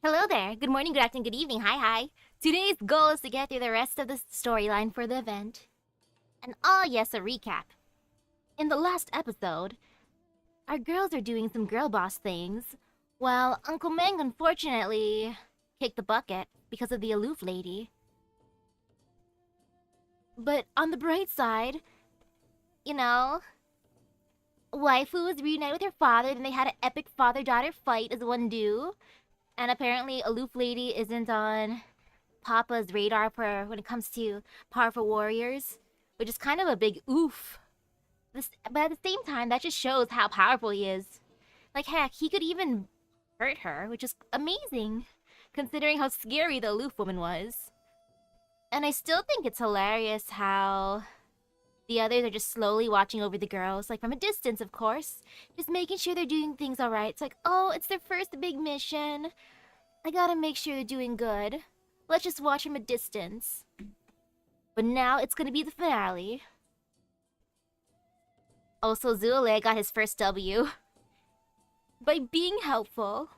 Hello there. Good morning, good afternoon, good evening. Hi. Today's goal is to get through the rest of the storyline for the event. And yes, a recap. In the last episode, our girls are doing some girl boss things, while Uncle Meng unfortunately kicked the bucket because of the aloof lady. But on the bright side, you know, waifu was reunited with her father, then they had an epic father-daughter fight as one do. And apparently, aloof lady isn't on Papa's radar for when it comes to powerful warriors, which is kind of a big oof. But at the same time, that just shows how powerful he is. Like, heck, he could even hurt her, which is amazing, considering how scary the aloof woman was. And I still think it's hilarious how the others are just slowly watching over the girls, like from a distance, of course, just making sure they're doing things alright. It's like, oh, it's their first big mission. I gotta make sure they're doing good. Let's just watch from a distance. But now it's gonna be the finale. Also, Zule got his first W by being helpful.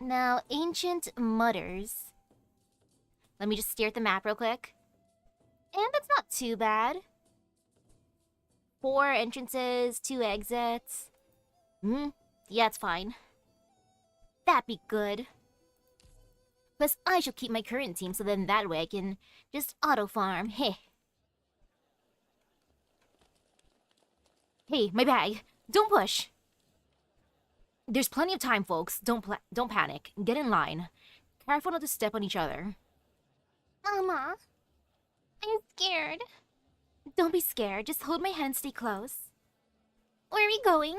Now, Ancient mutters. Let me just stare at the map real quick. And that's not too bad. 4 entrances, 2 exits. Yeah, it's fine. That'd be good. Plus, I shall keep my current team so then that way I can just auto-farm. Heh. Hey, my bag. Don't push. There's plenty of time, folks. Don't panic. Get in line. Careful not to step on each other. Mama, I'm scared. Don't be scared. Just hold my hand and stay close. Where are we going?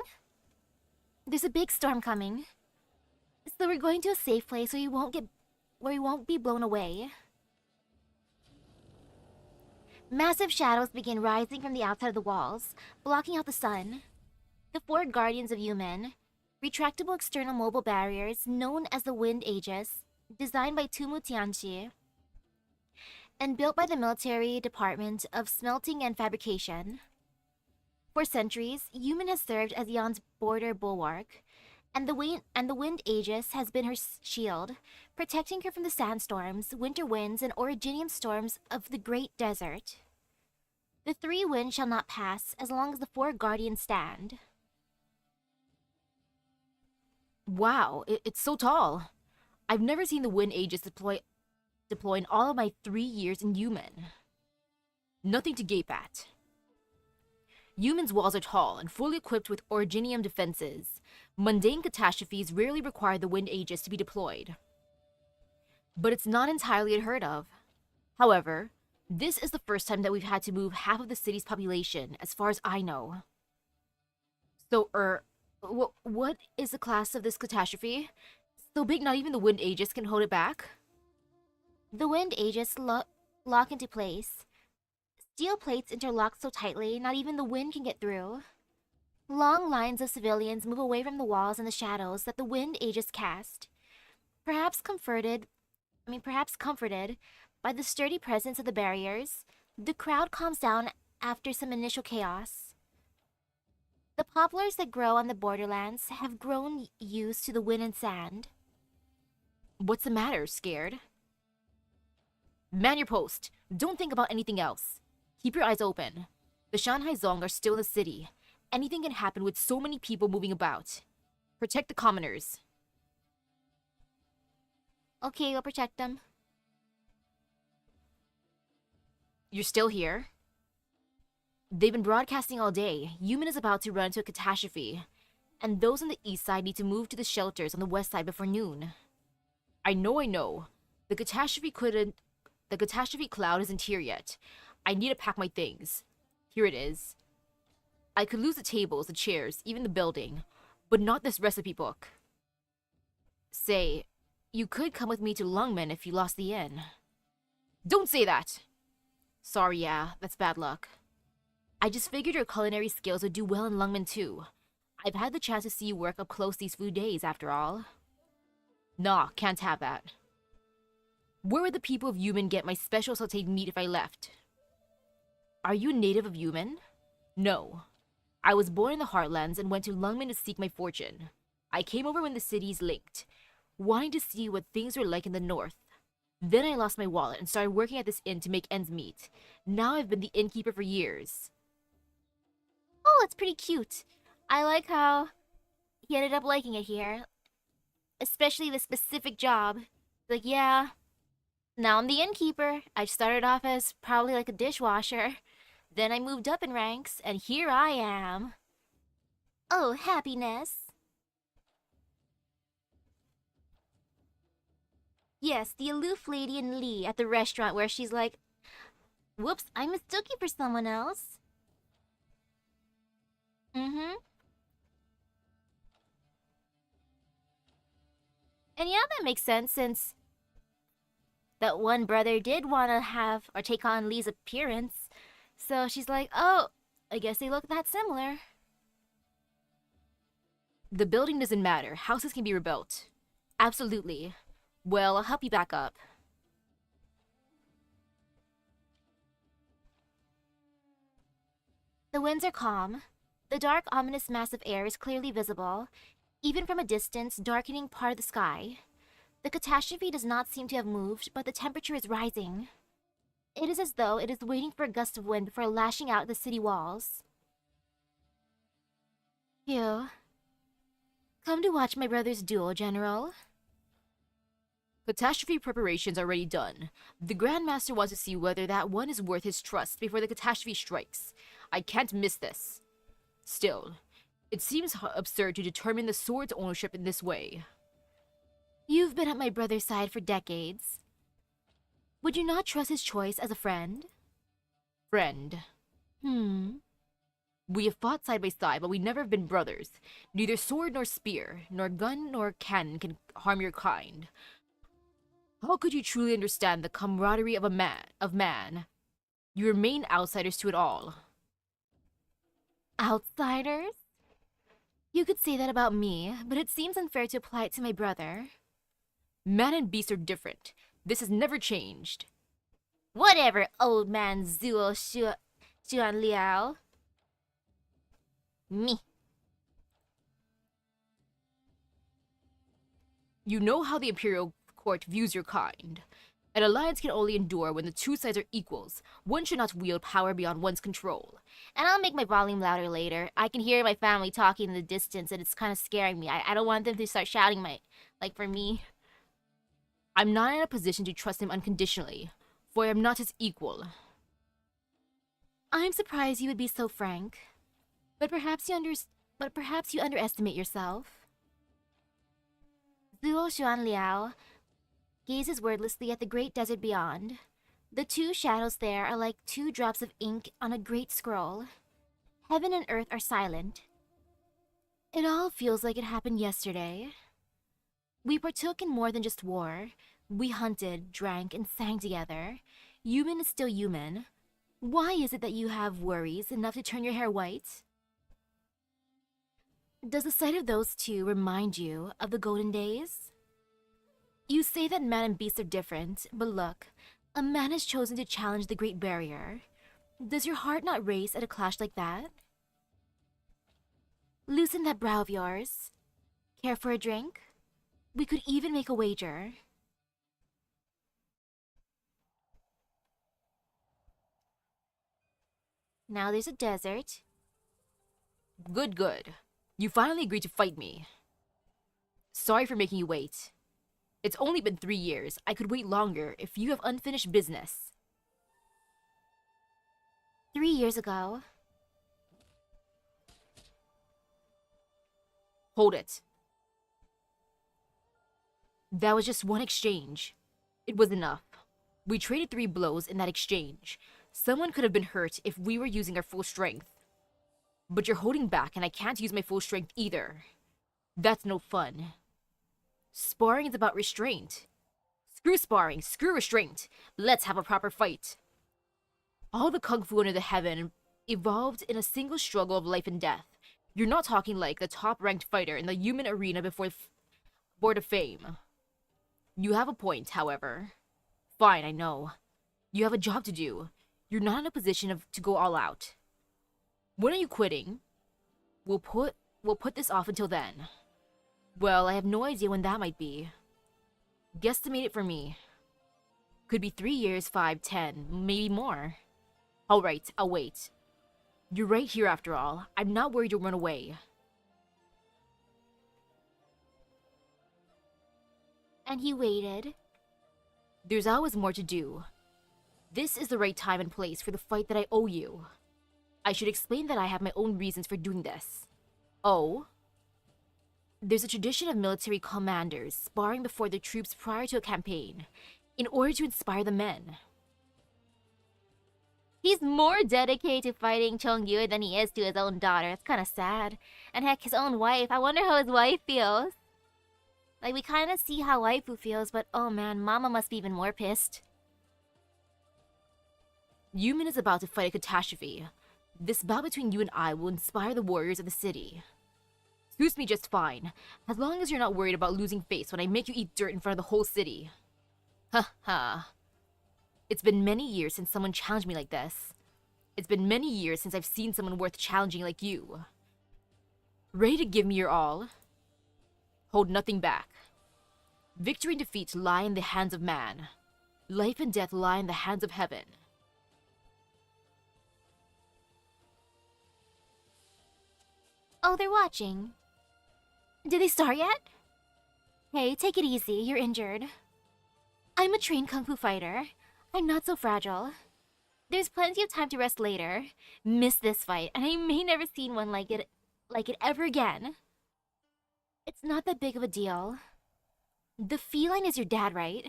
There's a big storm coming. So we're going to a safe place where we won't be blown away. Massive shadows begin rising from the outside of the walls, blocking out the sun. The 4 guardians of Yumen, retractable external mobile barriers known as the Wind Aegis, designed by Tumu Tianchi, and built by the Military Department of Smelting and Fabrication. For centuries, Yumen has served as Yan's border bulwark, and the Wind Aegis has been her shield, protecting her from the sandstorms, winter winds, and originium storms of the Great Desert. The 3 winds shall not pass as long as the 4 guardians stand. Wow, it's so tall. I've never seen the Wind Aegis deploy in all of my 3 years in Yumen. Nothing to gape at. Yumen's walls are tall and fully equipped with originium defenses. Mundane catastrophes rarely require the Wind Aegis to be deployed. But it's not entirely unheard of. However, this is the first time that we've had to move half of the city's population, as far as I know. So, what is the class of this catastrophe? So big not even the Wind Aegis can hold it back? The Wind Aegis lock into place. Steel plates interlock so tightly, not even the wind can get through. Long lines of civilians move away from the walls and the shadows that the Wind Aegis cast. Perhaps comforted by the sturdy presence of the barriers, the crowd calms down after some initial chaos. The poplars that grow on the borderlands have grown used to the wind and sand. What's the matter, scared? Man your post. Don't think about anything else. Keep your eyes open. The Shanghai Zong are still in the city. Anything can happen with so many people moving about. Protect the commoners. Okay, we'll protect them. You're still here? They've been broadcasting all day. Yumen is about to run into a catastrophe. And those on the east side need to move to the shelters on the west side before noon. I know. The catastrophe cloud isn't here yet. I need to pack my things. Here it is. I could lose the tables, the chairs, even the building, but not this recipe book. Say, you could come with me to Lungmen if you lost the inn. Don't say that! Sorry, yeah, that's bad luck. I just figured your culinary skills would do well in Lungmen too. I've had the chance to see you work up close these few days, after all. Nah, can't have that. Where would the people of Yumen get my special sauteed meat if I left? Are you a native of Yumen? No. I was born in the Heartlands and went to Lungmen to seek my fortune. I came over when the cities linked. wanting to see what things were like in the north. Then I lost my wallet and started working at this inn to make ends meet. Now I've been the innkeeper for years. Oh, it's pretty cute. I like how he ended up liking it here. Especially the specific job. Like, yeah, now I'm the innkeeper. I started off as probably like a dishwasher. Then I moved up in ranks, and here I am. Oh, happiness. Yes, the aloof lady in Lee at the restaurant where she's like, whoops, I mistook you for someone else. Mm-hmm. And yeah, that makes sense since that one brother did want to have or take on Lee's appearance. So she's like, oh, I guess they look that similar. The building doesn't matter. Houses can be rebuilt. Absolutely. Well, I'll help you back up. The winds are calm. The dark, ominous mass of air is clearly visible, even from a distance, darkening part of the sky. The catastrophe does not seem to have moved, but the temperature is rising. It is as though it is waiting for a gust of wind before lashing out at the city walls. Phew. Come to watch my brother's duel, General. Catastrophe preparations are already done. The Grandmaster wants to see whether that one is worth his trust before the catastrophe strikes. I can't miss this. Still, it seems absurd to determine the sword's ownership in this way. You've been at my brother's side for decades. Would you not trust his choice as a friend? Friend. We have fought side by side, but we never have been brothers. Neither sword nor spear, nor gun nor cannon can harm your kind. How could you truly understand the camaraderie of man? You remain outsiders to it all. Outsiders? You could say that about me, but it seems unfair to apply it to my brother. Man and beast are different. This has never changed. Whatever, old man Zuo Xuan Liao. Me. You know how the Imperial Court views your kind. An alliance can only endure when the two sides are equals. One should not wield power beyond one's control. And I'll make my volume louder later. I can hear my family talking in the distance and it's kind of scaring me. I don't want them to start shouting for me. I'm not in a position to trust him unconditionally, for I am not his equal. I'm surprised you would be so frank. But perhaps you underestimate yourself. Zuo Xuan Liao gazes wordlessly at the great desert beyond. The two shadows there are like two drops of ink on a great scroll. Heaven and earth are silent. It all feels like it happened yesterday. We partook in more than just war. We hunted, drank, and sang together. Human is still human. Why is it that you have worries enough to turn your hair white? Does the sight of those two remind you of the golden days? You say that man and beast are different, but look, a man has chosen to challenge the Great Barrier. Does your heart not race at a clash like that? Loosen that brow of yours. Care for a drink? We could even make a wager. Now there's a desert. Good. You finally agreed to fight me. Sorry for making you wait. It's only been 3 years. I could wait longer if you have unfinished business. 3 years ago. Hold it. That was just one exchange. It was enough. We traded 3 blows in that exchange. Someone could have been hurt if we were using our full strength. But you're holding back and I can't use my full strength either. That's no fun. Sparring is about restraint. Screw sparring, screw restraint. Let's have a proper fight. All the kung fu under the heaven evolved in a single struggle of life and death. You're not talking like the top-ranked fighter in the human arena before Board of Fame. You have a point, however. Fine, I know. You have a job to do. You're not in a position to go all out. When are you quitting? We'll put this off until then. Well, I have no idea when that might be. Guesstimate it for me. Could be 3 years, 5, 10, maybe more. Alright, I'll wait. You're right here after all. I'm not worried you'll run away. And he waited. There's always more to do. This is the right time and place for the fight that I owe you. I should explain that I have my own reasons for doing this. Oh? There's a tradition of military commanders sparring before their troops prior to a campaign, in order to inspire the men. He's more dedicated to fighting Chongyu than he is to his own daughter. It's kind of sad. And heck, his own wife. I wonder how his wife feels. Like, we kind of see how waifu feels, but oh man, mama must be even more pissed. Yumin is about to fight a catastrophe. This bout between you and I will inspire the warriors of the city. Suits me just fine, as long as you're not worried about losing face when I make you eat dirt in front of the whole city. Ha ha. It's been many years since someone challenged me like this. It's been many years since I've seen someone worth challenging like you. Ready to give me your all? Hold nothing back. Victory and defeat lie in the hands of man. Life and death lie in the hands of heaven. Oh, they're watching. Did they start yet? Hey, take it easy, you're injured. I'm a trained kung fu fighter. I'm not so fragile. There's plenty of time to rest later. Miss this fight, and I may never see one like it ever again. It's not that big of a deal. The feline is your dad, right?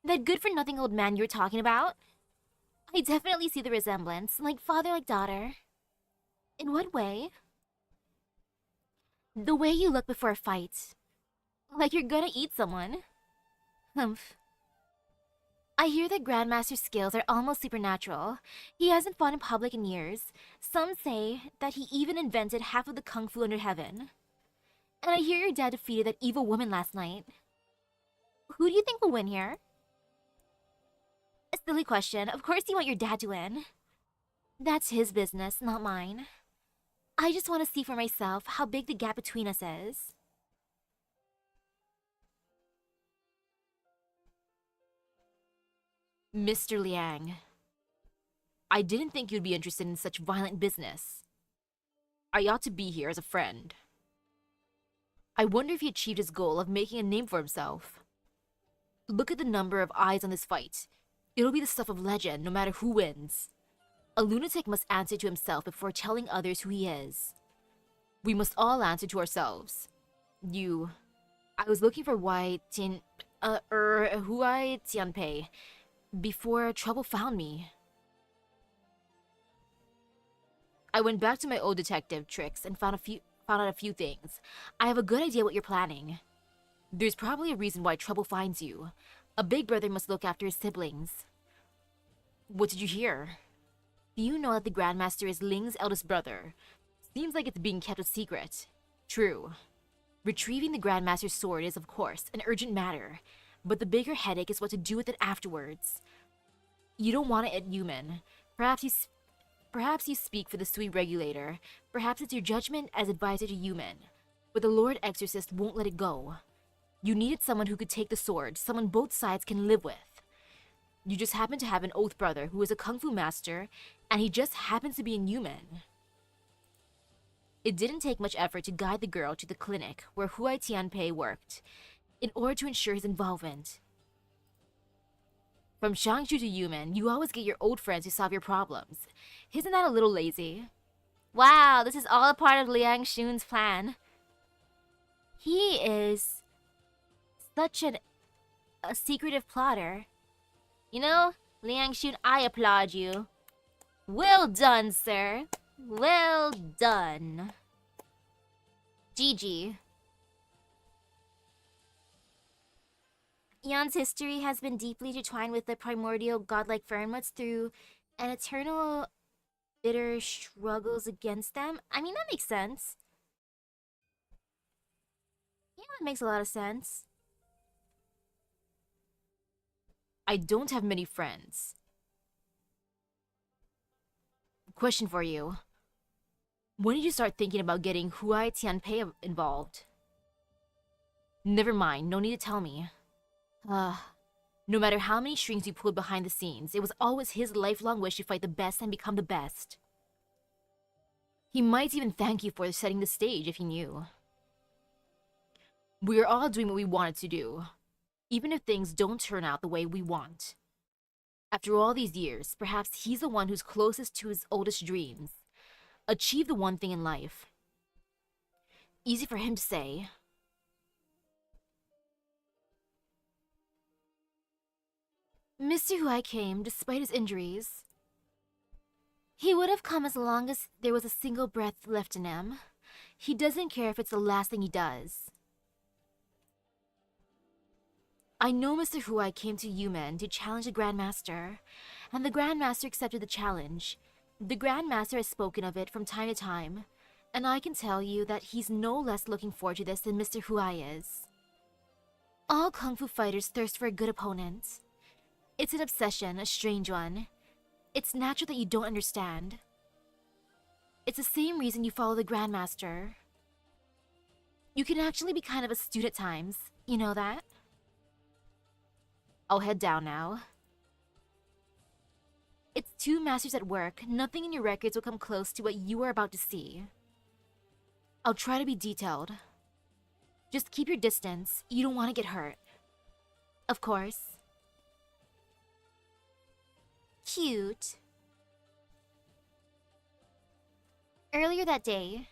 That good-for-nothing old man you're talking about? I definitely see the resemblance, like father, like daughter. In what way? The way you look before a fight. Like you're gonna eat someone. Humph. I hear that Grandmaster's skills are almost supernatural. He hasn't fought in public in years. Some say that he even invented half of the kung fu under heaven. And I hear your dad defeated that evil woman last night. Who do you think will win here? A silly question. Of course you want your dad to win. That's his business, not mine. I just want to see for myself how big the gap between us is. Mr. Liang, I didn't think you'd be interested in such violent business. I ought to be here as a friend. I wonder if he achieved his goal of making a name for himself. Look at the number of eyes on this fight. It'll be the stuff of legend, no matter who wins. A lunatic must answer to himself before telling others who he is. We must all answer to ourselves. I was looking for Huai Tianpei before trouble found me. I went back to my old detective tricks and found out a few things. I have a good idea what you're planning. There's probably a reason why trouble finds you. A big brother must look after his siblings. What did you hear? Do you know that the Grandmaster is Ling's eldest brother? Seems like it's being kept a secret. True. Retrieving the Grandmaster's sword is, of course, an urgent matter, but the bigger headache is what to do with it afterwards. You don't want it at Yumin. Perhaps you speak for the Sui regulator. Perhaps it's your judgment as advisor to Yumin. But the Lord Exorcist won't let it go. You needed someone who could take the sword, someone both sides can live with. You just happen to have an oath brother who is a kung fu master, and he just happens to be in Yumin. It didn't take much effort to guide the girl to the clinic where Huai Tianpei worked, in order to ensure his involvement. From Shangshu to Yumin, you always get your old friends to solve your problems. Isn't that a little lazy? Wow, this is all a part of Liang Shun's plan. He is such a secretive plotter. You know, Liang Shun, I applaud you. Well done, sir. Well done. GG. Yan's history has been deeply intertwined with the primordial godlike Fernwoods through an eternal bitter struggles against them. I mean, that makes sense. Yeah, it makes a lot of sense. I don't have many friends. Question for you. When did you start thinking about getting Huai Tianpei involved? Never mind, no need to tell me. No matter how many strings you pulled behind the scenes, it was always his lifelong wish to fight the best and become the best. He might even thank you for setting the stage if he knew. We're all doing what we wanted to do, even if things don't turn out the way we want. After all these years, perhaps he's the one who's closest to his oldest dreams. Achieve the one thing in life. Easy for him to say. Mr. Huai came despite his injuries. He would have come as long as there was a single breath left in him. He doesn't care if it's the last thing he does. I know Mr. Huai came to Yumen to challenge the Grandmaster, and the Grandmaster accepted the challenge. The Grandmaster has spoken of it from time to time, and I can tell you that he's no less looking forward to this than Mr. Huai is. All Kung Fu fighters thirst for a good opponent. It's an obsession, a strange one. It's natural that you don't understand. It's the same reason you follow the Grandmaster. You can actually be kind of astute at times, you know that? I'll head down now. It's two masters at work. Nothing in your records will come close to what you are about to see. I'll try to be detailed. Just keep your distance. You don't want to get hurt. Of course. Cute. Earlier that day...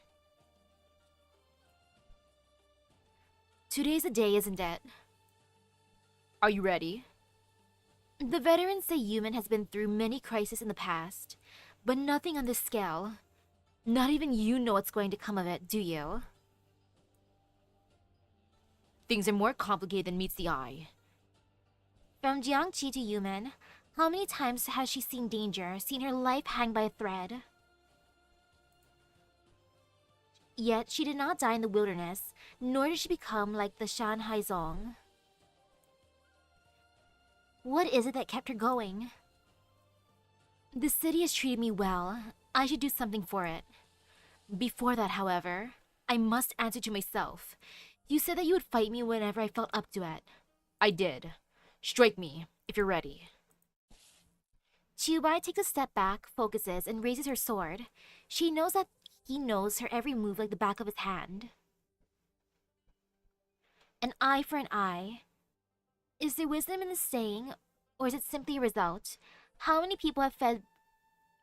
Today's the day, isn't it? Are you ready? The veterans say Yumen has been through many crises in the past, but nothing on this scale. Not even you know what's going to come of it, do you? Things are more complicated than meets the eye. From Jiangqi to Yumen, how many times has she seen danger, seen her life hang by a thread? Yet she did not die in the wilderness, nor did she become like the Shan Haizong. What is it that kept her going? The city has treated me well. I should do something for it. Before that, however, I must answer to myself. You said that you would fight me whenever I felt up to it. I did. Strike me, if you're ready. Chiubai takes a step back, focuses, and raises her sword. She knows that he knows her every move like the back of his hand. An eye for an eye. Is there wisdom in the saying, or is it simply a result? How many people have fed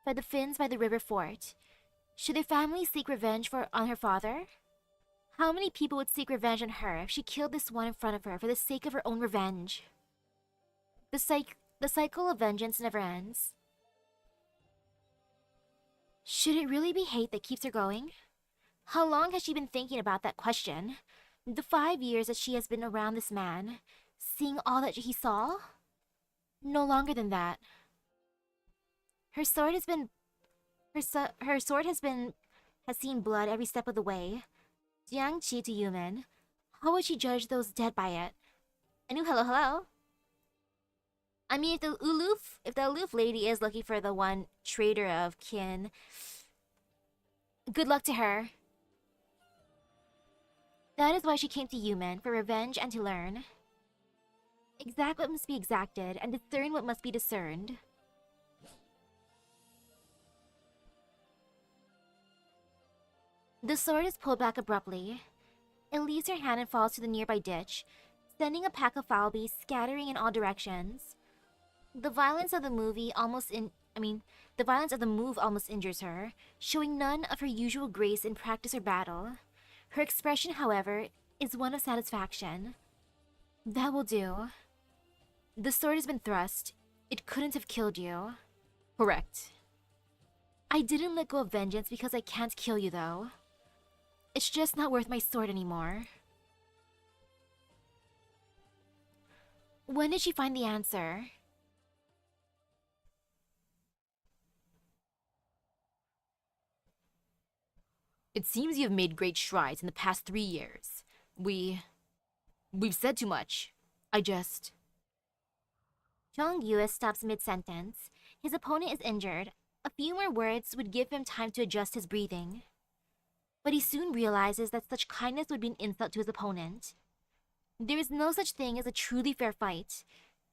the Finns by the river fort? Should their family seek revenge on her father? How many people would seek revenge on her if she killed this one in front of her for the sake of her own revenge? The cycle of vengeance never ends. Should it really be hate that keeps her going? How long has she been thinking about that question? The 5 years that she has been around this man, seeing all that he saw? No longer than that. Her sword has seen blood every step of the way. Jiangqi to Yumen. How would she judge those dead by it? Anu, hello. I mean, if the aloof lady is looking for the one traitor of kin, good luck to her. That is why she came to Yumen, for revenge and to learn. Exact what must be exacted, and discern what must be discerned. The sword is pulled back abruptly. It leaves her hand and falls to the nearby ditch, sending a pack of foul bees scattering in all directions. The violence of the move almost injures her, showing none of her usual grace in practice or battle. Her expression, however, is one of satisfaction. That will do. The sword has been thrust. It couldn't have killed you. Correct. I didn't let go of vengeance because I can't kill you, though. It's just not worth my sword anymore. When did she find the answer? It seems you have made great strides in the past 3 years. We've said too much. Zhang Yue stops mid-sentence. His opponent is injured. A few more words would give him time to adjust his breathing. But he soon realizes that such kindness would be an insult to his opponent. There is no such thing as a truly fair fight.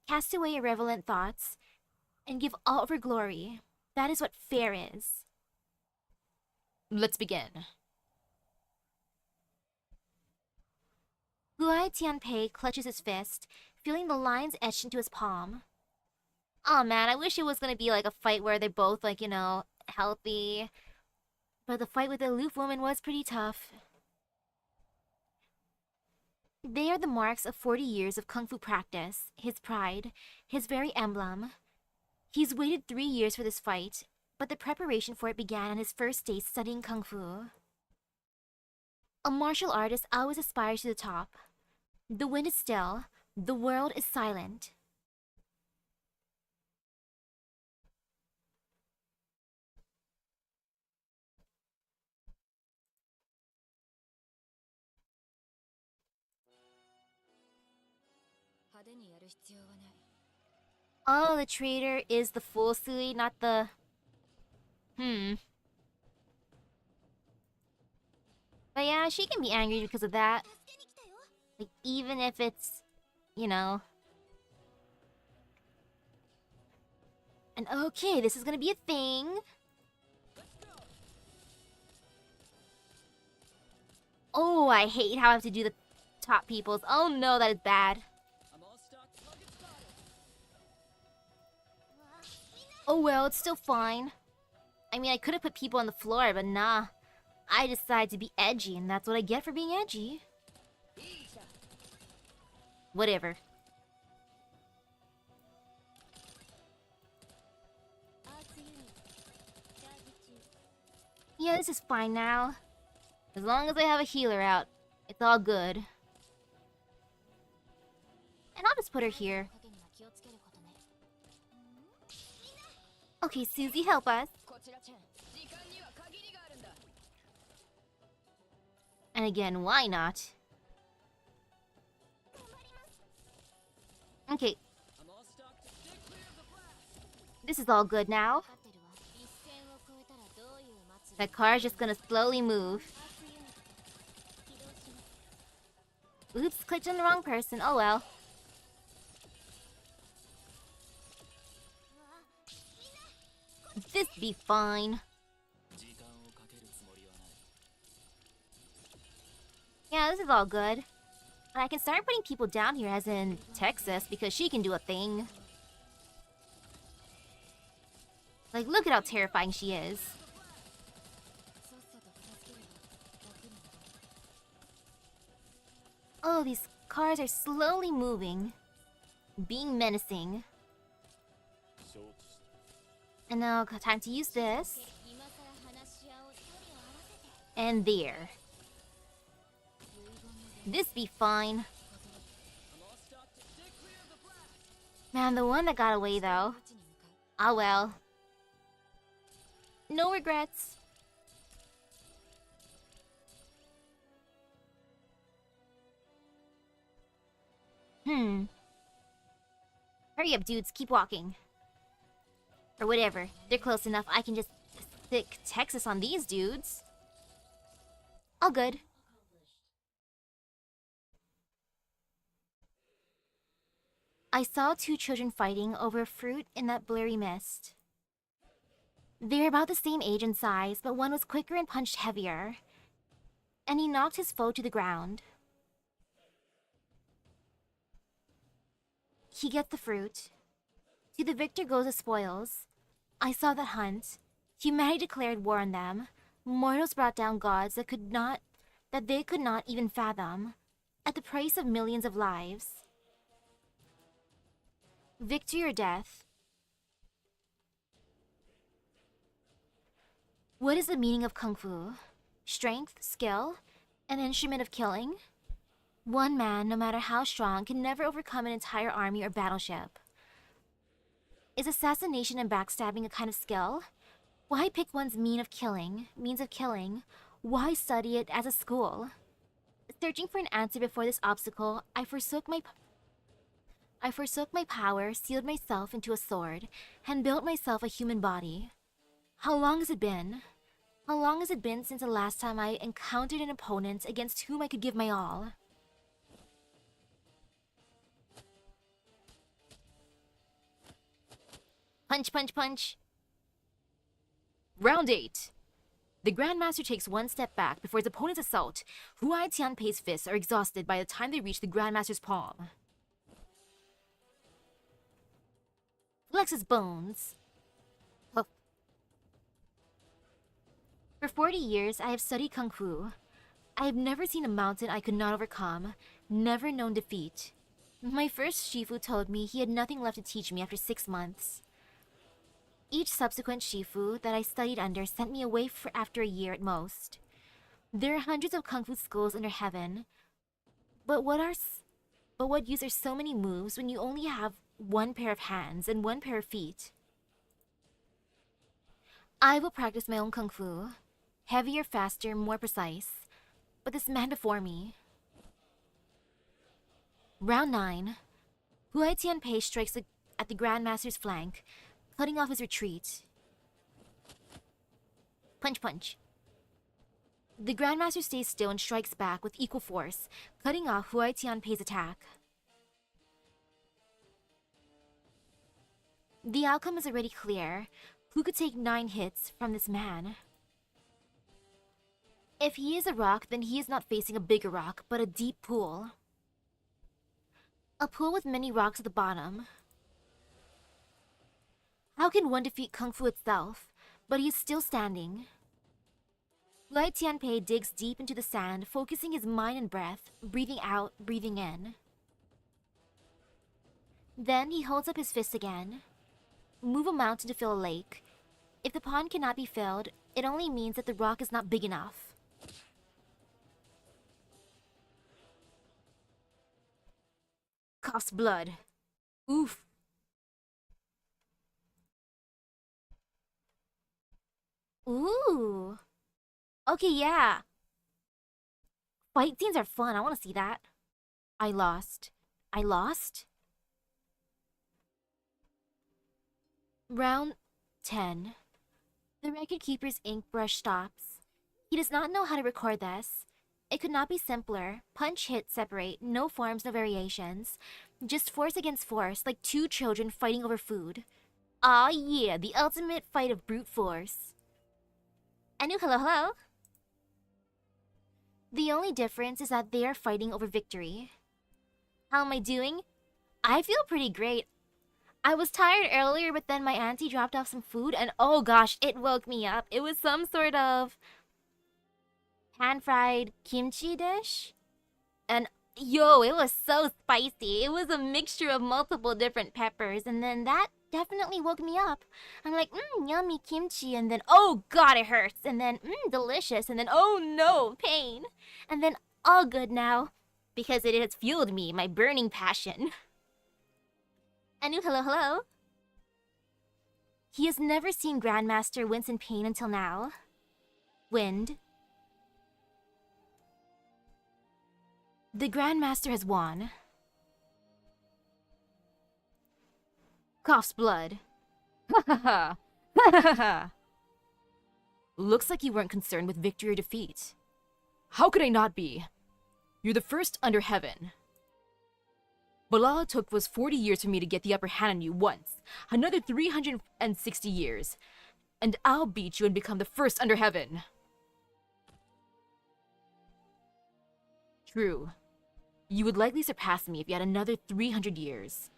Cast away irrelevant thoughts and give all of her glory. That is what fair is. Let's begin. Guai Tianpei clutches his fist, feeling the lines etched into his palm. Oh man, I wish it was gonna be like a fight where they're both like, healthy. But the fight with the aloof woman was pretty tough. They are the marks of 40 years of kung fu practice, his pride, his very emblem. He's waited 3 years for this fight, but the preparation for it began on his first day studying kung fu. A martial artist always aspires to the top. The wind is still, the world is silent. Oh, the traitor is the full Sui, not the... But yeah, she can be angry because of that. Like, even if it's, And okay, this is gonna be a thing. Oh, I hate how I have to do the top peoples. Oh no, that is bad. Oh well, it's still fine. I mean, I could have put people on the floor, but nah. I decided to be edgy, and that's what I get for being edgy. Whatever. Yeah, this is fine now. As long as I have a healer out, it's all good. And I'll just put her here. Okay, Susie, help us. And again, why not? Okay. This is all good now. That car is just gonna slowly move. Oops, clicked on the wrong person. Oh well. This be fine. Yeah, this is all good. And I can start putting people down here, as in Texas, because she can do a thing. Like, look at how terrifying she is. Oh, these cars are slowly moving. Being menacing. And now, time to use this. And there. This be fine. Man, the one that got away though. Ah well. No regrets. Hurry up, dudes. Keep walking. Or whatever. They're close enough. I can just stick Texas on these dudes. All good. I saw 2 children fighting over a fruit in that blurry mist. They were about the same age and size, but one was quicker and punched heavier. And he knocked his foe to the ground. He gets the fruit. To the victor goes the spoils. I saw that hunt. Humanity declared war on them. Mortals brought down gods that they could not even fathom, at the price of millions of lives. Victory or death? What is the meaning of Kung Fu? Strength, skill, an instrument of killing? One man, no matter how strong, can never overcome an entire army or battleship. Is assassination and backstabbing a kind of skill? Why pick one's means of killing? Why study it as a school? Searching for an answer before this obstacle, I forsook my power, sealed myself into a sword, and built myself a human body. How long has it been? How long has it been since the last time I encountered an opponent against whom I could give my all? Punch, punch, punch. Round 8. The Grandmaster takes one step back before his opponent's assault. Huai Tianpei's fists are exhausted by the time they reach the Grandmaster's palm. Flex his bones. Huff. For 40 years, I have studied Kung Fu. I have never seen a mountain I could not overcome, never known defeat. My first Shifu told me he had nothing left to teach me after 6 months. Each subsequent Shifu that I studied under sent me away for after a year at most. There are hundreds of Kung Fu schools under heaven, but what use are so many moves when you only have one pair of hands and one pair of feet? I will practice my own Kung Fu, heavier, faster, more precise, but this man before me. Round 9. Huai Tianpei strikes at the Grandmaster's flank, cutting off his retreat. Punch, punch. The Grandmaster stays still and strikes back with equal force, cutting off Huai Tianpei's attack. The outcome is already clear. Who could take 9 hits from this man? If he is a rock, then he is not facing a bigger rock, but a deep pool. A pool with many rocks at the bottom. How can one defeat Kung Fu itself? But he is still standing. Huai Tianpei digs deep into the sand, focusing his mind and breath, breathing out, breathing in. Then he holds up his fist again. Move a mountain to fill a lake. If the pond cannot be filled, it only means that the rock is not big enough. Coughs blood. Oof. Ooh. Okay, yeah. Fight scenes are fun. I want to see that. I lost. I lost? Round 10. The record keeper's ink brush stops. He does not know how to record this. It could not be simpler. Punch, hit, separate. No forms, no variations. Just force against force, like 2 children fighting over food. Aw yeah, the ultimate fight of brute force. Anu, hello, hello. The only difference is that they are fighting over victory. How am I doing? I feel pretty great. I was tired earlier, but then my auntie dropped off some food and oh gosh, it woke me up. It was some sort of pan-fried kimchi dish. And yo, it was so spicy. It was a mixture of multiple different peppers, and then that definitely woke me up. I'm like, yummy kimchi, and then, oh god, it hurts, and then, delicious, and then, oh no, pain. And then, all good now, because it has fueled me, my burning passion. Anu, hello, hello. He has never seen Grandmaster wince in pain until now. Wind. The Grandmaster has won. Coughs blood. Ha ha ha! Ha ha ha! Looks like you weren't concerned with victory or defeat. How could I not be? You're the first under heaven. Balala took was 40 years for me to get the upper hand on you once. Another 360 years. And I'll beat you and become the first under heaven. True. You would likely surpass me if you had another 300 years.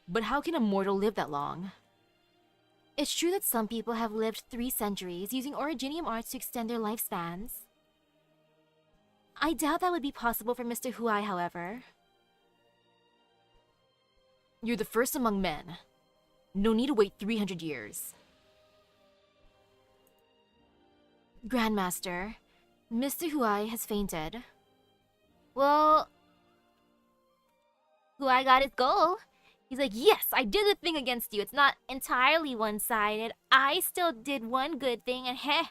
But how can a mortal live that long? It's true that some people have lived 3 centuries using originium arts to extend their lifespans. I doubt that would be possible for Mr. Huai, however. You're the first among men. No need to wait 300 years. Grandmaster, Mr. Huai has fainted. Well, Huai got his goal. He's like, yes, I did the thing against you. It's not entirely one-sided. I still did one good thing, and heh,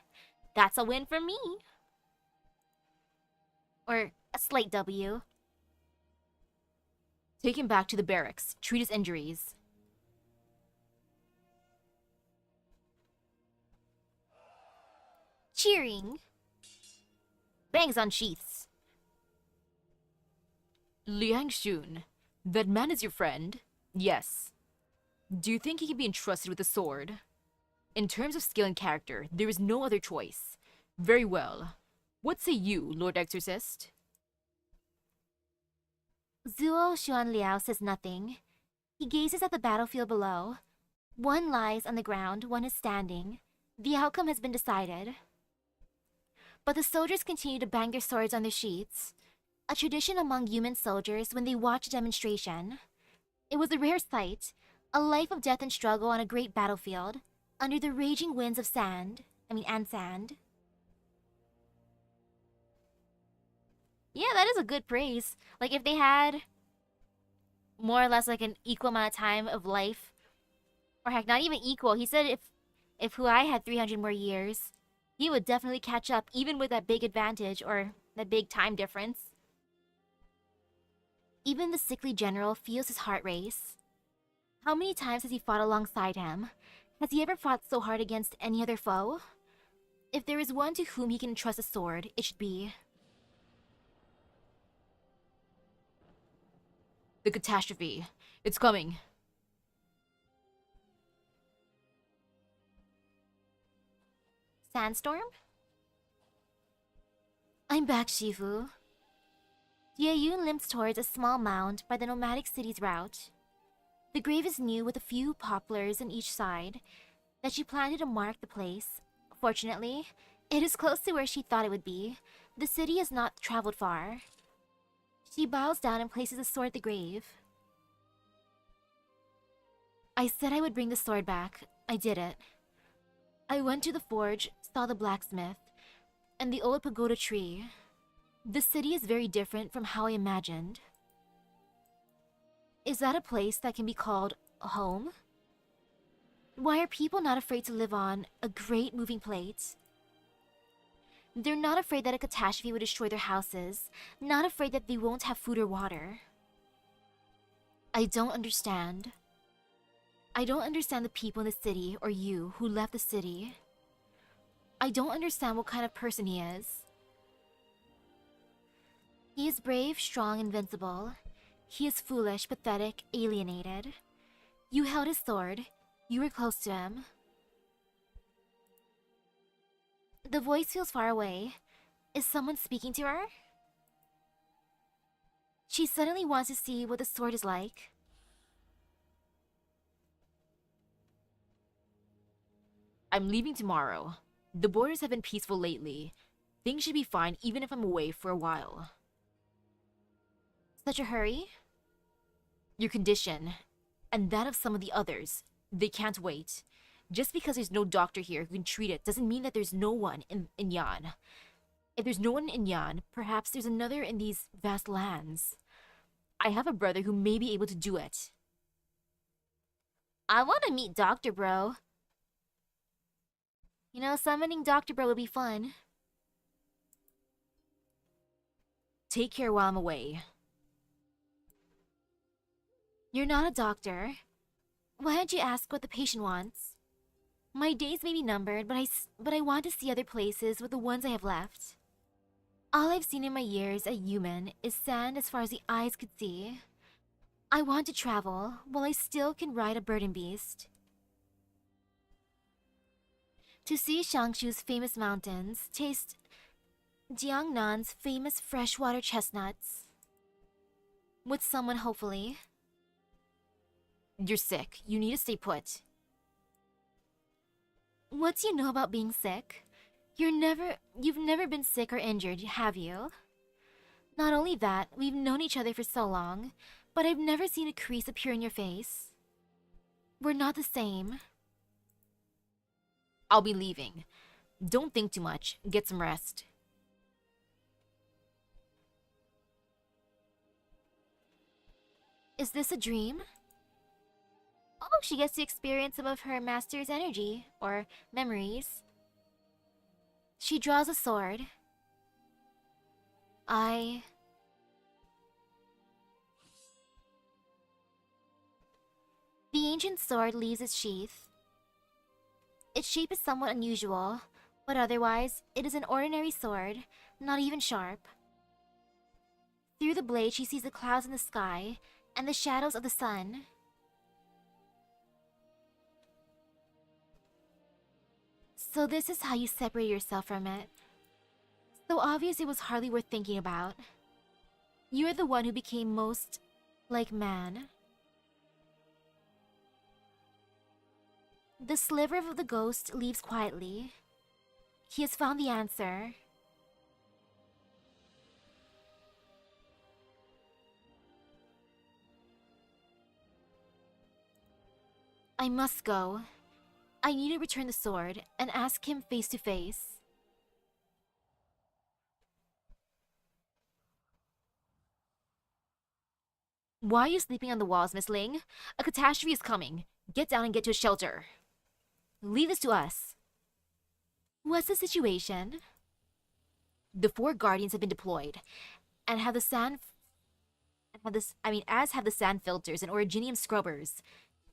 that's a win for me. Or a slight W. Take him back to the barracks. Treat his injuries. Cheering. Bangs on sheaths. Liang Shun, that man is your friend? Yes. Do you think he can be entrusted with a sword? In terms of skill and character, there is no other choice. Very well. What say you, Lord Exorcist? Zuo Xuanliao says nothing. He gazes at the battlefield below. One lies on the ground, one is standing. The outcome has been decided. But the soldiers continue to bang their swords on their sheaths, a tradition among human soldiers when they watch a demonstration. It was a rare sight, a life of death and struggle on a great battlefield, under the raging winds of sand. Yeah, that is a good praise. Like, if they had more or less like an equal amount of time of life, or heck, not even equal. He said if Huai had 300 more years, he would definitely catch up, even with that big advantage or that big time difference. Even the sickly general feels his heart race. How many times has he fought alongside him? Has he ever fought so hard against any other foe? If there is one to whom he can entrust a sword, it should be... The catastrophe. It's coming. Sandstorm? I'm back, Shifu. Yeyun limps towards a small mound by the nomadic city's route. The grave is new with a few poplars on each side that she planted to mark the place. Fortunately, it is close to where she thought it would be. The city has not traveled far. She bows down and places a sword at the grave. I said I would bring the sword back. I did it. I went to the forge, saw the blacksmith, and the old pagoda tree. The city is very different from how I imagined. Is that a place that can be called a home? Why are people not afraid to live on a great moving plate? They're not afraid that a catastrophe would destroy their houses, not afraid that they won't have food or water. I don't understand. I don't understand the people in the city or you who left the city. I don't understand what kind of person he is. He is brave, strong, invincible. He is foolish, pathetic, alienated. You held his sword. You were close to him. The voice feels far away. Is someone speaking to her? She suddenly wants to see what the sword is like. I'm leaving tomorrow. The borders have been peaceful lately. Things should be fine even if I'm away for a while. Such a hurry? Your condition, and that of some of the others, they can't wait. Just because there's no doctor here who can treat it doesn't mean that there's no one in Yan. If there's no one in Yan, perhaps there's another in these vast lands. I have a brother who may be able to do it. I want to meet Dr. Bro. You know, summoning Dr. Bro would be fun. Take care while I'm away. You're not a doctor. Why don't you ask what the patient wants? My days may be numbered, but I want to see other places with the ones I have left. All I've seen in my years a human is sand as far as the eyes could see. I want to travel while I still can ride a burden beast. To see Shangshu's famous mountains, taste Jiangnan's famous freshwater chestnuts. With someone, hopefully. You're sick. You need to stay put. What do you know about being sick? You've never been sick or injured, have you? Not only that, we've known each other for so long, but I've never seen a crease appear in your face. We're not the same. I'll be leaving. Don't think too much. Get some rest. Is this a dream? Oh, she gets to experience some of her master's energy, or memories. She draws a sword. The ancient sword leaves its sheath. Its shape is somewhat unusual, but otherwise, it is an ordinary sword, not even sharp. Through the blade, she sees the clouds in the sky and the shadows of the sun. So this is how you separate yourself from it. So obvious it was hardly worth thinking about. You're the one who became most like man. The sliver of the ghost leaves quietly. He has found the answer. I must go. I need to return the sword and ask him face to face. Why are you sleeping on the walls, Miss Ling? A catastrophe is coming. Get down and get to a shelter. Leave this to us. What's the situation? The 4 guardians have been deployed, and as have the sand filters and originium scrubbers.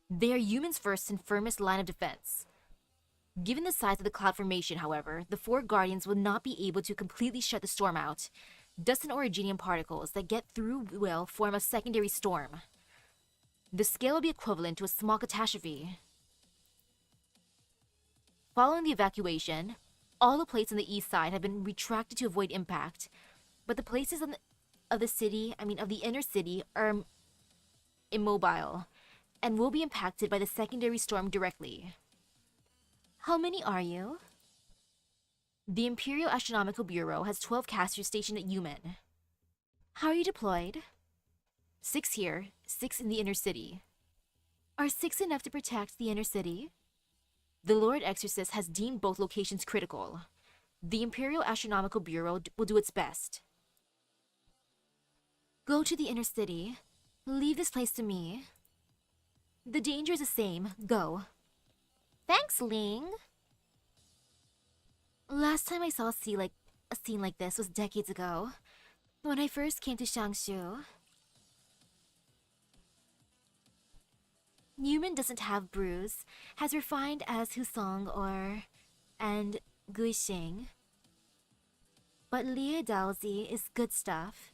They are humans' first and firmest line of defense. Given the size of the cloud formation, however, the 4 guardians will not be able to completely shut the storm out. Dust and originium particles that get through will form a secondary storm. The scale will be equivalent to a small catastrophe. Following the evacuation, all the plates on the east side have been retracted to avoid impact, but the places of the inner city are immobile and will be impacted by the secondary storm directly. How many are you? The Imperial Astronomical Bureau has 12 casters stationed at Yumen. How are you deployed? 6 here, 6 in the inner city. Are 6 enough to protect the inner city? The Lord Exorcist has deemed both locations critical. The Imperial Astronomical Bureau will do its best. Go to the inner city. Leave this place to me. The danger is the same. Go. Thanks, Ling. Last time I saw a scene like this was decades ago, when I first came to Shangshu. Newman doesn't have brews, as refined as Husong and Guixing. But Lie Daozi is good stuff.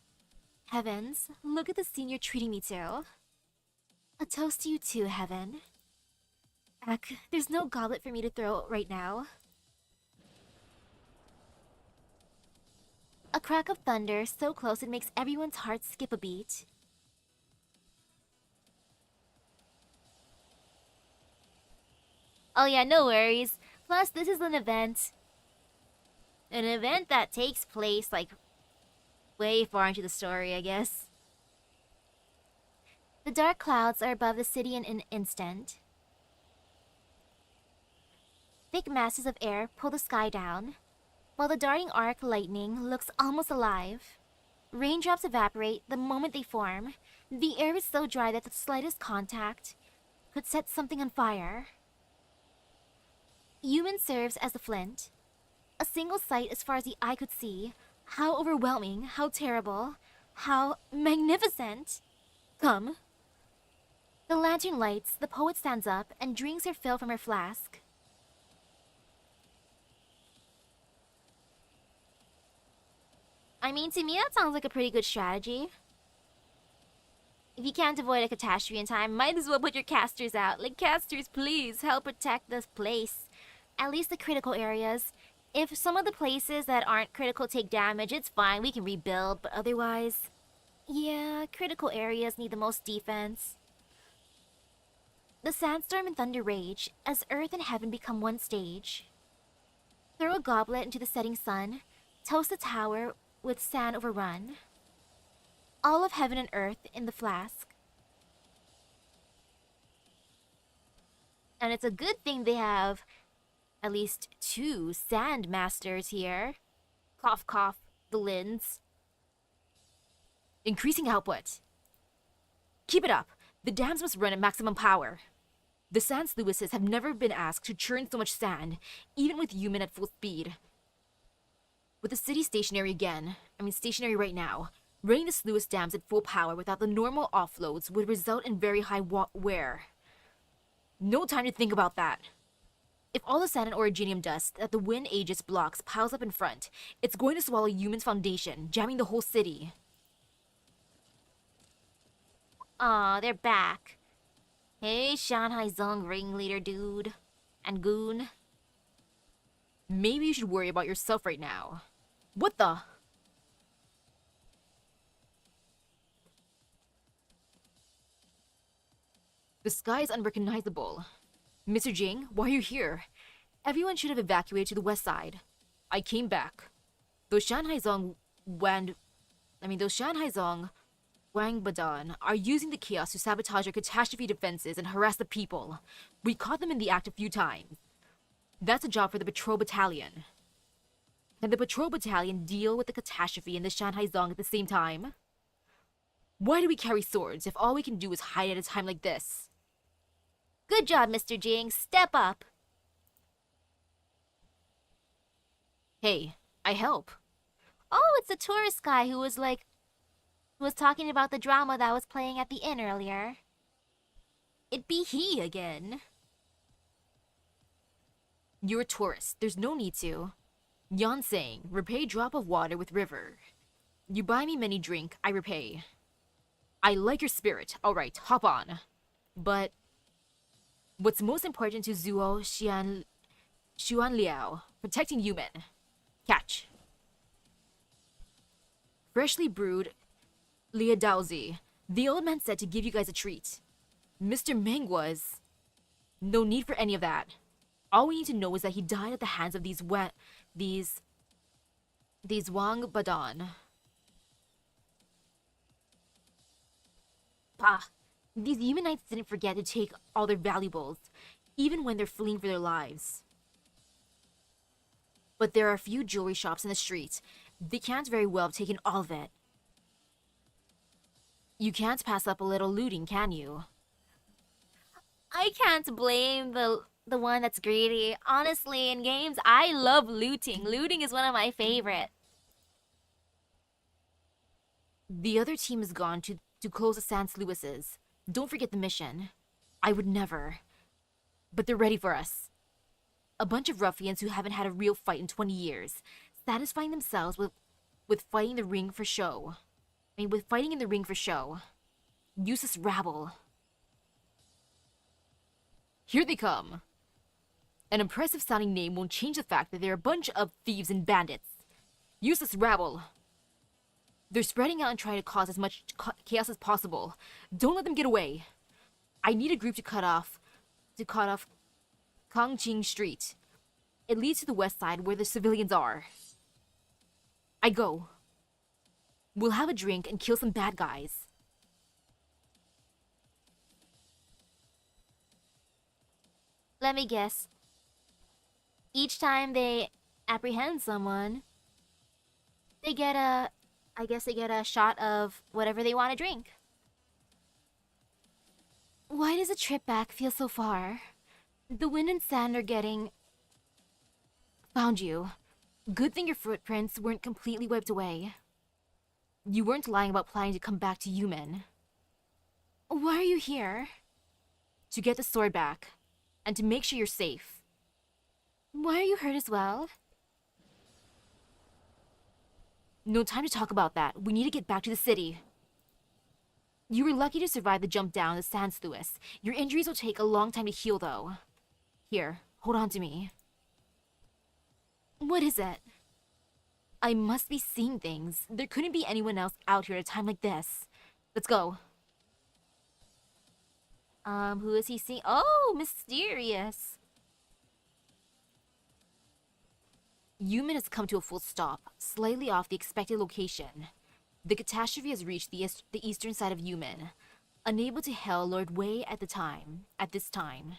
Heavens, look at the scene you're treating me to. A toast to you too, Heaven. Ak, there's no goblet for me to throw right now. A crack of thunder so close it makes everyone's heart skip a beat. Oh yeah, no worries. Plus, this is an event. An event that takes place, like, way far into the story, I guess. The dark clouds are above the city in an instant. Thick masses of air pull the sky down, while the darting arc lightning looks almost alive. Raindrops evaporate the moment they form. The air is so dry that the slightest contact could set something on fire. Yumen serves as the flint. A single sight as far as the eye could see. How overwhelming, how terrible, how magnificent! Come. The lantern lights, the poet stands up and drinks her fill from her flask. I mean, to me that sounds like a pretty good strategy. If you can't avoid a catastrophe in time, might as well put your casters out. Like, casters, please, help protect this place. At least the critical areas. If some of the places that aren't critical take damage, it's fine, we can rebuild, but otherwise... Yeah, critical areas need the most defense. The sandstorm and thunder rage as earth and heaven become one stage. Throw a goblet into the setting sun, toast the tower with sand overrun. All of heaven and earth in the flask. And it's a good thing they have at least 2 sand masters here. Cough, cough, the Lins. Increasing output. Keep it up. The dams must run at maximum power. The sand sluices have never been asked to churn so much sand, even with human at full speed. With the city stationary right now, running the sluice dams at full power without the normal offloads would result in very high wear. No time to think about that. If all the sand and originium dust that the wind Aegis blocks piles up in front, it's going to swallow Yumen's foundation, jamming the whole city. Aw, they're back. Hey, Shanghai Zong ringleader dude. And goon. Maybe you should worry about yourself right now. What the? The sky is unrecognizable. Mr. Jing, why are you here? Everyone should have evacuated to the west side. I came back. Those Shanhaizong Wang Badan are using the chaos to sabotage our catastrophe defenses and harass the people. We caught them in the act a few times. That's a job for the patrol battalion. Can the patrol battalion deal with the catastrophe and the Shanhaizong at the same time? Why do we carry swords if all we can do is hide at a time like this? Good job, Mr. Jing. Step up. Hey, I help. Oh, it's the tourist guy who was talking about the drama that was playing at the inn earlier. It be he again. You're a tourist. There's no need to. Yan saying, repay drop of water with river. You buy me many drink, I repay. I like your spirit. Alright, hop on. But what's most important to Zuo Xuan Liao? Protecting human. Catch. Freshly brewed Liadauzi. The old man said to give you guys a treat. Mr. Meng was... No need for any of that. All we need to know is that he died at the hands of these Wang Badan. Pah! These Humanites didn't forget to take all their valuables, even when they're fleeing for their lives. But there are a few jewelry shops in the street. They can't very well have taken all of it. You can't pass up a little looting, can you? I can't blame the one that's greedy. Honestly, in games, I love looting. Looting is one of my favorites. The other team has gone to close the Sans Lewis's. Don't forget the mission. I would never. But they're ready for us. A bunch of ruffians who haven't had a real fight in 20 years, satisfying themselves with fighting the ring for show. With fighting in the ring for show. Useless rabble. Here they come. An impressive sounding name won't change the fact that they're a bunch of thieves and bandits. Useless rabble. They're spreading out and trying to cause as much chaos as possible. Don't let them get away. I need a group to cut off Kangqing Street. It leads to the west side where the civilians are. I go. We'll have a drink and kill some bad guys. Let me guess. Each time they apprehend someone, they get a shot of whatever they want to drink. Why does the trip back feel so far? The wind and sand are getting... Found you. Good thing your footprints weren't completely wiped away. You weren't lying about planning to come back to Yumen. Why are you here? To get the sword back, and to make sure you're safe. Why are you hurt as well? No time to talk about that. We need to get back to the city. You were lucky to survive the jump down the Sans Lewis. Your injuries will take a long time to heal, though. Here, hold on to me. What is it? I must be seeing things. There couldn't be anyone else out here at a time like this. Let's go. Who is he seeing? Oh, mysterious. Yumen has come to a full stop, slightly off the expected location. The catastrophe has reached the eastern side of Yumen, unable to hail Lord Wei at this time.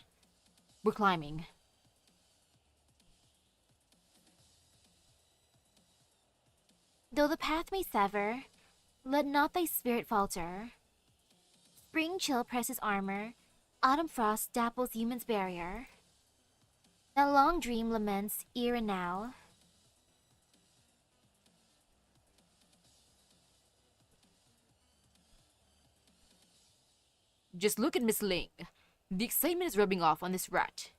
We're climbing. Though the path may sever, let not thy spirit falter. Spring chill presses armor, autumn frost dapples Yumen's barrier. That long dream laments ere and now. Just look at Miss Ling. The excitement is rubbing off on this rat.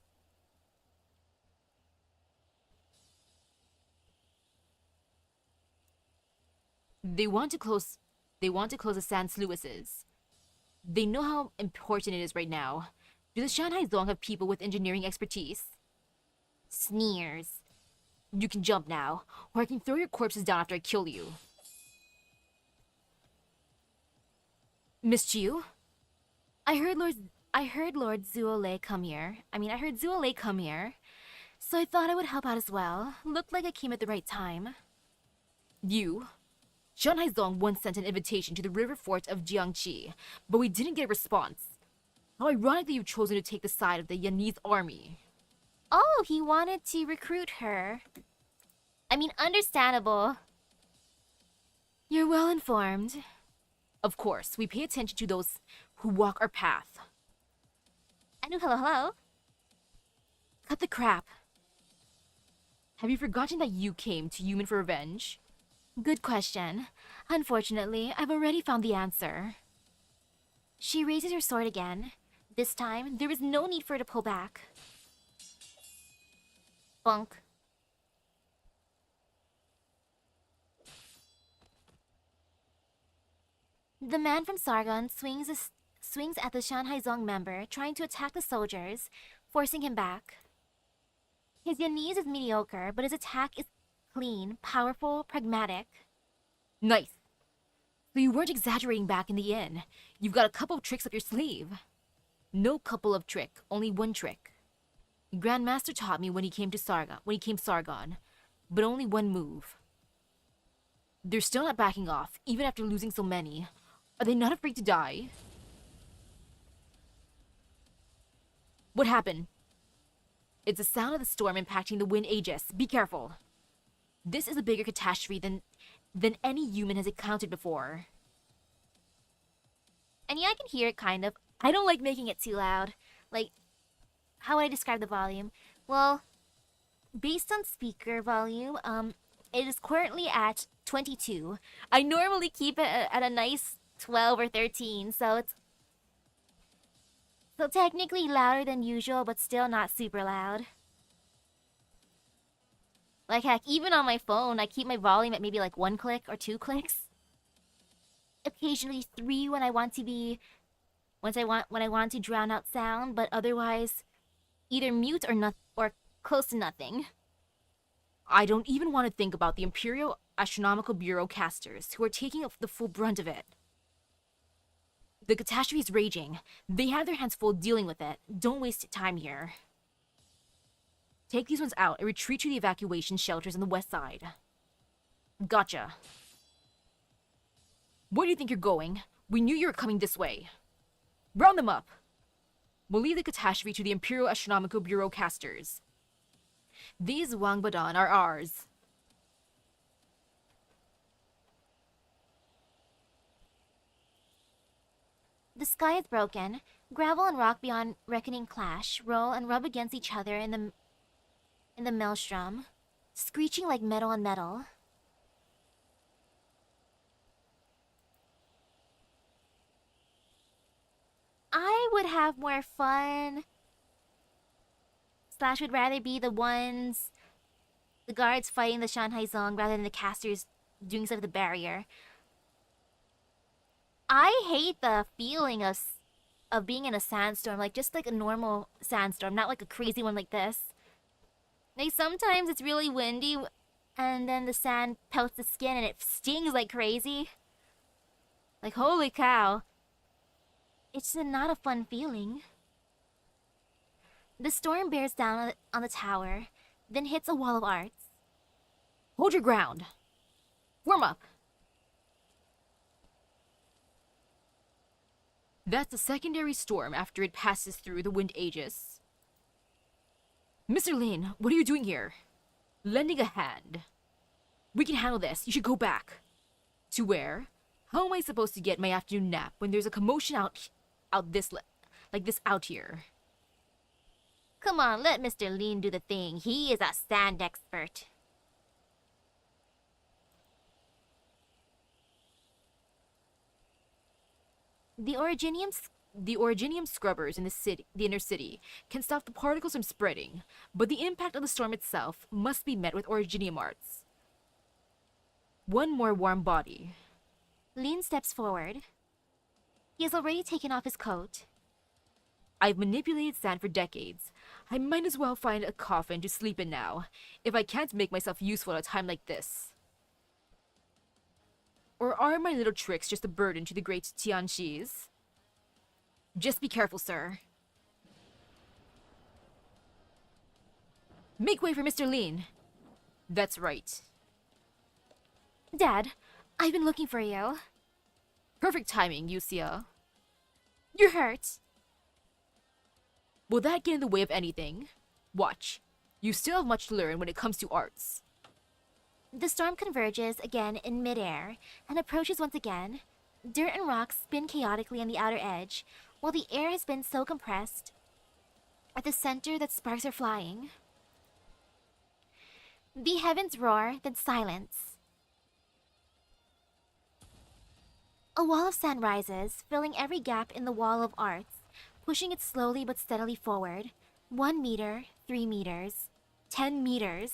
They want to close the Sans Lewis's. They know how important it is right now. Do the Shanhaizong have people with engineering expertise? Sneers. You can jump now, or I can throw your corpses down after I kill you. Miss Chiu? I heard Lord Zuole come here. I heard Zuole come here. So I thought I would help out as well. Looked like I came at the right time. You? Shan Haizong once sent an invitation to the river fort of Jiangxi, but we didn't get a response. How ironic that you've chosen to take the side of the Yanese army. Oh, he wanted to recruit her. Understandable. You're well informed. Of course, we pay attention to those who walk our path. Hello. Cut the crap. Have you forgotten that you came to Human for revenge? Good question. Unfortunately, I've already found the answer. She raises her sword again. This time, there is no need for her to pull back. Bunk. The man from Sargon swings at the Shan Haizong member, trying to attack the soldiers, forcing him back. His Yanese is mediocre, but his attack is clean, powerful, pragmatic. Nice. So you weren't exaggerating back in the inn. You've got a couple of tricks up your sleeve. No couple of trick, only one trick. Grandmaster taught me when he came Sargon, but only one move. They're still not backing off, even after losing so many. Are they not afraid to die? What happened? It's the sound of the storm impacting the wind aegis. Be careful. This is a bigger catastrophe than any human has encountered before. And yeah, I can hear it kind of. I don't like making it too loud. Like, how would I describe the volume? Well, based on speaker volume, it is currently at 22. I normally keep it at a nice 12 or 13, so it's technically louder than usual, but still not super loud. Like heck, even on my phone, I keep my volume at maybe like 1 click or 2 clicks. Occasionally 3 when I want to drown out sound, but otherwise either mute or close to nothing. I don't even want to think about the Imperial Astronomical Bureau casters who are taking the full brunt of it. The catastrophe is raging. They have their hands full dealing with it. Don't waste time here. Take these ones out and retreat to the evacuation shelters on the west side. Gotcha. Where do you think you're going? We knew you were coming this way. Round them up. We'll leave the catastrophe to the Imperial Astronomical Bureau casters. These Wangbadan are ours. The sky is broken. Gravel and rock beyond reckoning clash, roll and rub against each other in the maelstrom, screeching like metal on metal. I would have more fun. Slash would rather be the guards fighting the Shan Haizong rather than the casters doing stuff at the barrier. I hate the feeling of being in a sandstorm, like just like a normal sandstorm, not like a crazy one like this. Like sometimes it's really windy and then the sand pelts the skin and it stings like crazy. Like holy cow. It's not a fun feeling. The storm bears down on the tower, then hits a wall of arts. Hold your ground. Warm up. That's a secondary storm after it passes through the wind aegis. Mr. Lin, what are you doing here? Lending a hand. We can handle this. You should go back. To where? How am I supposed to get my afternoon nap when there's a commotion out here? Come on, let Mr. Lin do the thing. He is a sand expert. The originium scrubbers in the inner city can stop the particles from spreading, but the impact of the storm itself must be met with originium arts. One more warm body. Lin steps forward. He has already taken off his coat. I've manipulated sand for decades. I might as well find a coffin to sleep in now, if I can't make myself useful at a time like this. Or are my little tricks just a burden to the great Tianxi's? Just be careful, sir. Make way for Mr. Lin. That's right. Dad, I've been looking for you. Perfect timing, Yusia. You're hurt. Will that get in the way of anything? Watch. You still have much to learn when it comes to arts. The storm converges again in midair and approaches once again. Dirt and rocks spin chaotically on the outer edge, while the air has been so compressed at the center that sparks are flying. The heavens roar, then silence. A wall of sand rises, filling every gap in the wall of arts, pushing it slowly but steadily forward. 1 meter, 3 meters, 10 meters.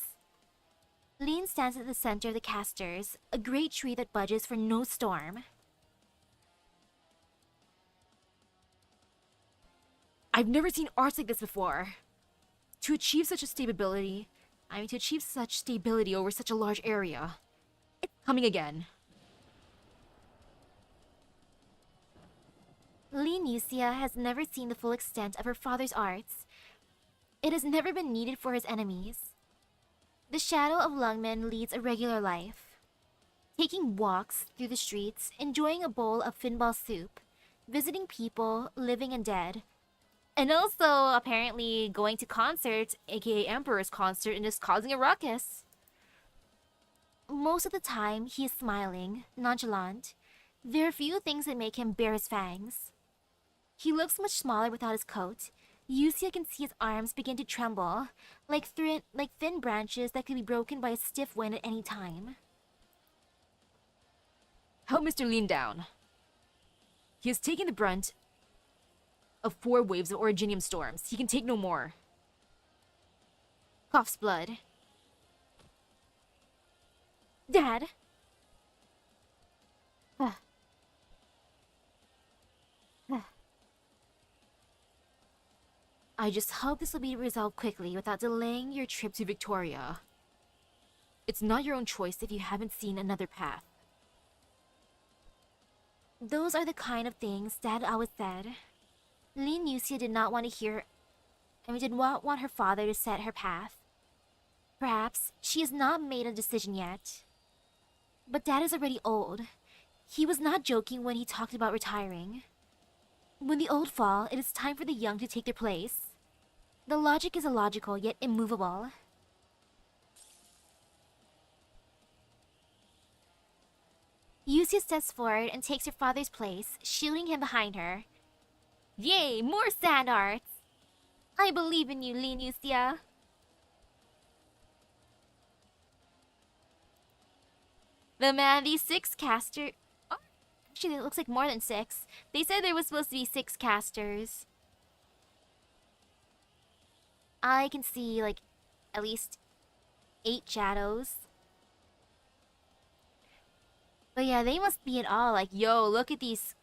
Lin stands at the center of the casters, a great tree that budges for no storm. I've never seen arts like this before. To achieve such stability over such a large area. It's coming again. Lin Yusia has never seen the full extent of her father's arts. It has never been needed for his enemies. The shadow of Lungmen leads a regular life, taking walks through the streets, enjoying a bowl of finball soup, visiting people, living and dead, and also apparently going to concerts, aka Emperor's concert, and just causing a ruckus. Most of the time, he is smiling, nonchalant. There are few things that make him bare his fangs. He looks much smaller without his coat. Yusia can see his arms begin to tremble, like thin branches that could be broken by a stiff wind at any time. Help Mr. Lin down. He has taken the brunt of 4 waves of originium storms. He can take no more. Coughs blood. Dad? I just hope this will be resolved quickly without delaying your trip to Victoria. It's not your own choice if you haven't seen another path. Those are the kind of things Dad always said. Lin Yusia did not want her father to set her path. Perhaps she has not made a decision yet. But Dad is already old. He was not joking when he talked about retiring. When the old fall, it is time for the young to take their place. The logic is illogical, yet immovable. Yusia steps forward and takes her father's place, shielding him behind her. Yay, more sand arts! I believe in you, Lin Yusia. These 6 casters... Oh, actually, it looks like more than 6. They said there was supposed to be 6 casters. I can see, like, at least 8 shadows. But yeah, they must be in awe. Like, yo, look at these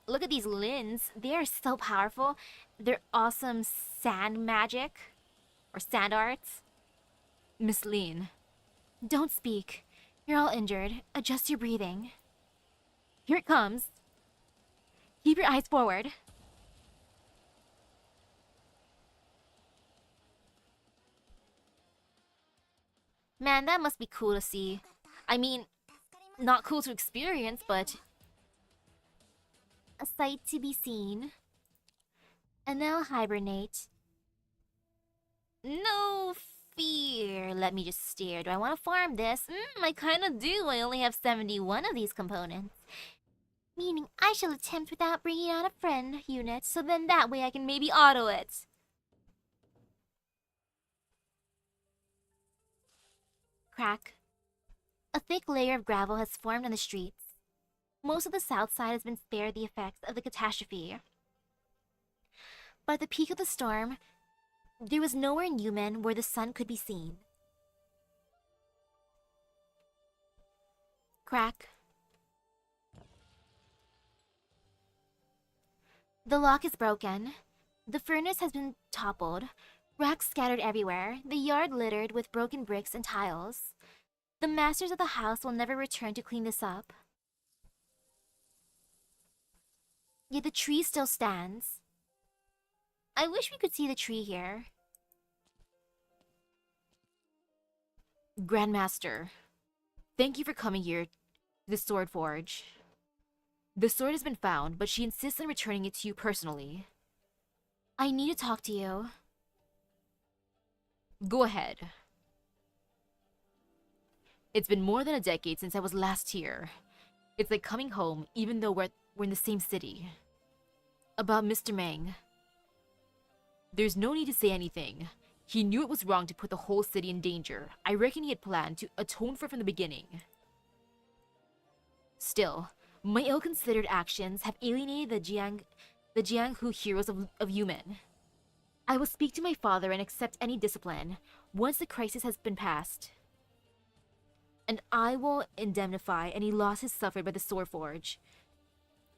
Lins. They are so powerful. They're awesome sand magic. Or sand arts. Miss Lin. Don't speak. You're all injured. Adjust your breathing. Here it comes. Keep your eyes forward. Man, that must be cool to see. I mean, not cool to experience, but a sight to be seen. And now hibernate. No fear. Let me just stare. Do I want to farm this? I kind of do. I only have 71 of these components. Meaning I shall attempt without bringing out a friend unit, so then that way I can maybe auto it. Crack. A thick layer of gravel has formed on the streets. Most of the south side has been spared the effects of the catastrophe. But at the peak of the storm, there was nowhere in Yumen where the sun could be seen. Crack. The lock is broken. The furnace has been toppled. Rocks scattered everywhere, the yard littered with broken bricks and tiles. The masters of the house will never return to clean this up. Yet the tree still stands. I wish we could see the tree here. Grandmaster, thank you for coming here to the Sword Forge. The sword has been found, but she insists on returning it to you personally. I need to talk to you. Go ahead. It's been more than a decade since I was last here. It's like coming home, even though we're in the same city. About Mr. Meng. There's no need to say anything. He knew it was wrong to put the whole city in danger. I reckon he had planned to atone for it from the beginning. Still, my ill-considered actions have alienated the Jianghu heroes of Yumen. I will speak to my father and accept any discipline once the crisis has been passed. And I will indemnify any losses suffered by the Sword Forge,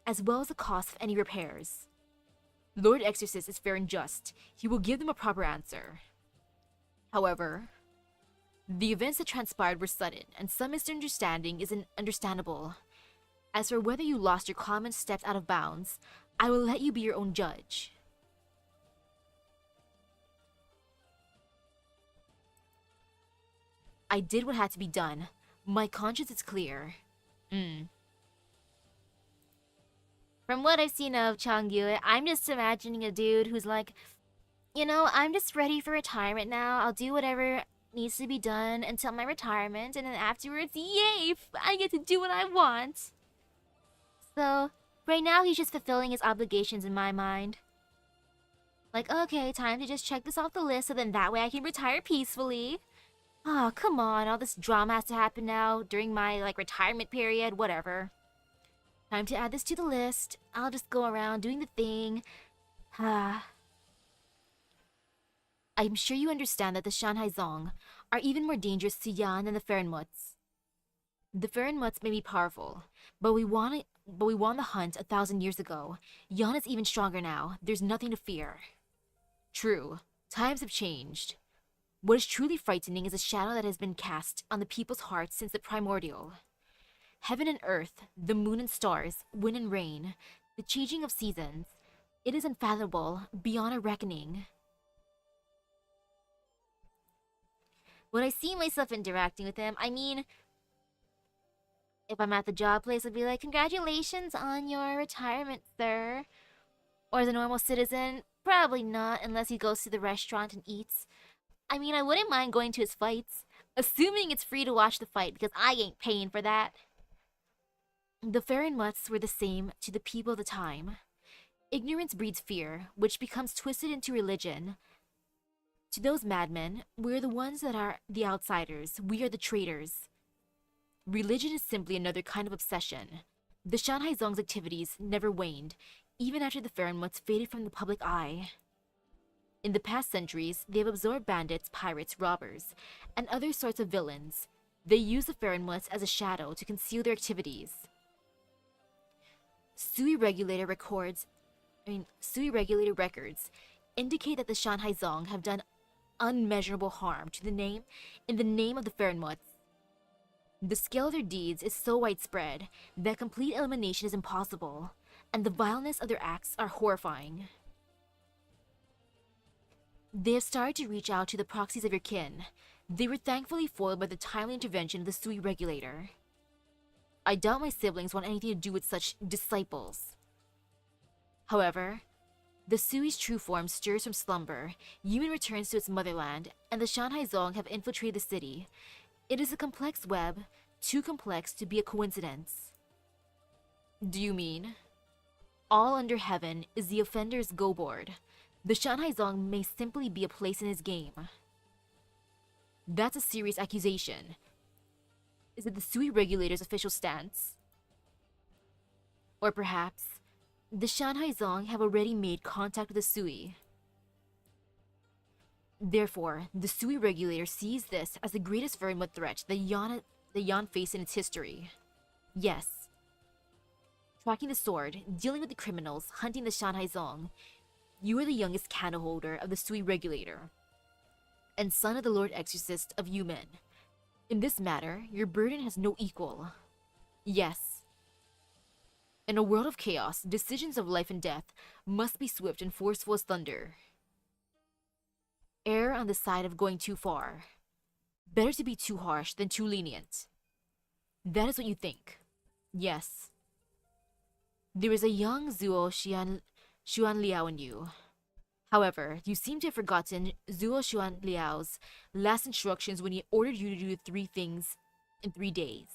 as well as the cost of any repairs. Lord Exorcist is fair and just. He will give them a proper answer. However, the events that transpired were sudden, and some misunderstanding is understandable. As for whether you lost your common steps out of bounds, I will let you be your own judge. I did what had to be done. My conscience is clear. From what I've seen of Changyu, I'm just imagining a dude who's like, I'm just ready for retirement now. I'll do whatever needs to be done until my retirement, and then afterwards, yay! I get to do what I want. So, right now he's just fulfilling his obligations in my mind. Like, okay, time to just check this off the list so then that way I can retire peacefully. Oh, come on, all this drama has to happen now during my, retirement period, whatever. Time to add this to the list. I'll just go around doing the thing. I'm sure you understand that the Shanhai Zong are even more dangerous to Yan than the Fahrenmuts. The Fahrenmuts may be powerful, but we won the hunt 1,000 years ago. Yan is even stronger now. There's nothing to fear. True, times have changed. What is truly frightening is a shadow that has been cast on the people's hearts since the primordial. Heaven and earth, the moon and stars, wind and rain, the changing of seasons. It is unfathomable, beyond a reckoning. When I see myself interacting with him, I mean, if I'm at the job place, I'd be like, congratulations on your retirement, sir. Or as a normal citizen, probably not unless he goes to the restaurant and eats. I mean, I wouldn't mind going to his fights, assuming it's free to watch the fight because I ain't paying for that. The Fahrenmuts were the same to the people of the time. Ignorance breeds fear, which becomes twisted into religion. To those madmen, we're the ones that are the outsiders. We are the traitors. Religion is simply another kind of obsession. The Shanhai Zong's activities never waned, even after the Fahrenmuts faded from the public eye. In the past centuries, they have absorbed bandits, pirates, robbers, and other sorts of villains. They use the Fahrenmuts as a shadow to conceal their activities. Sui regulator records indicate that the Shanhai Zong have done unmeasurable harm to the name in the name of the Fahrenmuts. The scale of their deeds is so widespread that complete elimination is impossible, and the vileness of their acts are horrifying. They have started to reach out to the proxies of your kin. They were thankfully foiled by the timely intervention of the Sui regulator. I doubt my siblings want anything to do with such disciples. However, the Sui's true form stirs from slumber, Yumen returns to its motherland, and the Shanhai Zong have infiltrated the city. It is a complex web, too complex to be a coincidence. Do you mean? All under heaven is the offender's go-board. The Shanhai Zong may simply be a place in his game. That's a serious accusation. Is it the Sui regulator's official stance? Or perhaps, the Shanhai Zong have already made contact with the Sui. Therefore, the Sui regulator sees this as the greatest Fahrenmut threat that Yan faced in its history. Yes. Tracking the sword, dealing with the criminals, hunting the Shanhai Zong. You are the youngest candle holder of the Sui regulator. and son of the Lord Exorcist of Yumen. In this matter, your burden has no equal. Yes. In a world of chaos, decisions of life and death must be swift and forceful as thunder. Err on the side of going too far. Better to be too harsh than too lenient. That is what you think. Yes. There is a young Zuo Xuan Liao in you. However, you seem to have forgotten Zuo Xuan Liao's last instructions when he ordered you to do 3 things in 3 days.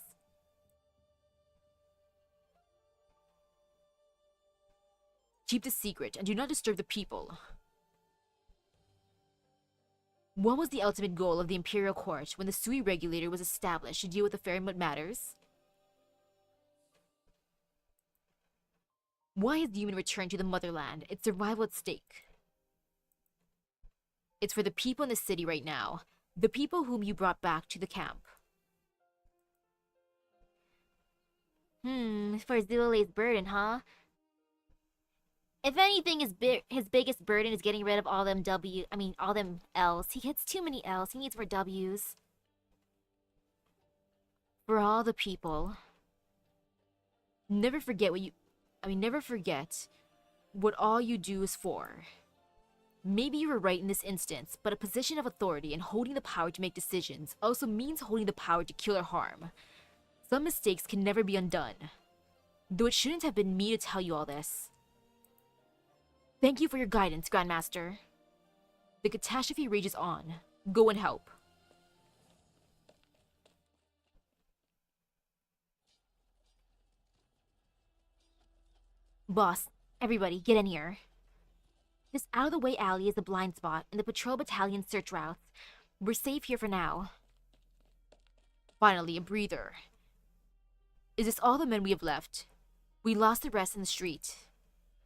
Keep the secret and do not disturb the people. What was the ultimate goal of the Imperial Court when the Sui Regulator was established to deal with the Fairmont matters? Why has the human returned to the motherland? Its survival at stake. It's for the people in the city right now. The people whom you brought back to the camp. For Zuolei's burden, huh? If anything, his biggest burden is getting rid of all them all them L's. He gets too many L's. He needs more W's. For all the people. Never forget what all you do is for. Maybe you were right in this instance, but a position of authority and holding the power to make decisions also means holding the power to kill or harm. Some mistakes can never be undone. Though it shouldn't have been me to tell you all this. Thank you for your guidance, Grandmaster. The catastrophe rages on. Go and help. Boss, everybody, get in here. This out-of-the-way alley is a blind spot in the patrol battalion search routes. We're safe here for now. Finally, a breather. Is this all the men we have left? We lost the rest in the street.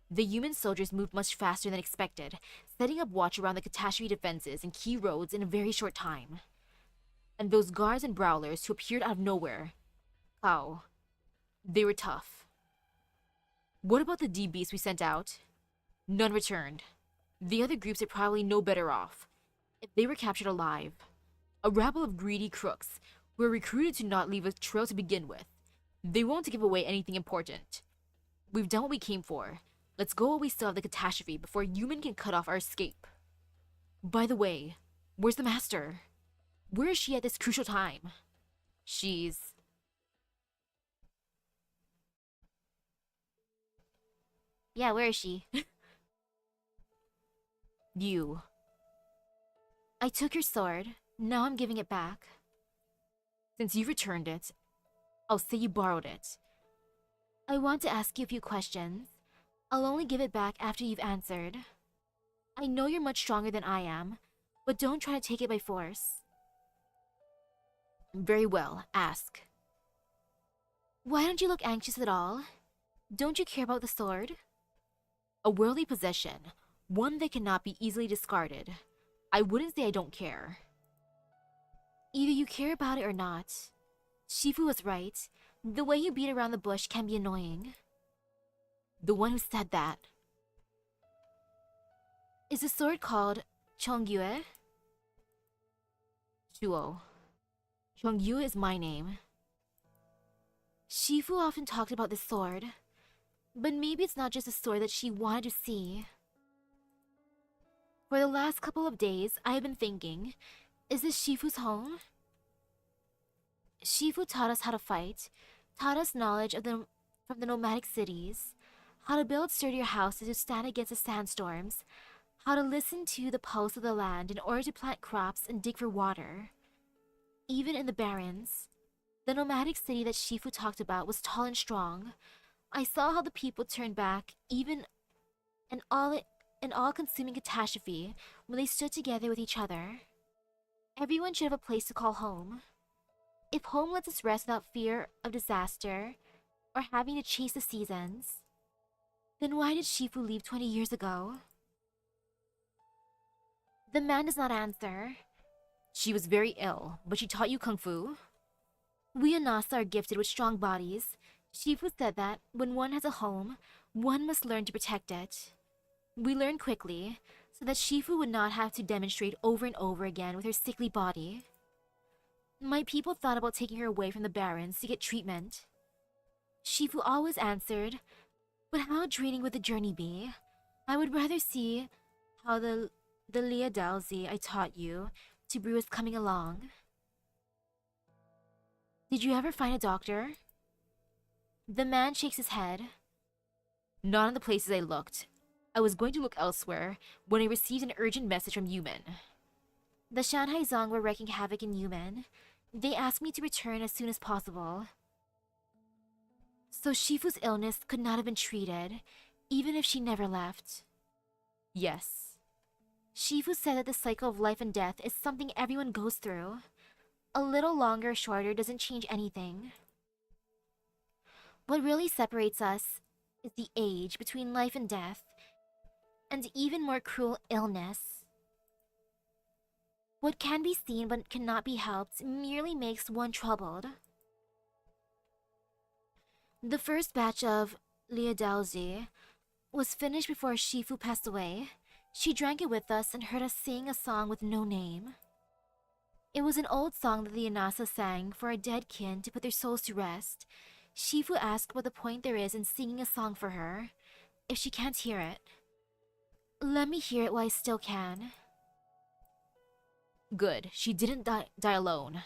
The human soldiers moved much faster than expected, setting up watch around the catastrophe defenses and key roads in a very short time. And those guards and brawlers who appeared out of nowhere. How? They were tough. What about the DBs we sent out? None returned. The other groups are probably no better off. If they were captured alive. A rabble of greedy crooks who were recruited to not leave a trail to begin with. They won't give away anything important. We've done what we came for. Let's go while we still have the catastrophe before human can cut off our escape. By the way, where's the master? Where is she at this crucial time? She's... Yeah, where is she? You. I took your sword. Now I'm giving it back. Since you returned it, I'll say you borrowed it. I want to ask you a few questions. I'll only give it back after you've answered. I know you're much stronger than I am, but don't try to take it by force. Very well, ask. Why don't you look anxious at all? Don't you care about the sword? A worldly possession, one that cannot be easily discarded. I wouldn't say I don't care. Either you care about it or not. Shifu was right. The way you beat around the bush can be annoying. The one who said that. Is the sword called Chongyue? Shuo. Chongyue is my name. Shifu often talked about this sword. But maybe it's not just a sword that she wanted to see. For the last couple of days, I have been thinking, is this Shifu's home? Shifu taught us how to fight, taught us knowledge from the nomadic cities, how to build sturdier houses to stand against the sandstorms, how to listen to the pulse of the land in order to plant crops and dig for water. Even in the barrens, the nomadic city that Shifu talked about was tall and strong. I saw how the people turned back, even an all-consuming catastrophe, when they stood together with each other. Everyone should have a place to call home. If home lets us rest without fear of disaster, or having to chase the seasons, then why did Shifu leave 20 years ago? The man does not answer. She was very ill, but she taught you Kung Fu? We Anasa are gifted with strong bodies. Shifu said that when one has a home, one must learn to protect it. We learn quickly. so that Shifu would not have to demonstrate over and over again with her sickly body. My people thought about taking her away from the barons to get treatment. Shifu always answered, "But how draining would the journey be? I would rather see how the Liadalzi I taught you to brew is coming along." Did you ever find a doctor? The man shakes his head. Not in the places I looked. I was going to look elsewhere when I received an urgent message from Yumen. The Shanghai Zong were wreaking havoc in Yumen. They asked me to return as soon as possible. So Shifu's illness could not have been treated, even if she never left. Yes. Shifu said that the cycle of life and death is something everyone goes through. A little longer or shorter doesn't change anything. What really separates us is the age between life and death, and even more cruel illness. What can be seen but cannot be helped merely makes one troubled. The first batch of Liadalzi was finished before Shifu passed away. She drank it with us and heard us sing a song with no name. It was an old song that the Anasa sang for our dead kin to put their souls to rest. Shifu asked what the point there is in singing a song for her, if she can't hear it. Let me hear it while I still can. Good, she didn't die alone.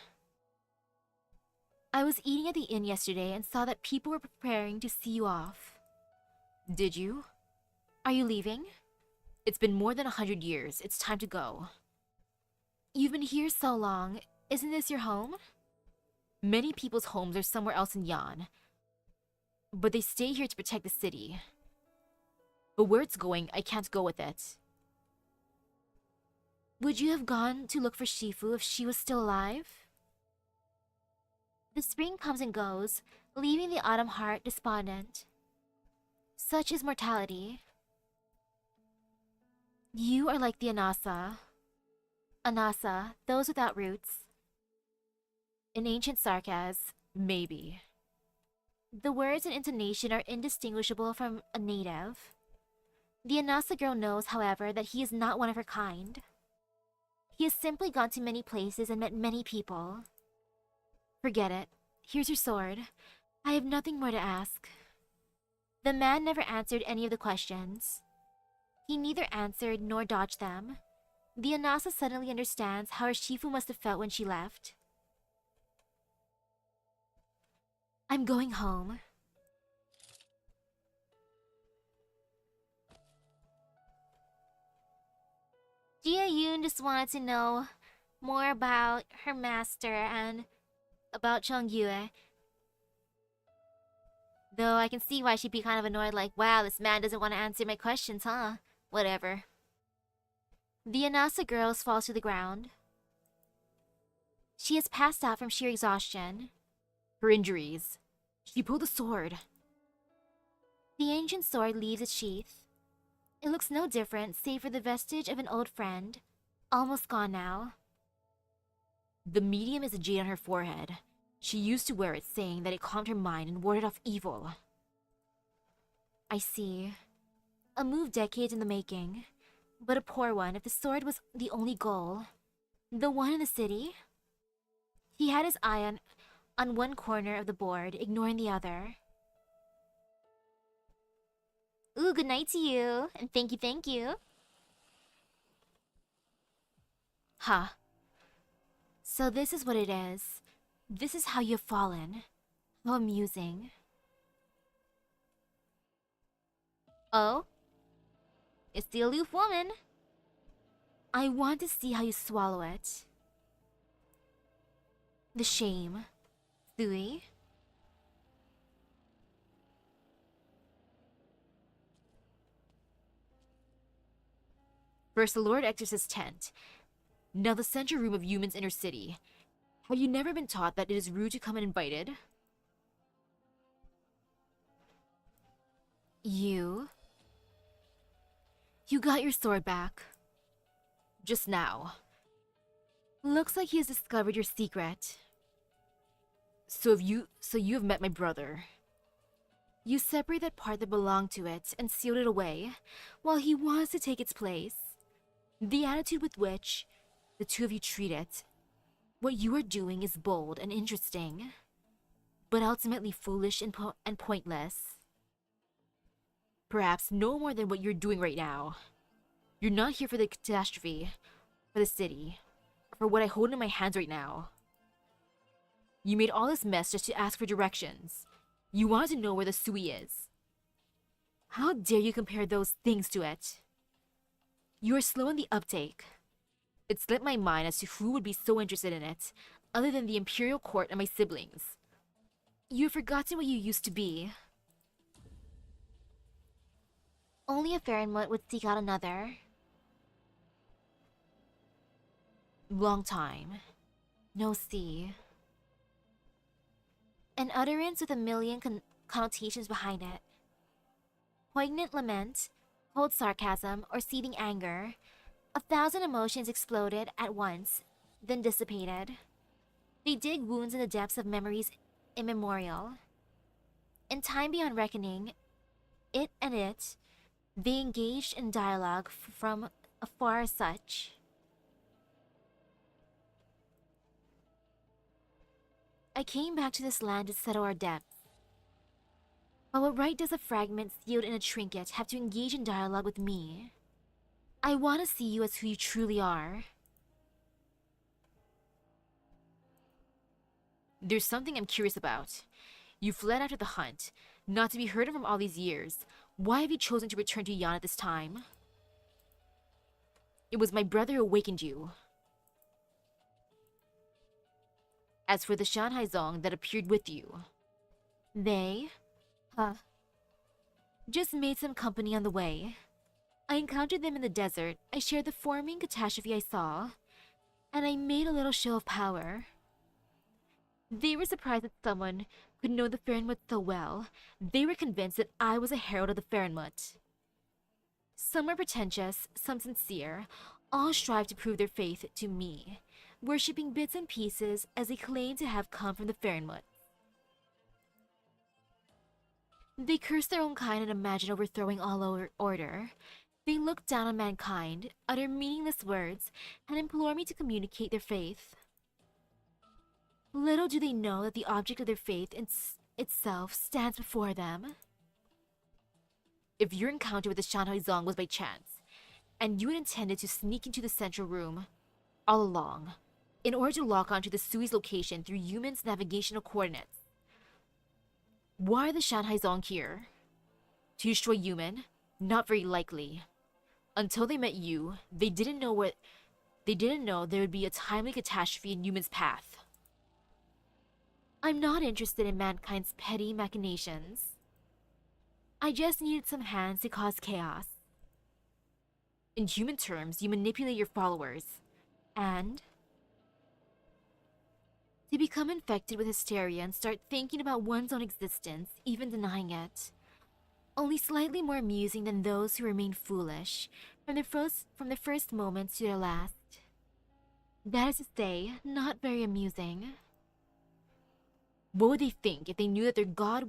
I was eating at the inn yesterday and saw that people were preparing to see you off. Did you? Are you leaving? It's been more than 100 years. It's time to go. You've been here so long. Isn't this your home? Many people's homes are somewhere else in Yan, but they stay here to protect the city. But where it's going, I can't go with it. Would you have gone to look for Shifu if she was still alive? The spring comes and goes, leaving the autumn heart despondent. Such is mortality. You are like the Anasa. Anasa, those without roots. In ancient sarcasm, maybe. The words and intonation are indistinguishable from a native. The Anasa girl knows, however, that he is not one of her kind. He has simply gone to many places and met many people. Forget it. Here's your sword. I have nothing more to ask. The man never answered any of the questions. He neither answered nor dodged them. The Anasa suddenly understands how her Shifu must have felt when she left. I'm going home. Jia Yun just wanted to know more about her master and about Chongyue. Though I can see why she'd be kind of annoyed, like, wow, this man doesn't want to answer my questions, huh? Whatever. The Anasa girl falls to the ground. She has passed out from sheer exhaustion. Her injuries. She pulled a sword. The ancient sword leaves its sheath. It looks no different, save for the vestige of an old friend. Almost gone now. The medium is a jade on her forehead. She used to wear it, saying that it calmed her mind and warded off evil. I see. A move decades in the making. But a poor one if the sword was the only goal. The one in the city? He had his eye on one corner of the board, ignoring the other. Ooh, good night to you. And thank you, thank you. Huh. So this is what it is. This is how you've fallen. How amusing. Oh? It's the aloof woman. I want to see how you swallow it. The shame. Thui? First the Lord Exorcist's tent. Now the central room of Yumen's inner city. Have you never been taught that it is rude to come uninvited? You got your sword back. Just now. Looks like he has discovered your secret. So you have met my brother. You separate that part that belonged to it and sealed it away, while he wants to take its place. The attitude with which the two of you treat it, what you are doing is bold and interesting, but ultimately foolish and pointless. Perhaps no more than what you're doing right now. You're not here for the catastrophe, for the city, or for what I hold in my hands right now. You made all this mess just to ask for directions. You wanted to know where the Sui is. How dare you compare those things to it? You are slow in the uptake. It slipped my mind as to who would be so interested in it, other than the Imperial Court and my siblings. You have forgotten what you used to be. Only a Farinmut would seek out another. Long time. No see. An utterance with a million connotations behind it. Poignant lament, cold sarcasm, or seething anger. 1,000 emotions exploded at once, then dissipated. They dig wounds in the depths of memories immemorial. In time beyond reckoning, they engaged in dialogue from afar as such. I came back to this land to settle our debts. But what right does a fragment sealed in a trinket have to engage in dialogue with me? I want to see you as who you truly are. There's something I'm curious about. You fled after the hunt, not to be heard of from all these years. Why have you chosen to return to Yan at this time? It was my brother who awakened you. As for the Shanhaizong that appeared with you, they, just made some company on the way. I encountered them in the desert. I shared the forming catastrophe I saw, and I made a little show of power. They were surprised that someone could know the Farinmut so well. They were convinced that I was a herald of the Farinmut. Some were pretentious, some sincere. All strive to prove their faith to me, worshipping bits and pieces as they claim to have come from the Farinmut. They curse their own kind and imagine overthrowing all order. They look down on mankind, utter meaningless words, and implore me to communicate their faith. Little do they know that the object of their faith itself stands before them. If your encounter with the Shanhaizong was by chance, and you had intended to sneak into the central room all along, in order to lock onto the Sui's location through humans' navigational coordinates, why are the Shanhaizong here? To destroy human? Not very likely. Until they met you, they didn't know there would be a timely catastrophe in human's path. I'm not interested in mankind's petty machinations. I just needed some hands to cause chaos. In human terms, you manipulate your followers, and to become infected with hysteria and start thinking about one's own existence, even denying it. Only slightly more amusing than those who remain foolish from the first moments to their last. That is to say, not very amusing. What would they think if they knew that their God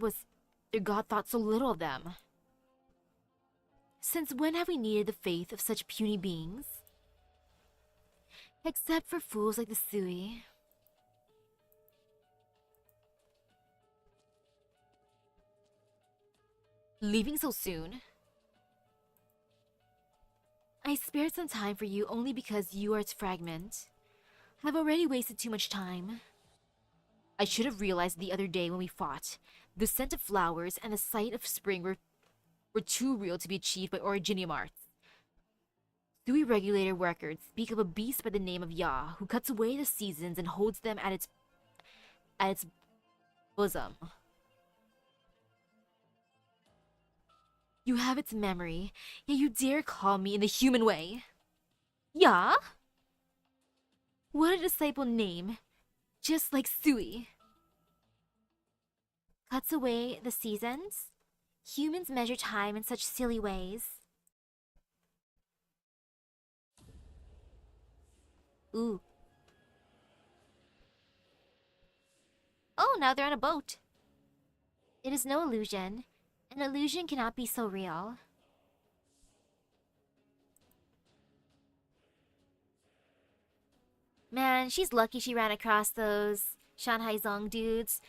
thought so little of them? Since when have we needed the faith of such puny beings? Except for fools like the Sui. Leaving so soon? I spared some time for you only because you are its fragment. I've already wasted too much time. I should have realized the other day when we fought. The scent of flowers and the sight of spring were too real to be achieved by Originium arts. Sui regulator records speak of a beast by the name of Ya, who cuts away the seasons and holds them at its bosom. You have its memory, yet you dare call me in the human way. Ya? What a disciple name. Just like Sui. Cuts away the seasons? Humans measure time in such silly ways. Ooh. Oh, now they're on a boat. It is no illusion. An illusion cannot be so real. Man, she's lucky she ran across those Shanghai Zong dudes.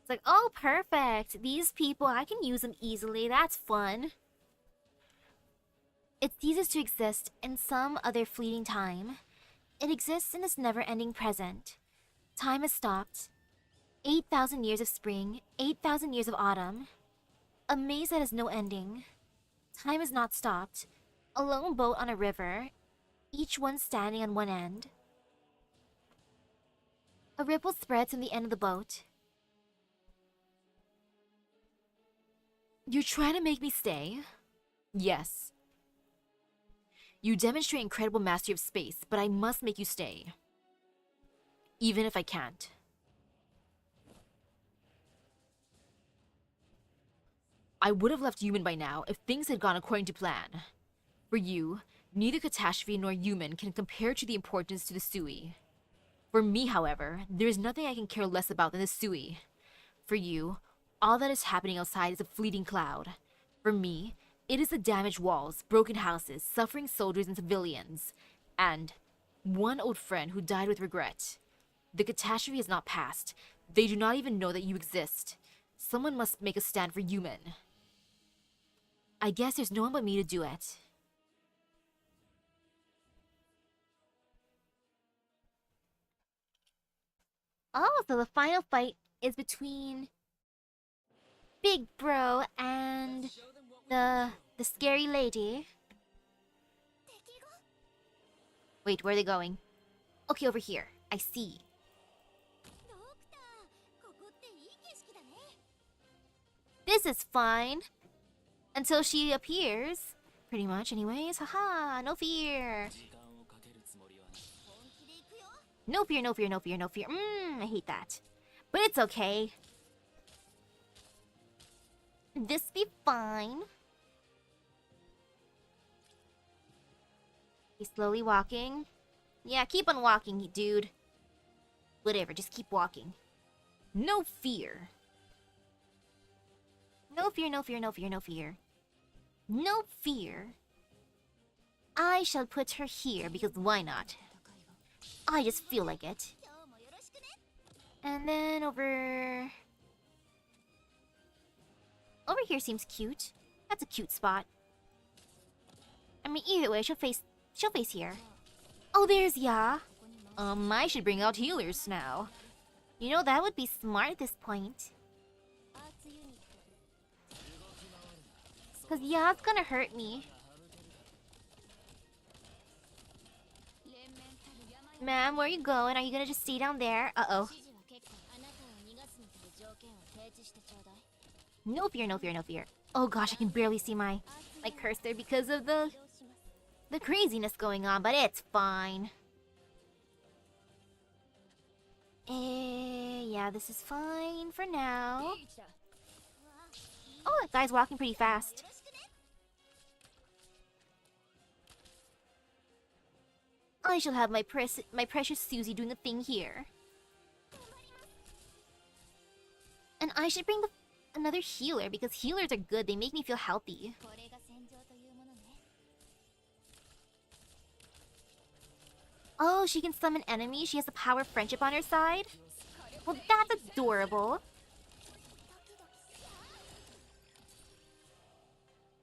It's like, oh, perfect. These people, I can use them easily. That's fun. It ceases to exist in some other fleeting time. It exists in this never-ending present. Time has stopped. 8,000 years of spring, 8,000 years of autumn. A maze that has no ending. Time has not stopped. A lone boat on a river, each one standing on one end. A ripple spreads from the end of the boat. You're trying to make me stay? Yes. You demonstrate incredible mastery of space, but I must make you stay. Even if I can't. I would have left Yumin by now if things had gone according to plan. For you, neither catastrophe nor Yumin can compare to the importance to the Sui. For me, however, there is nothing I can care less about than the Sui. For you, all that is happening outside is a fleeting cloud. For me, it is the damaged walls, broken houses, suffering soldiers and civilians, and one old friend who died with regret. The catastrophe has not passed. They do not even know that you exist. Someone must make a stand for Yumin. I guess there's no one but me to do it. Oh, so the final fight is between Big Bro and the scary lady. Wait, where are they going? Okay, over here. I see. This is fine. Until she appears. Pretty much, anyways. Haha, no fear. No fear, no fear, no fear, no fear. I hate that. But it's okay. This be fine. He's slowly walking. Yeah, keep on walking, dude. Whatever, just keep walking. No fear. No fear, no fear, no fear, no fear. No fear. I shall put her here because why not? I just feel like it. And then over here seems cute. That's a cute spot. I mean, either way, she'll face here. Oh, there's Ya. I should bring out healers now. You know, that would be smart at this point. Cause Ya's gonna hurt me. Ma'am, where are you going? Are you gonna just stay down there? Uh-oh. No fear, no fear, no fear. Oh gosh, I can barely see my cursor because of the craziness going on, but it's fine. Yeah, this is fine for now. Oh, that guy's walking pretty fast. I shall have my precious Susie doing a thing here. And I should bring another healer because healers are good. They make me feel healthy. Oh, she can summon enemies. She has the power of friendship on her side. Well, that's adorable.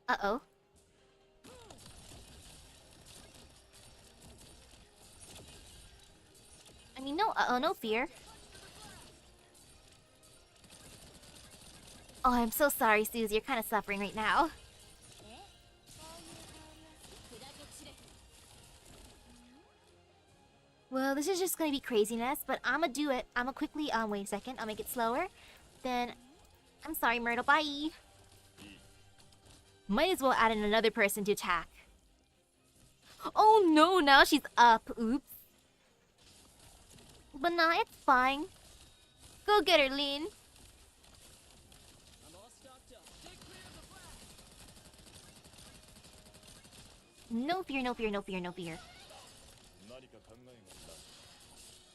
Uh-oh. I mean, no, no fear. Oh, I'm so sorry, Susie. You're kind of suffering right now. Well, this is just gonna be craziness, but I'ma do it. I'ma quickly, wait a second. I'll make it slower. Then, I'm sorry, Myrtle. Bye. Might as well add in another person to attack. Oh no, now she's up. Oops. But nah, it's fine. Go get her, Lin. No fear, no fear, no fear, no fear.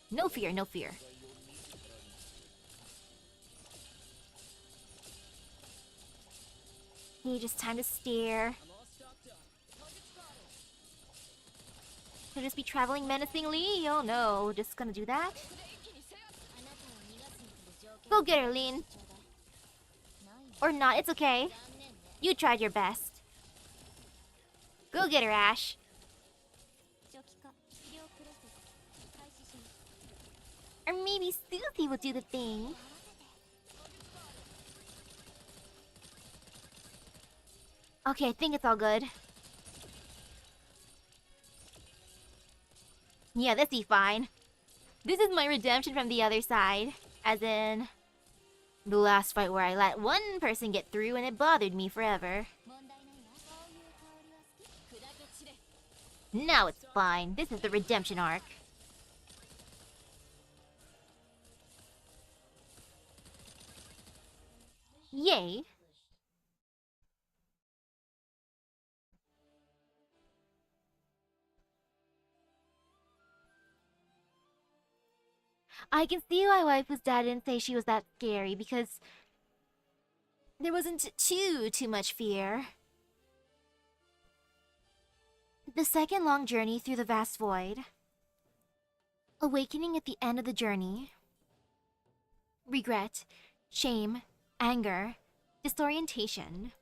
No fear, no fear. Okay, just time to stare. He'll just be traveling menacingly. Oh no, just gonna do that? Go get her, Lean. Or not, it's okay. You tried your best. Go get her, Ash. Or maybe Susie will do the thing. Okay, I think it's all good. Yeah, this be fine. This is my redemption from the other side. As in, the last fight where I let one person get through and it bothered me forever. Now it's fine. This is the redemption arc. Yay! I can see why Waifu's dad didn't say she was that scary, because there wasn't too much fear. The second long journey through the vast void. Awakening at the end of the journey. Regret, shame, anger, disorientation.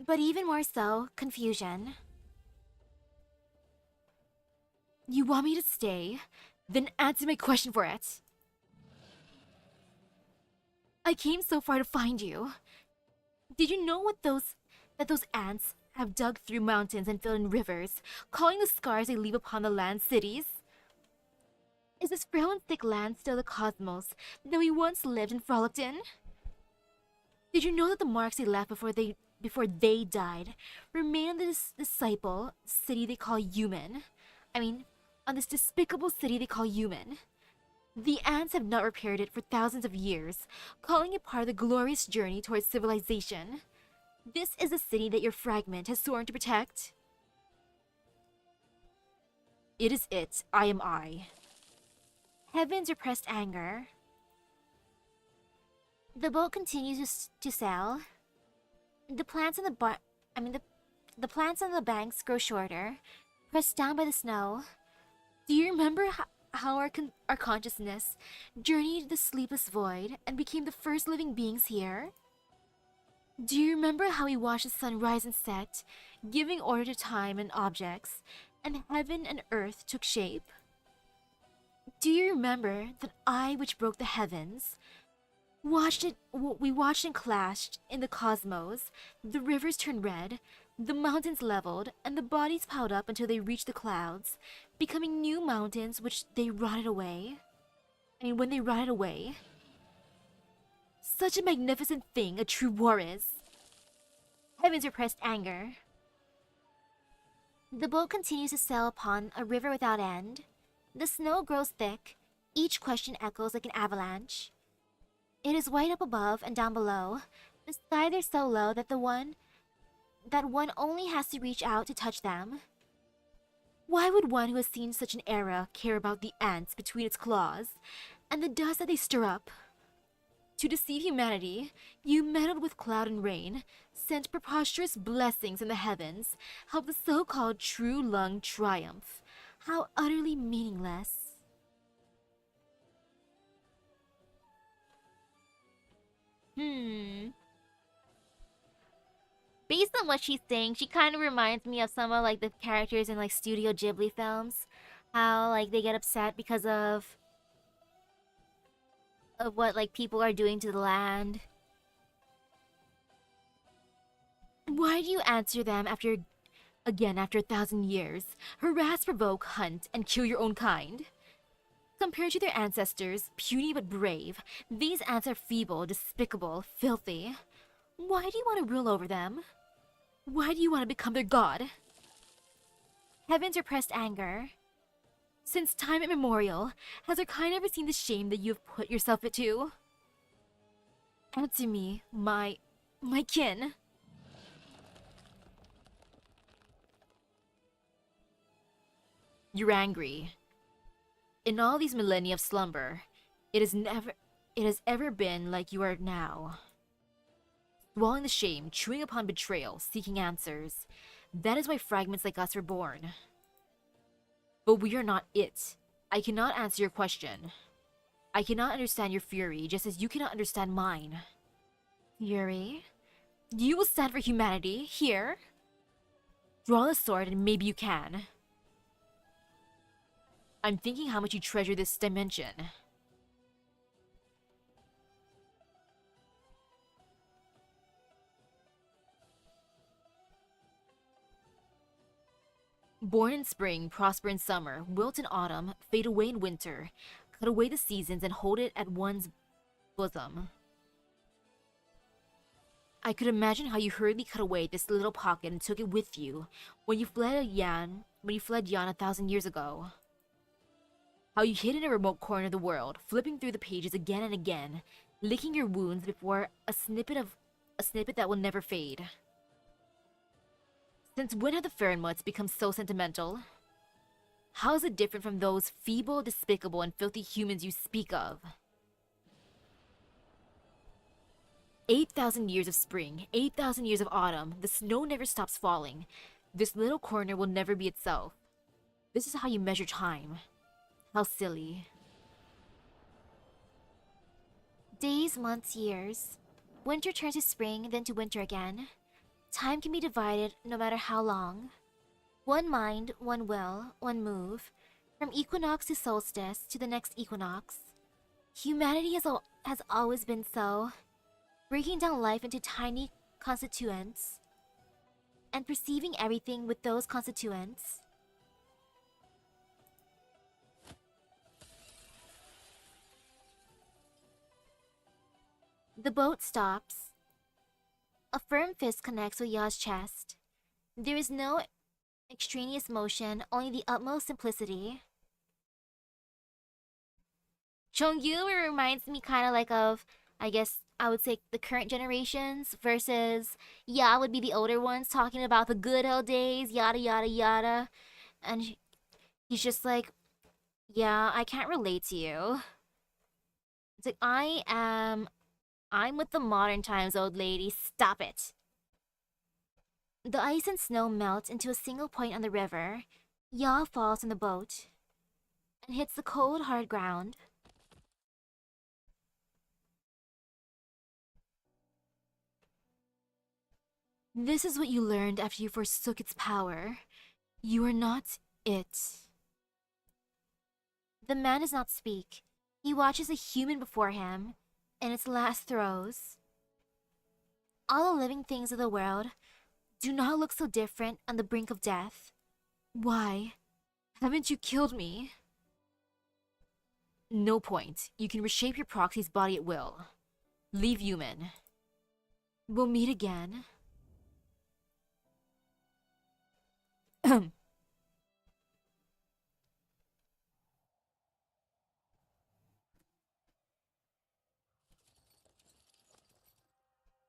But even more so, confusion. You want me to stay? Then answer my question for it. I came so far to find you. Did you know that those ants have dug through mountains and filled in rivers, calling the scars they leave upon the land cities? Is this frail and thick land still the cosmos that we once lived and frolicked in? Did you know that the marks they left before they died remain on this disciple city they call human? On this despicable city they call human. The ants have not repaired it for thousands of years, calling it part of the glorious journey towards civilization. This is the city that your fragment has sworn to protect. It is it. I am I. Heaven's repressed anger. The boat continues to sail. The plants on the plants on the banks grow shorter, pressed down by the snow. Do you remember how our consciousness journeyed the sleepless void and became the first living beings here? Do you remember how we watched the sun rise and set, giving order to time and objects, and heaven and earth took shape? Do you remember that I which broke the heavens? We watched and clashed in the cosmos, the rivers turned red, the mountains leveled, and the bodies piled up until they reached the clouds, becoming new mountains which they rotted away. When they rotted away. Such a magnificent thing a true war is. Heaven's repressed anger. The boat continues to sail upon a river without end. The snow grows thick. Each question echoes like an avalanche. It is white up above and down below. The sky there so low that one only has to reach out to touch them. Why would one who has seen such an era care about the ants between its claws, and the dust that they stir up? To deceive humanity, you meddled with cloud and rain, sent preposterous blessings in the heavens, helped the so-called true lung triumph. How utterly meaningless. Based on what she's saying, she kind of reminds me of some of like the characters in like Studio Ghibli films. How like they get upset because of what like people are doing to the land. Why do you answer them after 1,000 years? Harass, provoke, hunt, and kill your own kind? Compared to their ancestors, puny but brave, these ants are feeble, despicable, filthy. Why do you want to rule over them? Why do you want to become their god? Heaven's repressed anger. Since time immemorial, has our kind ever seen the shame that you have put yourself into? Answer me, my kin. You're angry. In all these millennia of slumber, it has ever been like you are now. Swallowing the shame, chewing upon betrayal, seeking answers. That is why fragments like us were born. But we are not it. I cannot answer your question. I cannot understand your fury, just as you cannot understand mine. Yuri? You will stand for humanity, here? Draw a sword and maybe you can. I'm thinking how much you treasure this dimension. Born in spring, prosper in summer, wilt in autumn, fade away in winter, cut away the seasons and hold it at one's bosom. I could imagine how you hurriedly cut away this little pocket and took it with you when you fled Yan 1,000 years ago. How you hid in a remote corner of the world, flipping through the pages again and again, licking your wounds before a snippet that will never fade. Since when have the Fahrenmuts become so sentimental? How is it different from those feeble, despicable, and filthy humans you speak of? 8,000 years of spring, 8,000 years of autumn, the snow never stops falling. This little corner will never be itself. This is how you measure time. How silly. Days, months, years. Winter turns to spring, then to winter again. Time can be divided no matter how long. One mind, one will, one move. From equinox to solstice to the next equinox. Humanity has always been so. Breaking down life into tiny constituents. And perceiving everything with those constituents. The boat stops. A firm fist connects with Ya's chest. There is no extraneous motion, only the utmost simplicity. Chongyu reminds me kind of like of, I guess I would say, the current generations versus Ya would be the older ones talking about the good old days, yada yada yada. And he's just like, yeah, I can't relate to you. It's like, I'm with the modern times, old lady. Stop it. The ice and snow melt into a single point on the river. Ya falls in the boat and hits the cold, hard ground. This is what you learned after you forsook its power. You are not it. The man does not speak. He watches a human before him in its last throes. All the living things of the world do not look so different on the brink of death. Why? Haven't you killed me? No point. You can reshape your proxy's body at will. Leave human. We'll meet again.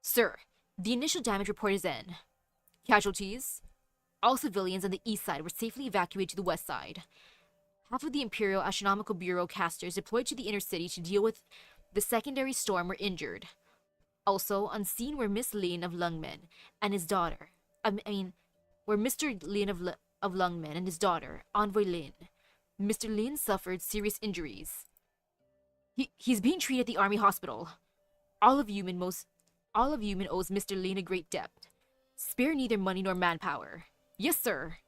Sir, the initial damage report is in. Casualties? All civilians on the east side were safely evacuated to the west side. Half of the Imperial Astronomical Bureau casters deployed to the inner city to deal with the secondary storm were injured. Also, on scene were Miss Lin of Lungmen and his daughter. Were Mr. Lin of Lungmen and his daughter, Envoy Lin. Mr. Lin suffered serious injuries. He's being treated at the army hospital. All of Yumen owes Mr. Lin a great debt. Spare neither money nor manpower. Yes, sir.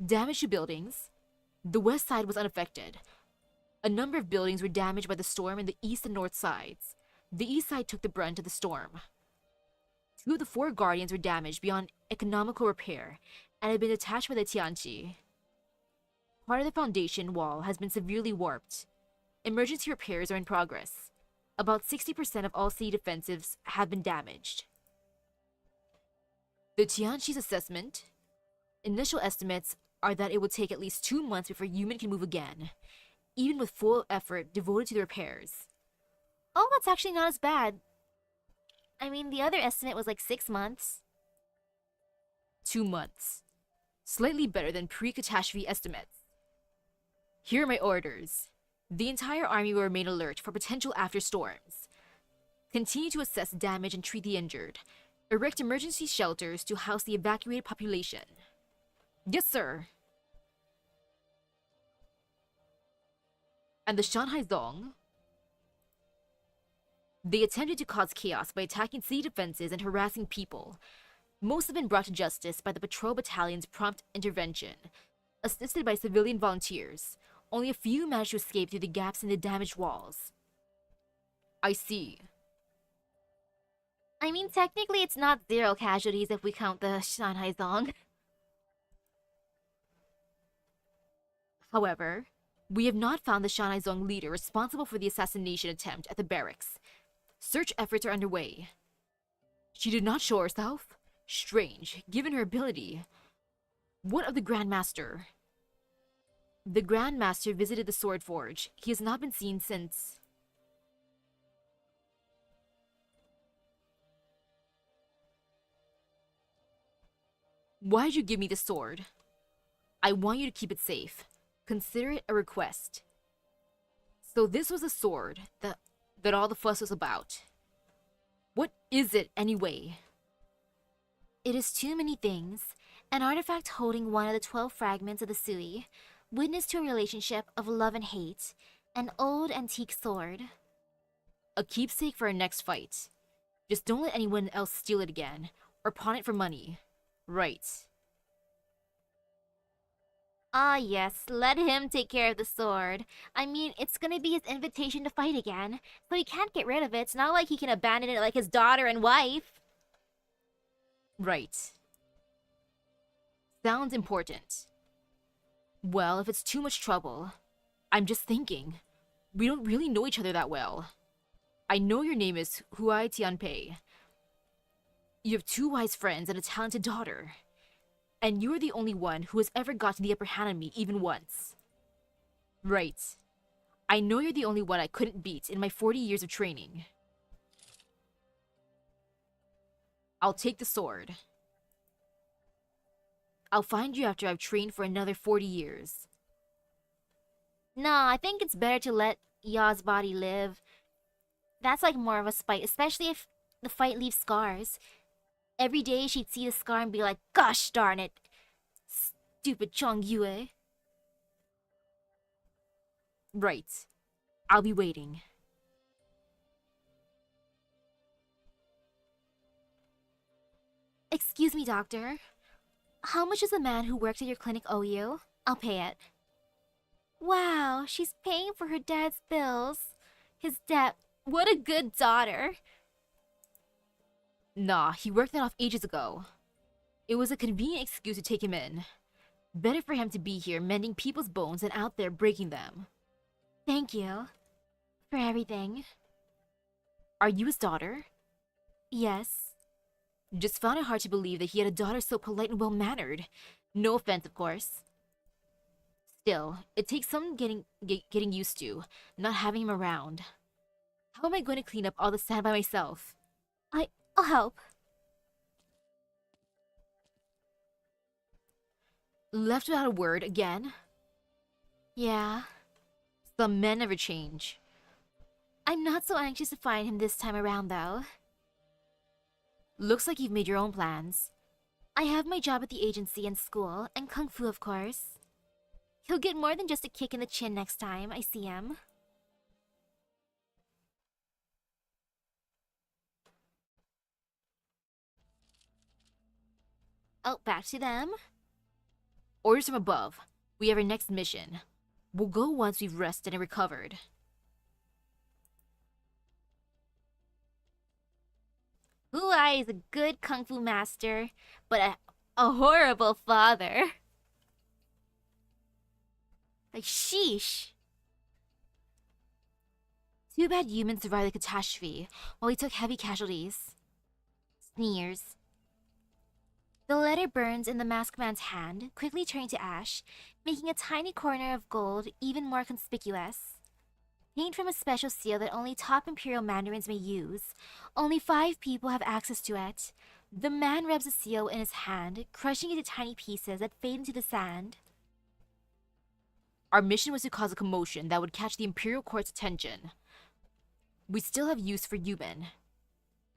Damage to buildings. The west side was unaffected. A number of buildings were damaged by the storm in the east and north sides. The east side took the brunt of the storm. 2 of the 4 guardians were damaged beyond economical repair and had been detached by the Tianqi. Part of the foundation wall has been severely warped. Emergency repairs are in progress. About 60% of all city defensives have been damaged. The Tianqi's assessment? Initial estimates are that it will take at least 2 months before Yumen can move again, even with full effort devoted to the repairs. Oh, that's actually not as bad. I mean, the other estimate was like 6 months. 2 months. Slightly better than pre-catastrophe estimates. Here are my orders. The entire army will remain alert for potential afterstorms. Continue to assess damage and treat the injured. Erect emergency shelters to house the evacuated population. Yes, sir. And the Shanghai Zong, they attempted to cause chaos by attacking city defenses and harassing people. Most have been brought to justice by the patrol battalion's prompt intervention, assisted by civilian volunteers. Only a few managed to escape through the gaps in the damaged walls. I see. I mean, technically it's not 0 casualties if we count the Shanghai Zong. However, we have not found the Shanghai Zong leader responsible for the assassination attempt at the barracks. Search efforts are underway. She did not show herself? Strange, given her ability. What of the Grandmaster? The Grandmaster visited the Sword Forge. He has not been seen since. Why'd you give me the sword? I want you to keep it safe. Consider it a request. So this was a sword that all the fuss was about. What is it, anyway? It is too many things. An artifact holding one of the 12 fragments of the Sui, witness to a relationship of love and hate, an old antique sword. A keepsake for our next fight. Just don't let anyone else steal it again, or pawn it for money. Right. Ah yes, let him take care of the sword. I mean, it's gonna be his invitation to fight again, so he can't get rid of it. It's not like he can abandon it like his daughter and wife. Right. Sounds important. Well, if it's too much trouble, I'm just thinking. We don't really know each other that well. I know your name is Huai Tianpei. You have 2 wise friends and a talented daughter. And you're the only one who has ever gotten the upper hand on me even once. Right. I know you're the only one I couldn't beat in my 40 years of training. I'll take the sword. I'll find you after I've trained for another 40 years. Nah, I think it's better to let Ya's body live. That's like more of a spite, especially if the fight leaves scars. Every day she'd see the scar and be like, gosh darn it, stupid Chong Yue. Right. I'll be waiting. Excuse me, doctor. How much does the man who works at your clinic owe you? I'll pay it. Wow, she's paying for her dad's bills. His debt. What a good daughter. Nah, he worked that off ages ago. It was a convenient excuse to take him in. Better for him to be here mending people's bones than out there breaking them. Thank you. For everything. Are you his daughter? Yes. Just found it hard to believe that he had a daughter so polite and well-mannered. No offense, of course. Still, it takes some getting used to, not having him around. How am I going to clean up all the sand by myself? I'll help. Left without a word again? Yeah. Some men never change. I'm not so anxious to find him this time around, though. Looks like you've made your own plans. I have my job at the agency and school, and Kung Fu, of course. He'll get more than just a kick in the chin next time I see him. Oh, back to them. Orders from above. We have our next mission. We'll go once we've rested and recovered. Huai is a good Kung Fu master, but a horrible father. Like, sheesh. Too bad humans survived the catastrophe, while he took heavy casualties. Sneers. The letter burns in the masked man's hand, quickly turning to ash, making a tiny corner of gold even more conspicuous. Paint from a special seal that only top Imperial Mandarins may use. Only 5 people have access to it. The man rubs the seal in his hand, crushing it into tiny pieces that fade into the sand. Our mission was to cause a commotion that would catch the Imperial Court's attention. We still have use for Yuban.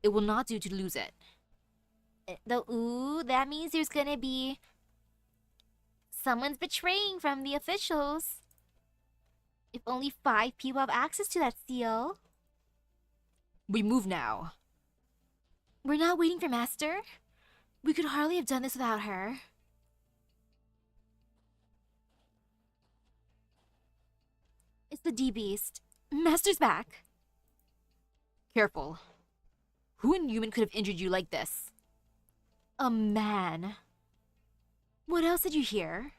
It will not do to lose it. That means there's gonna be... someone's betraying from the officials. If only 5 people have access to that seal. We move now. We're not waiting for Master. We could hardly have done this without her. It's the D-Beast. Master's back. Careful. Who in human could have injured you like this? A man. What else did you hear?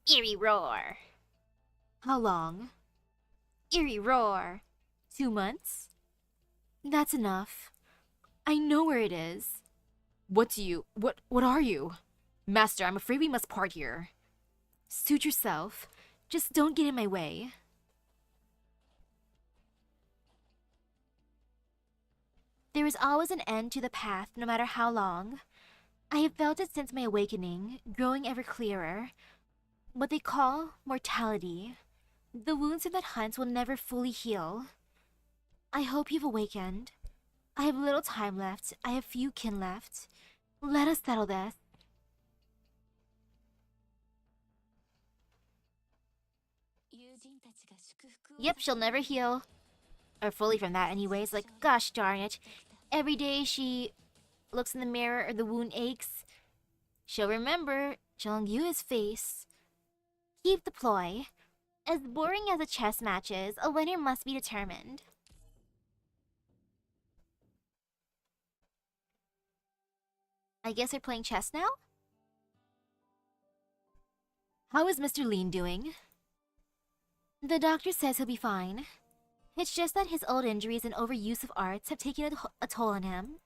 Eerie roar. How long? Eerie roar. 2 months? That's enough. I know where it is. What are you? Master, I'm afraid we must part here. Suit yourself. Just don't get in my way. There is always an end to the path, no matter how long. I have felt it since my awakening, growing ever clearer. What they call mortality. The wounds of that hunt will never fully heal. I hope you've awakened. I have little time left. I have few kin left. Let us settle this. Yep, she'll never heal. Or fully from that anyways, like, gosh darn it. Every day she looks in the mirror or the wound aches, she'll remember Jong-Yu's face. Keep the ploy. As boring as a chess match is, a winner must be determined. I guess we're playing chess now? How is Mr. Lean doing? The doctor says he'll be fine. It's just that his old injuries and overuse of arts have taken a toll on him.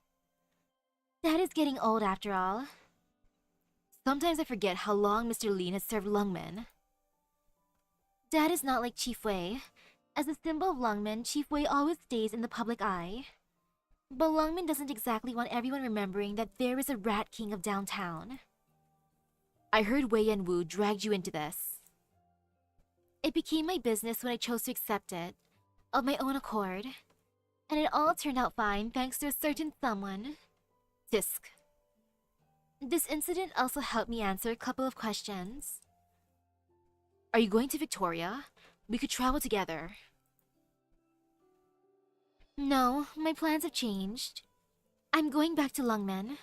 Dad is getting old after all. Sometimes I forget how long Mr. Lean has served Lungmen. Dad is not like Chief Wei. As a symbol of Lungmen, Chief Wei always stays in the public eye. But Lungmen doesn't exactly want everyone remembering that there is a Rat King of downtown. I heard Wei and Wu dragged you into this. It became my business when I chose to accept it, of my own accord. And it all turned out fine thanks to a certain someone. Tisk. This incident also helped me answer a couple of questions. Are you going to Victoria? We could travel together. No, my plans have changed. I'm going back to Lungmen.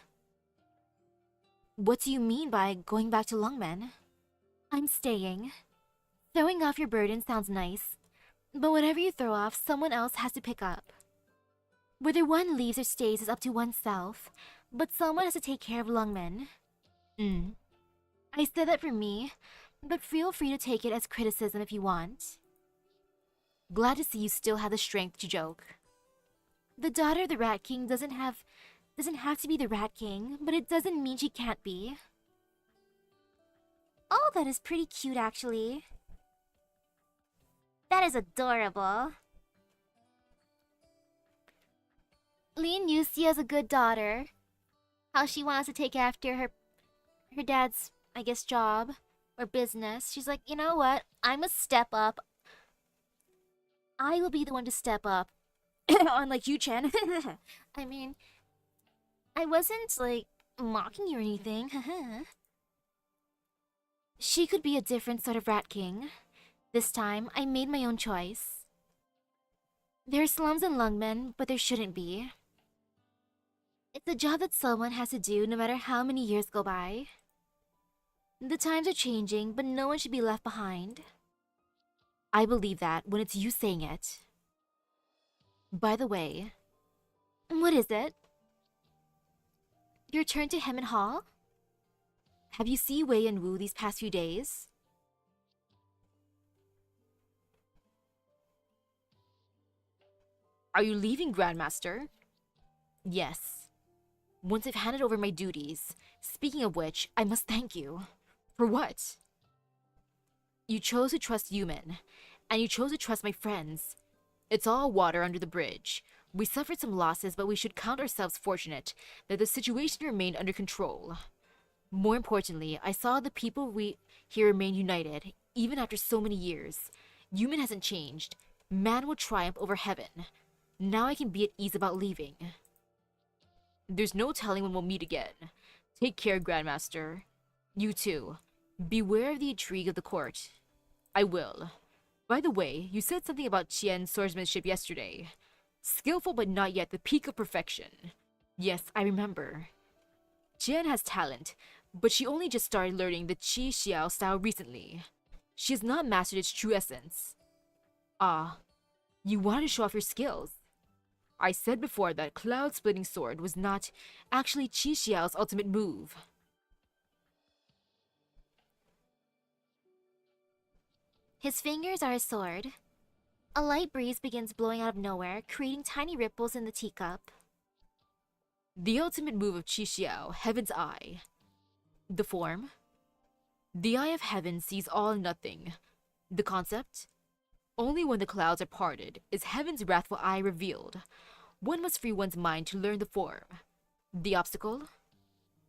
What do you mean by going back to Lungmen? I'm staying. Throwing off your burden sounds nice, but whatever you throw off, someone else has to pick up. Whether one leaves or stays is up to oneself, but someone has to take care of Lungmen. I said that for me, but feel free to take it as criticism if you want. Glad to see you still have the strength to joke. The daughter of the Rat King doesn't have to be the Rat King, but it doesn't mean she can't be. Oh, that is pretty cute actually. That is adorable. Lin Yuxi is a good daughter. How she wants to take after her dad's, I guess, job or business. She's like, you know what? I must step up. I will be the one to step up. Unlike you, Chen. I mean, I wasn't, like, mocking you or anything. She could be a different sort of Rat King. This time, I made my own choice. There are slums in Lungmen, but there shouldn't be. It's a job that someone has to do no matter how many years go by. The times are changing, but no one should be left behind. I believe that when it's you saying it. By the way... What is it? Your turn to Hemin Hall? Have you seen Wei and Wu these past few days? Are you leaving, Grandmaster? Yes. Once I've handed over my duties. Speaking of which, I must thank you. For what? You chose to trust Yumin, and you chose to trust my friends. It's all water under the bridge. We suffered some losses, but we should count ourselves fortunate that the situation remained under control. More importantly, I saw the people here remain united, even after so many years. Yumin hasn't changed. Man will triumph over heaven. Now I can be at ease about leaving. There's no telling when we'll meet again. Take care, Grandmaster. You too. Beware of the intrigue of the court. I will. By the way, you said something about Qian's swordsmanship yesterday. Skillful but not yet the peak of perfection. Yes, I remember. Qian has talent, but she only just started learning the Qi Xiao style recently. She has not mastered its true essence. Ah, you wanted to show off your skills. I said before that Cloud Splitting Sword was not actually Qi Xiao's ultimate move. His fingers are a sword. A light breeze begins blowing out of nowhere, creating tiny ripples in the teacup. The ultimate move of Qi Xiao, Heaven's Eye. The form? The Eye of Heaven sees all and nothing. The concept? Only when the clouds are parted is Heaven's wrathful eye revealed. One must free one's mind to learn the form. The obstacle?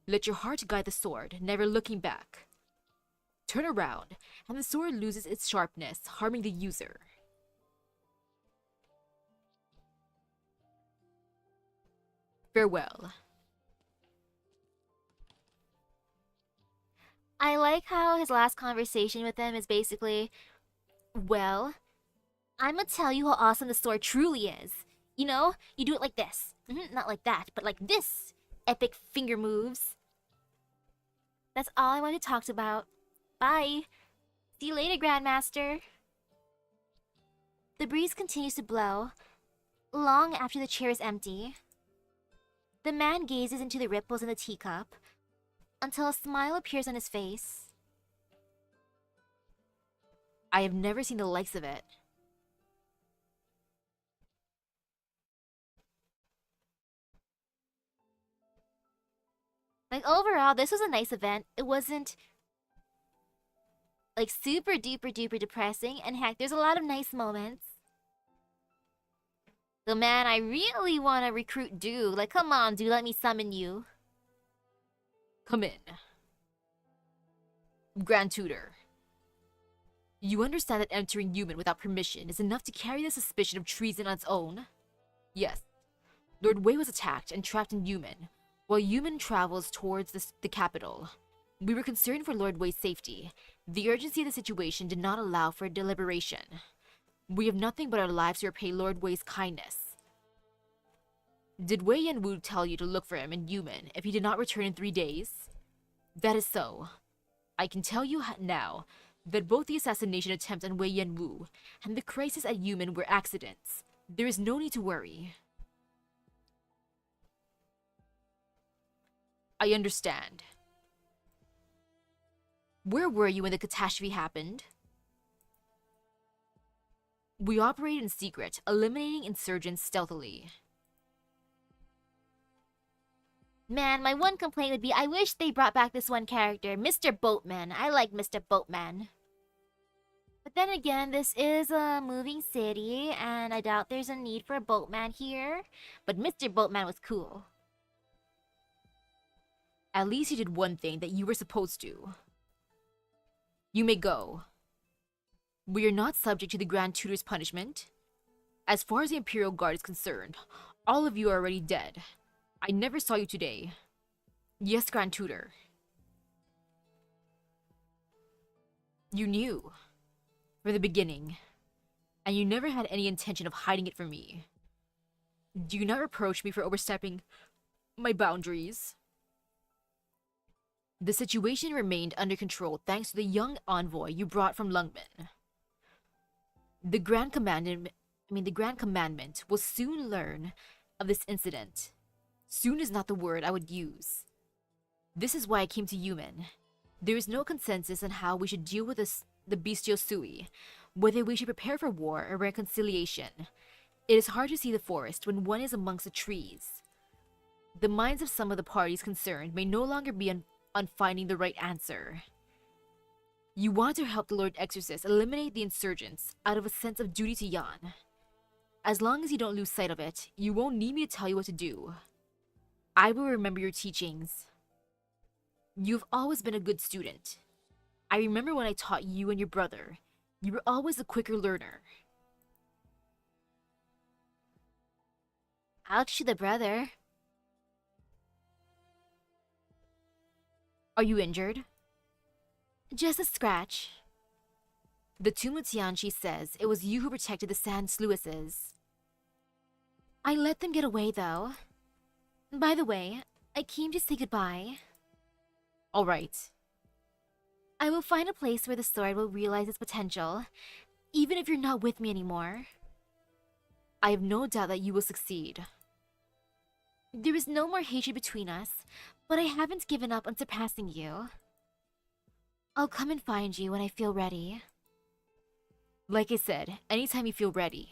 Let your heart guide the sword, never looking back. Turn around, and the sword loses its sharpness, harming the user. Farewell. I like how his last conversation with them is basically, well, I'm gonna tell you how awesome the sword truly is. You know, you do it like this. Not like that, but like this. Epic finger moves. That's all I wanted to talk about. Bye. See you later, Grandmaster. The breeze continues to blow, long after the chair is empty. The man gazes into the ripples in the teacup, until a smile appears on his face. I have never seen the likes of it. Like, overall, this was a nice event. It wasn't, like, super duper duper depressing, and heck, there's a lot of nice moments. So man, I really want to recruit Dude. Like, come on, dude, let me summon you. Come in. Grand Tutor. You understand that entering Human without permission is enough to carry the suspicion of treason on its own? Yes. Lord Wei was attacked and trapped in Human, while Human travels towards the capital. We were concerned for Lord Wei's safety. The urgency of the situation did not allow for deliberation. We have nothing but our lives to repay Lord Wei's kindness. Did Wei Yanwu tell you to look for him in Human if he did not return in 3 days? That is so. I can tell you now that both the assassination attempt on Wei Yanwu and the crisis at Human were accidents. There is no need to worry. I understand. Where were you when the catastrophe happened? We operated in secret, eliminating insurgents stealthily. Man, my one complaint would be I wish they brought back this one character, Mr. Boatman. I like Mr. Boatman. But then again, this is a moving city, and I doubt there's a need for a boatman here. But Mr. Boatman was cool. At least you did one thing that you were supposed to. You may go. We are not subject to the Grand Tutor's punishment. As far as the Imperial Guard is concerned, all of you are already dead. I never saw you today. Yes, Grand Tutor. You knew. From the beginning. And you never had any intention of hiding it from me. Do you not reproach me for overstepping my boundaries? The situation remained under control thanks to the young envoy you brought from Lungmen. The Grand Commandment will soon learn of this incident. Soon is not the word I would use. This is why I came to Human. There is no consensus on how we should deal with the Bestial Sui, whether we should prepare for war or reconciliation. It is hard to see the forest when one is amongst the trees. The minds of some of the parties concerned may no longer be on finding the right answer. You want to help the Lord Exorcist eliminate the insurgents out of a sense of duty to Yan. As long as you don't lose sight of it, you won't need me to tell you what to do. I will remember your teachings. You've always been a good student. I remember when I taught you and your brother. You were always a quicker learner. Ouch to the brother. Are you injured? Just a scratch. The Tumutianchi says it was you who protected the Sand Sluices. I let them get away, though. By the way, I came to say goodbye. All right. I will find a place where the sword will realize its potential, even if you're not with me anymore. I have no doubt that you will succeed. There is no more hatred between us, but I haven't given up on surpassing you. I'll come and find you when I feel ready. Like I said, anytime you feel ready.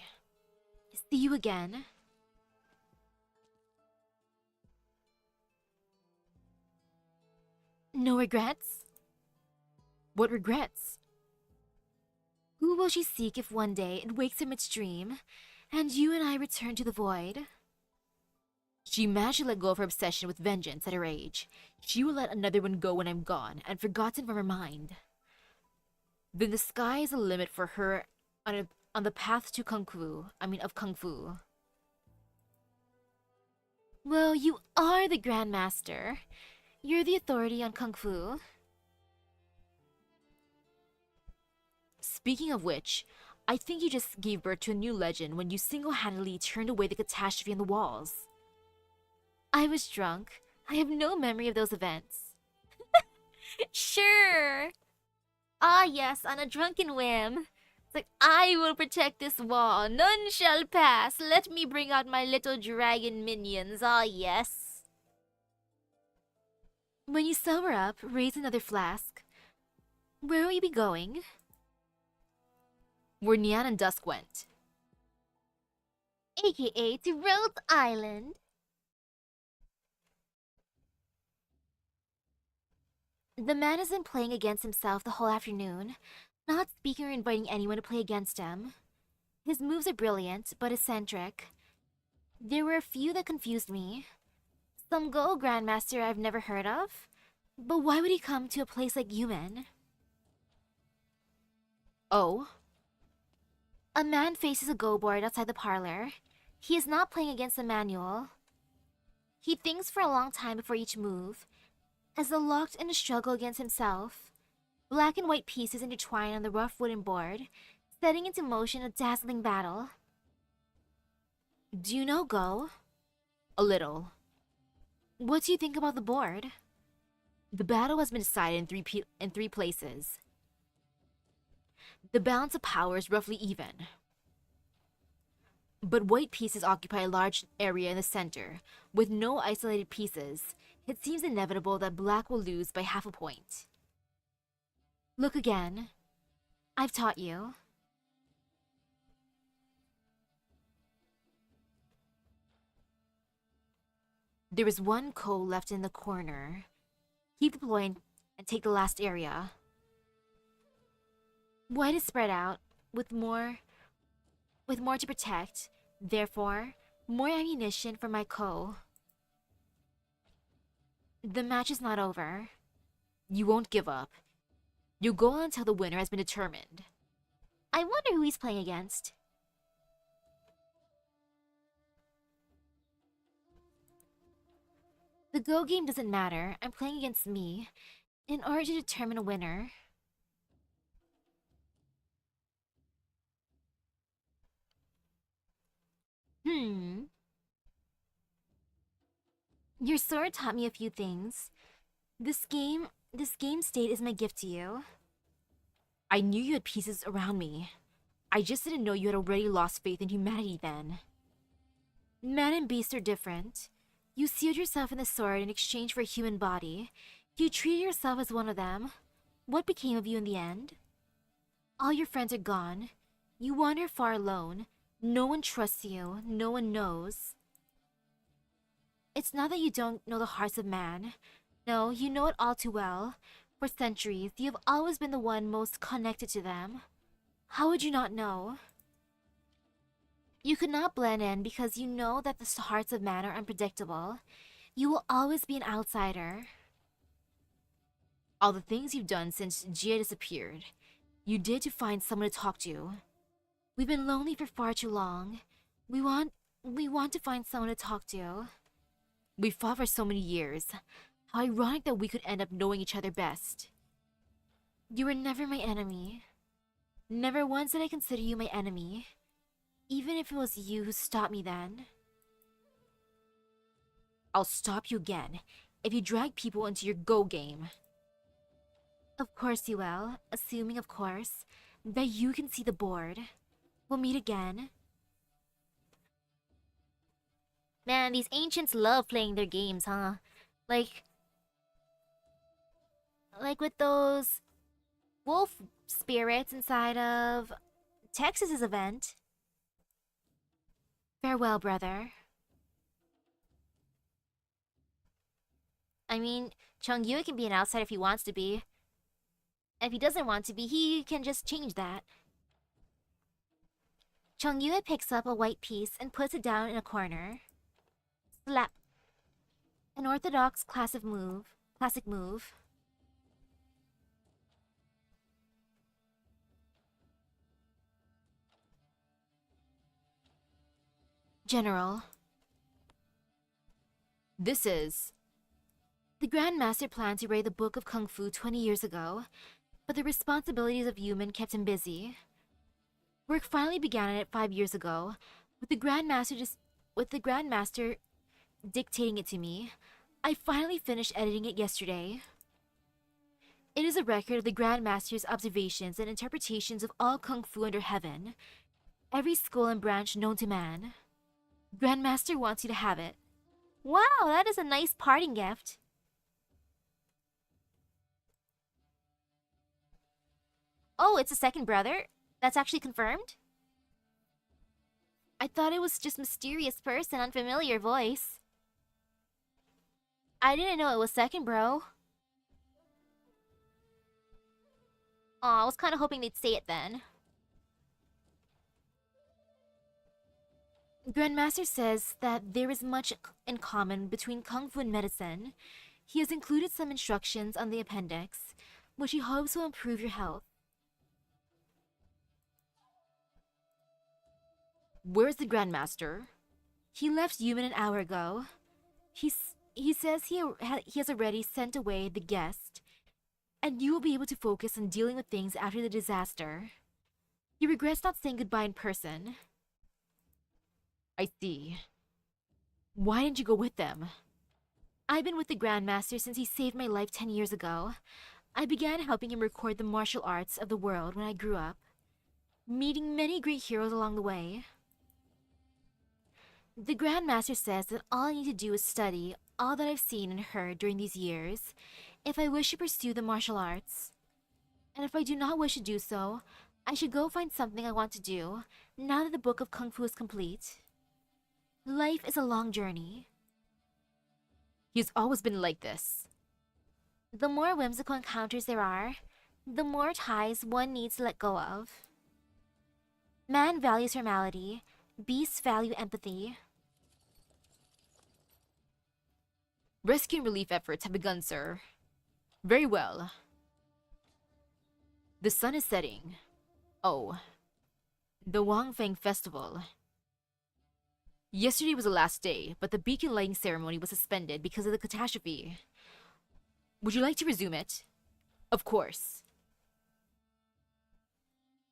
See you again. No regrets? What regrets? Who will she seek if one day it wakes from its dream, and you and I return to the void? She managed to let go of her obsession with vengeance at her age. She will let another one go when I'm gone and forgotten from her mind. Then the sky is the limit for her on the path to Kung Fu. Of Kung Fu. Well, you are the Grandmaster. You're the authority on Kung Fu. Speaking of which, I think you just gave birth to a new legend when you single-handedly turned away the catastrophe on the walls. I was drunk. I have no memory of those events. Sure! Ah yes, on a drunken whim. It's like, I will protect this wall. None shall pass. Let me bring out my little dragon minions. Ah yes. When you sober up, raise another flask. Where will you be going? Where Nian and Dusk went. AKA to Rhodes Island. The man has been playing against himself the whole afternoon, not speaking or inviting anyone to play against him. His moves are brilliant, but eccentric. There were a few that confused me. Some Go Grandmaster I've never heard of, but why would he come to a place like Yumen? Oh? A man faces a Go board outside the parlor. He is not playing against a manual. He thinks for a long time before each move, as though locked in a struggle against himself. Black and white pieces intertwine on the rough wooden board, setting into motion a dazzling battle. Do you know Go? A little. What do you think about the board? The battle has been decided in three places. The balance of power is roughly even. But white pieces occupy a large area in the center, with no isolated pieces. It seems inevitable that black will lose by half a point. Look again. I've taught you. There is one Ko left in the corner. Keep deploying and take the last area. White is spread out, with more to protect. Therefore, more ammunition for my Ko. The match is not over. You won't give up. You'll go on until the winner has been determined. I wonder who he's playing against. The Go game doesn't matter. I'm playing against me, in order to determine a winner. Your sword taught me a few things. This game state is my gift to you. I knew you had pieces around me. I just didn't know you had already lost faith in humanity then. Man and beast are different. You sealed yourself in the sword in exchange for a human body. You treated yourself as one of them. What became of you in the end? All your friends are gone. You wander far alone. No one trusts you. No one knows. It's not that you don't know the hearts of man. No, you know it all too well. For centuries, you have always been the one most connected to them. How would you not know? You could not blend in because you know that the hearts of man are unpredictable. You will always be an outsider. All the things you've done since Jia disappeared, you did to find someone to talk to. We've been lonely for far too long. We want to find someone to talk to. We fought for so many years. How ironic that we could end up knowing each other best. You were never my enemy. Never once did I consider you my enemy, even if it was you who stopped me then. I'll stop you again if you drag people into your Go game. Of course you will, assuming, of course, that you can see the board. We'll meet again. Man, these ancients love playing their games, huh? Like with those wolf spirits inside of Texas's event. Farewell, brother. I mean, Chongyue can be an outsider if he wants to be. If he doesn't want to be, he can just change that. Chongyue picks up a white piece and puts it down in a corner. Slap. An orthodox classic move. General. This is... The Grand Master planned to write the Book of Kung Fu 20 years ago, but the responsibilities of Yuman kept him busy. Work finally began on it 5 years ago, with the Grand Master dictating it to me. I finally finished editing it yesterday. It is a record of the Grand Master's observations and interpretations of all Kung Fu under heaven, every school and branch known to man. Grand Master wants you to have it. Wow, that is a nice parting gift. Oh, it's a second brother? That's actually confirmed? I thought it was just mysterious person, unfamiliar voice. I didn't know it was second, bro. Aw, I was kind of hoping they'd say it then. Grandmaster says that there is much in common between Kung Fu and medicine. He has included some instructions on the appendix, which he hopes will improve your health. Where's the Grandmaster? He left Yuman an hour ago. He says he has already sent away the guest, and you will be able to focus on dealing with things after the disaster. He regrets not saying goodbye in person. I see. Why didn't you go with them? I've been with the Grandmaster since he saved my life 10 years ago. I began helping him record the martial arts of the world when I grew up, meeting many great heroes along the way. The Grandmaster says that all I need to do is study all that I've seen and heard during these years, if I wish to pursue the martial arts. And if I do not wish to do so, I should go find something I want to do, now that the Book of Kung Fu is complete. Life is a long journey. He's always been like this. The more whimsical encounters there are, the more ties one needs to let go of. Man values formality, beasts value empathy. Rescue and relief efforts have begun, sir. Very well. The sun is setting. Oh. The Wangfeng Festival. Yesterday was the last day, but the beacon lighting ceremony was suspended because of the catastrophe. Would you like to resume it? Of course.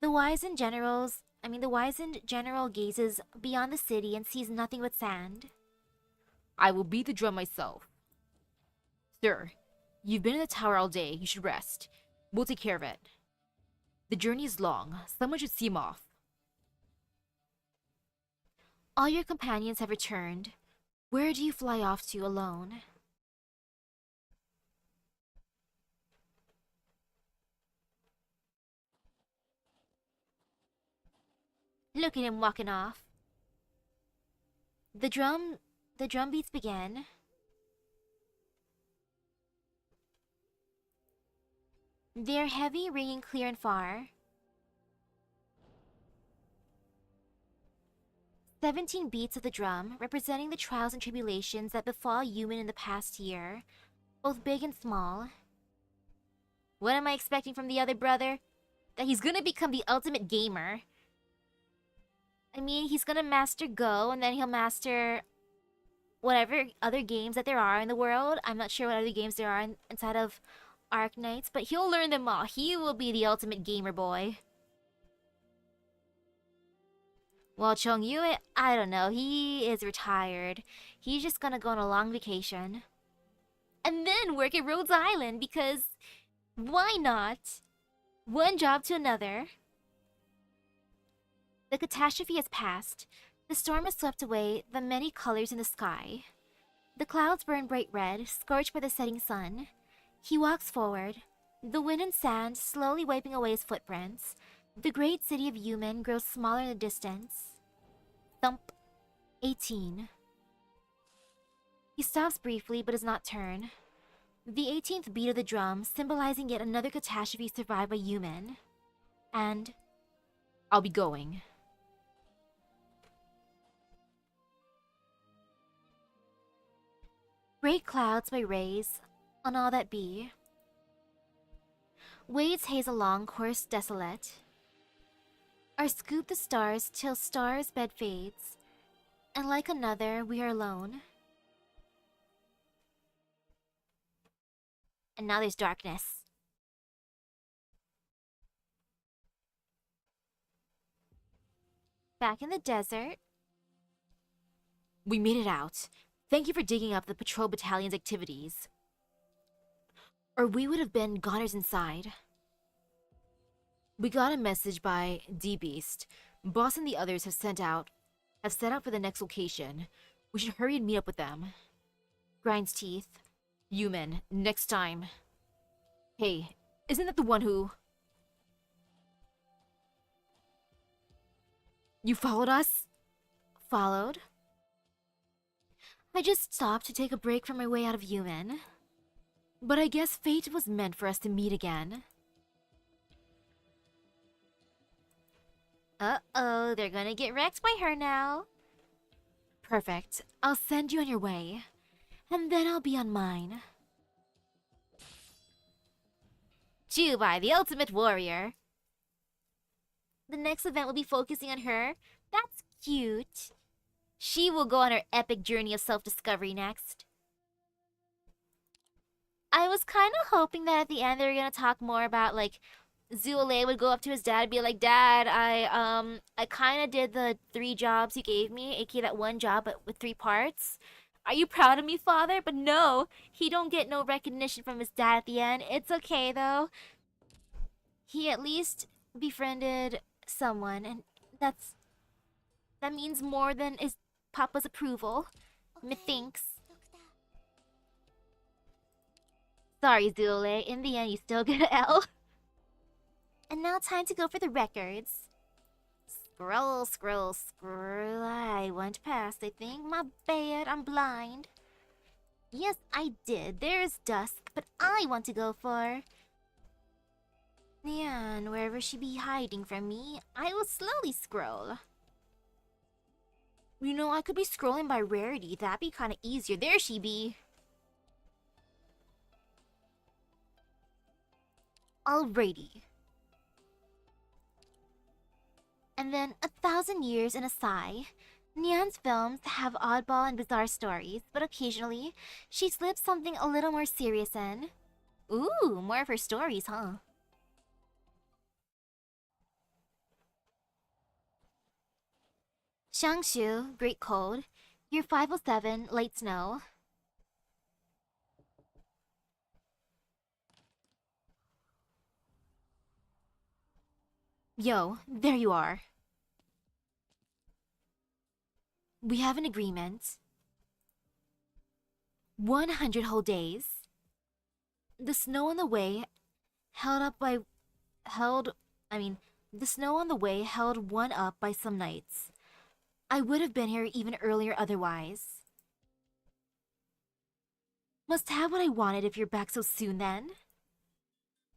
The wizened general gazes beyond the city and sees nothing but sand. I will beat the drum myself. Sir, you've been in the tower all day. You should rest. We'll take care of it. The journey is long. Someone should see him off. All your companions have returned. Where do you fly off to alone? Look at him walking off. The drum beats begin. They are heavy, ringing clear and far. 17 beats of the drum, representing the trials and tribulations that befall Yuman in the past year, both big and small. What am I expecting from the other brother? That he's gonna become the ultimate gamer. I mean, he's gonna master Go, and then he'll master whatever other games that there are in the world. I'm not sure what other games there are inside of Arknights, but he'll learn them all. He will be the ultimate gamer boy. Well, Chong Yu, I don't know. He is retired. He's just gonna go on a long vacation. And then work at Rhodes Island because why not? One job to another. The catastrophe has passed. The storm has swept away the many colors in the sky. The clouds burn bright red, scorched by the setting sun. He walks forward, the wind and sand slowly wiping away his footprints. The great city of Yumen grows smaller in the distance. Thump. 18. He stops briefly but does not turn. The 18th beat of the drum, symbolizing yet another catastrophe survived by Yumen. And I'll be going. great clouds by rays on all that be. Wades haze along course desolate. Are scoop the stars till stars bed fades, and like another we are alone. And now there's darkness. Back in the desert. We made it out. Thank you for digging up the patrol battalion's activities. Or we would have been goners inside. We got a message by D-Beast. Boss and the others have set out for the next location. We should hurry and meet up with them. Grinds teeth. Yumen, next time. Hey, isn't that the one who... You followed us? Followed? I just stopped to take a break from my way out of Yumen. But I guess fate was meant for us to meet again. Uh-oh, they're gonna get wrecked by her now. Perfect. I'll send you on your way. And then I'll be on mine. Jubai, the ultimate warrior. The next event will be focusing on her. That's cute. She will go on her epic journey of self-discovery next. I was kind of hoping that at the end they were gonna talk more about, like, Zuole would go up to his dad and be like, Dad, I kind of did the 3 jobs you gave me, aka that one job but with 3 parts. Are you proud of me, father? But no, he don't get no recognition from his dad at the end. It's okay, though. He at least befriended someone, and that means more than his papa's approval. Methinks. Sorry, Zule. In the end, you still get an L. And now time to go for the records. Scroll, scroll, scroll. I went past, I think. My bad, I'm blind. Yes, I did. There's Dusk, but I want to go for... Yeah, and wherever she be hiding from me, I will slowly scroll. You know, I could be scrolling by rarity. That'd be kind of easier. There she be. Alrighty. And then 1,000 years in a sigh. Nyan's films have oddball and bizarre stories, but occasionally she slips something a little more serious in. Ooh, more of her stories, huh? Shangshu, Great Cold. Year 507, Light Snow. Yo, there you are. We have an agreement. 100 whole days. The snow on the way the snow on the way held one up by some nights. I would have been here even earlier otherwise. Must have what I wanted if you're back so soon then.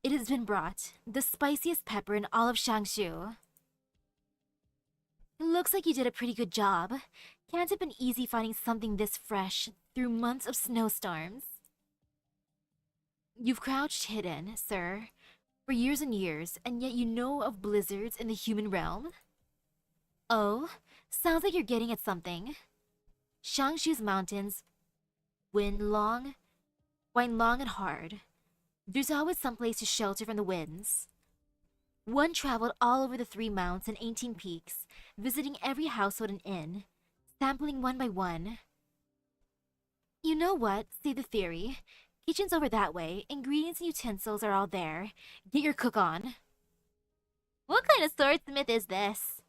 It has been brought, the spiciest pepper in all of Shangshu. It looks like you did a pretty good job. Can't have been easy finding something this fresh through months of snowstorms. You've crouched hidden, sir, for years and years, and yet you know of blizzards in the human realm? Oh, sounds like you're getting at something. Shangshu's mountains wind long and hard. There's always some place to shelter from the winds. One traveled all over the 3 mounts and 18 peaks, visiting every household and inn, sampling one by one. You know what? Say the theory. Kitchen's over that way, ingredients and utensils are all there. Get your cook on. What kind of swordsmith is this?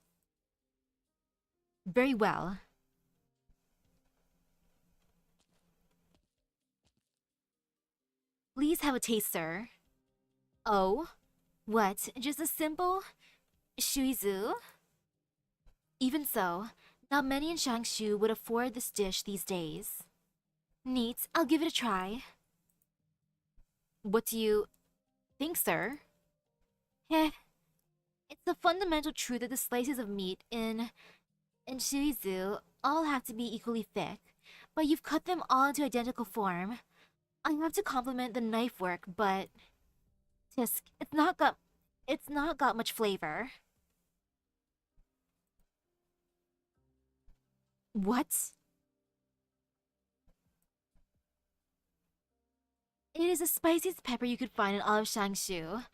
Very well. Please have a taste, sir. Oh? What? Just a simple shuizu? Even so, not many in Shangshu would afford this dish these days. Neat, I'll give it a try. What do you think, sir? Heh. It's a fundamental truth that the slices of meat in shuizu all have to be equally thick, but you've cut them all into identical form. I have to compliment the knife work, but tisk, it's not got much flavor. What? It is the spiciest pepper you could find in all of Shangshu.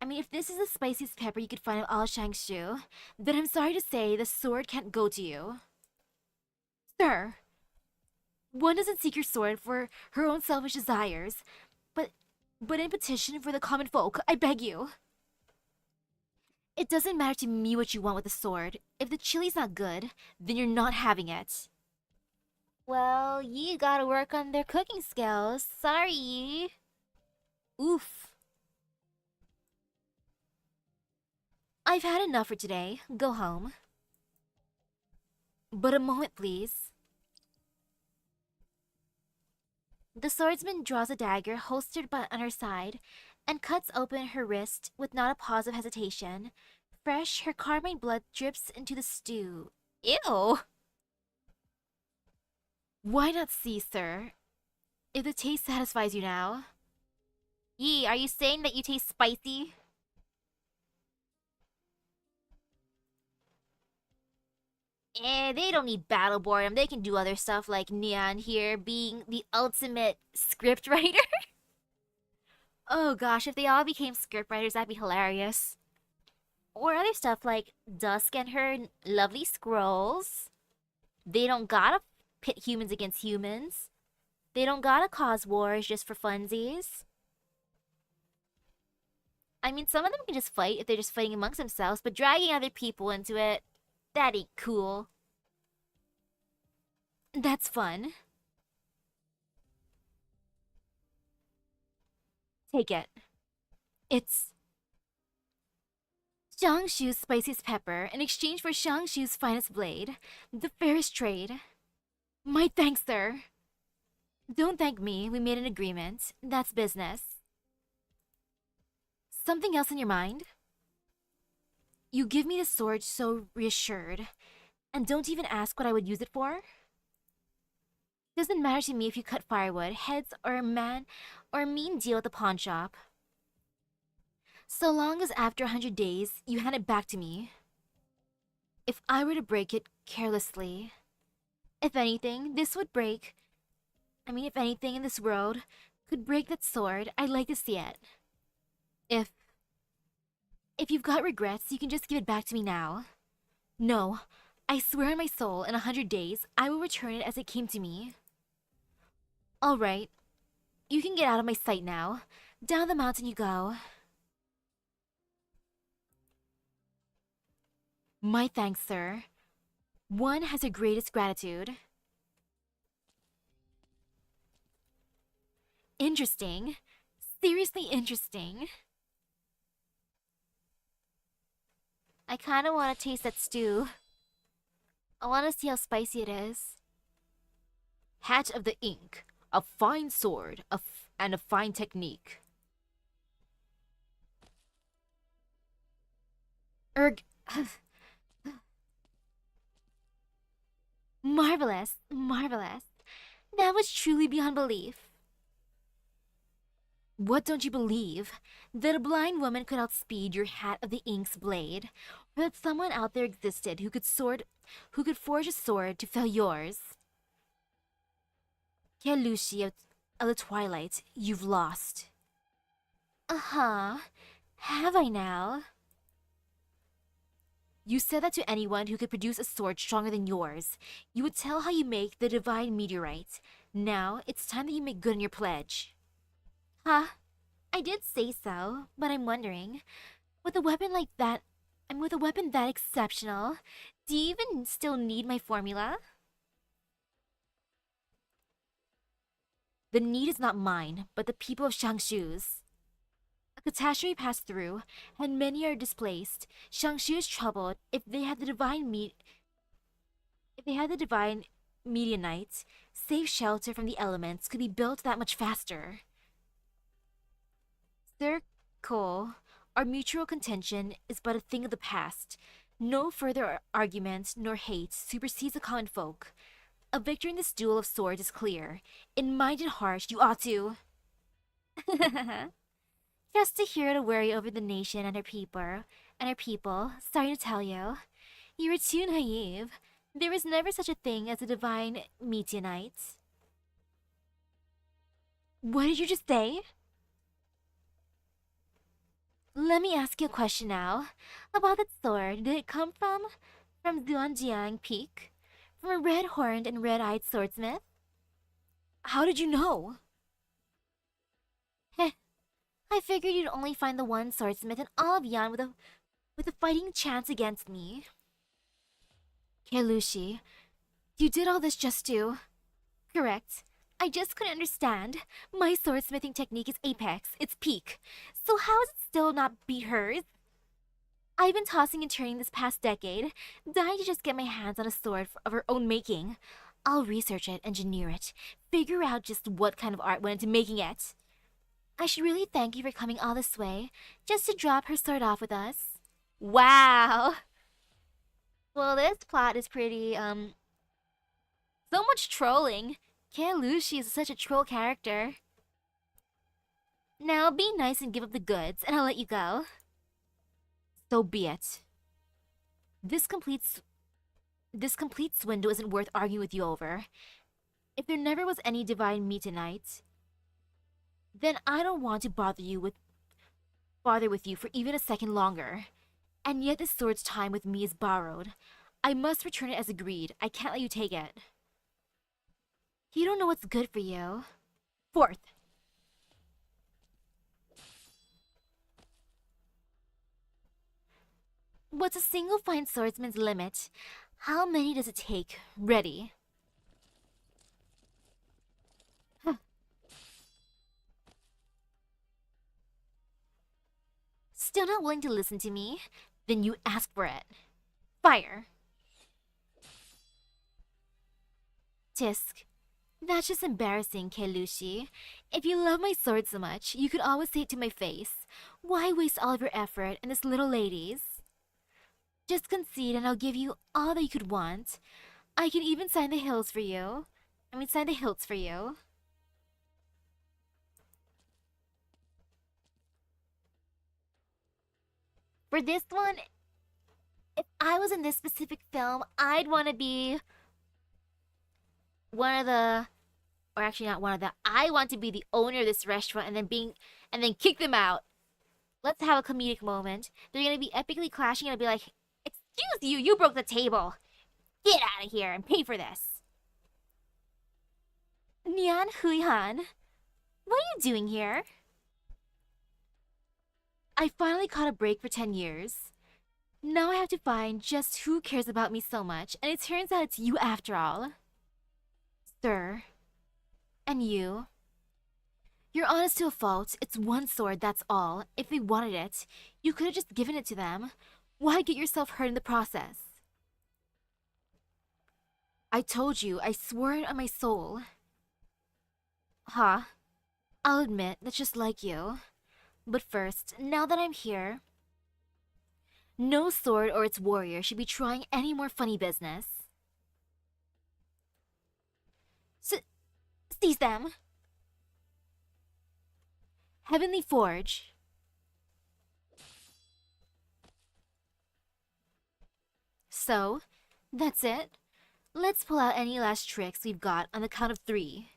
I mean, if this is the spiciest pepper you could find in all of Shangshu, then I'm sorry to say the sword can't go to you. Sir, one doesn't seek your sword for her own selfish desires, but in petition for the common folk, I beg you. It doesn't matter to me what you want with the sword. If the chili's not good, then you're not having it. Well, you gotta work on their cooking skills. Sorry. Oof. I've had enough for today. Go home. But a moment, please. The swordsman draws a dagger holstered on her side and cuts open her wrist with not a pause of hesitation. Fresh, her carmine blood drips into the stew. Ew! Why not see, sir? If the taste satisfies you now. Yee, are you saying that you taste spicy? They don't need battle boredom. They can do other stuff like Neon here being the ultimate script writer. Oh gosh, if they all became script writers, that'd be hilarious. Or other stuff like Dusk and her lovely scrolls. They don't gotta pit humans against humans. They don't gotta cause wars just for funsies. I mean, some of them can just fight if they're just fighting amongst themselves, but dragging other people into it, that ain't cool. That's fun. Take it. It's Shangshu's spiciest pepper in exchange for Shangshu's finest blade. The fairest trade. My thanks, sir. Don't thank me. We made an agreement. That's business. Something else in your mind? You give me the sword so reassured, and don't even ask what I would use it for? Doesn't matter to me if you cut firewood, heads, or a mean deal at the pawn shop. So long as after 100 days, you hand it back to me. If I were to break it carelessly, if anything, if anything in this world could break that sword, I'd like to see it. If you've got regrets, you can just give it back to me now. No, I swear on my soul, in 100 days, I will return it as it came to me. Alright, you can get out of my sight now. Down the mountain you go. My thanks, sir. One has your greatest gratitude. Interesting. Seriously interesting. I kinda wanna taste that stew. I wanna see how spicy it is. Hat of the Ink. A fine sword, and a fine technique. Marvelous, marvelous. That was truly beyond belief. What don't you believe? That a blind woman could outspeed your Hat of the Ink's blade, or that someone out there existed who could forge a sword to fell yours. Kelushi of the Twilight, you've lost. Uh-huh. Have I now? You said that to anyone who could produce a sword stronger than yours. You would tell how you make the divine meteorite. Now, it's time that you make good on your pledge. Huh? I did say so, but I'm wondering, with a weapon like that, and with a weapon that exceptional, do you even still need my formula? The need is not mine, but the people of Shangshu's. A catastrophe passed through, and many are displaced. Shangshu is troubled. If they had the divine medianite, safe shelter from the elements could be built that much faster. Sir Cole, our mutual contention is but a thing of the past. No further argument nor hate supersedes the common folk. A victory in this duel of swords is clear. In mind and heart, you ought to. Just to hear to worry over the nation and her people, sorry to tell you. You were too naive. There was never such a thing as a divine meteorite. What did you just say? Let me ask you a question now. About that sword, did it come from Zuanjiang Peak? From a red-horned and red-eyed swordsmith? How did you know? Heh. I figured you'd only find the one swordsmith in all of Yan with a fighting chance against me. Kelushi, you did all this just to... Correct. I just couldn't understand. My swordsmithing technique is apex, it's peak. So how is it still not beat hers? I've been tossing and turning this past decade, dying to just get my hands on a sword of her own making. I'll research it, engineer it, figure out just what kind of art went into making it. I should really thank you for coming all this way, just to drop her sword off with us. Wow! Well, this plot is pretty, so much trolling. Kelushi is such a troll character. Now, be nice and give up the goods, and I'll let you go. So be it. This complete swindle isn't worth arguing with you over. If there never was any divine meteorite, then I don't want to bother with you for even a second longer. And yet this sword's time with me is borrowed. I must return it as agreed. I can't let you take it. You don't know what's good for you. Fourth. What's a single fine swordsman's limit? How many does it take? Ready. Still not willing to listen to me? Then you ask for it. Fire! Tisk. That's just embarrassing, Kelushi. If you love my sword so much, you could always say it to my face. Why waste all of your effort in this little lady's? Just concede and I'll give you all that you could want. I can even sign the hills for you. Sign the hilts for you. For this one, if I was in this specific film, I'd want to be one of the, or actually not one of the, I want to be the owner of this restaurant and then kick them out. Let's have a comedic moment. They're gonna be epically clashing and I'll be like, excuse you, you broke the table. Get out of here and pay for this. Nian Huihan, what are you doing here? I finally caught a break for 10 years. Now I have to find just who cares about me so much, and it turns out it's you after all. Sir. And you. You're honest to a fault. It's one sword, that's all. If they wanted it, you could have just given it to them. Why get yourself hurt in the process? I told you, I swore it on my soul. Huh? I'll admit, that's just like you. But first, now that I'm here, no sword or its warrior should be trying any more funny business. Seize them! Heavenly Forge. So, that's it. Let's pull out any last tricks we've got on the count of 3.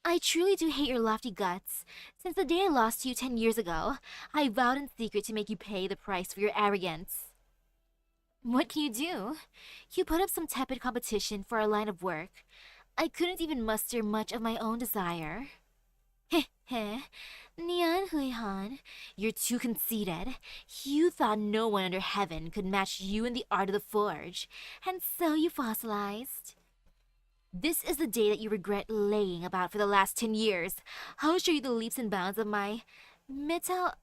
I truly do hate your lofty guts. Since the day I lost you 10 years ago, I vowed in secret to make you pay the price for your arrogance. What can you do? You put up some tepid competition for our line of work. I couldn't even muster much of my own desire. Heh heh. Nian Huihan, you're too conceited. You thought no one under heaven could match you in the art of the forge, and so you fossilized. This is the day that you regret laying about for the last 10 years. I'll show you the leaps and bounds of my metallurgy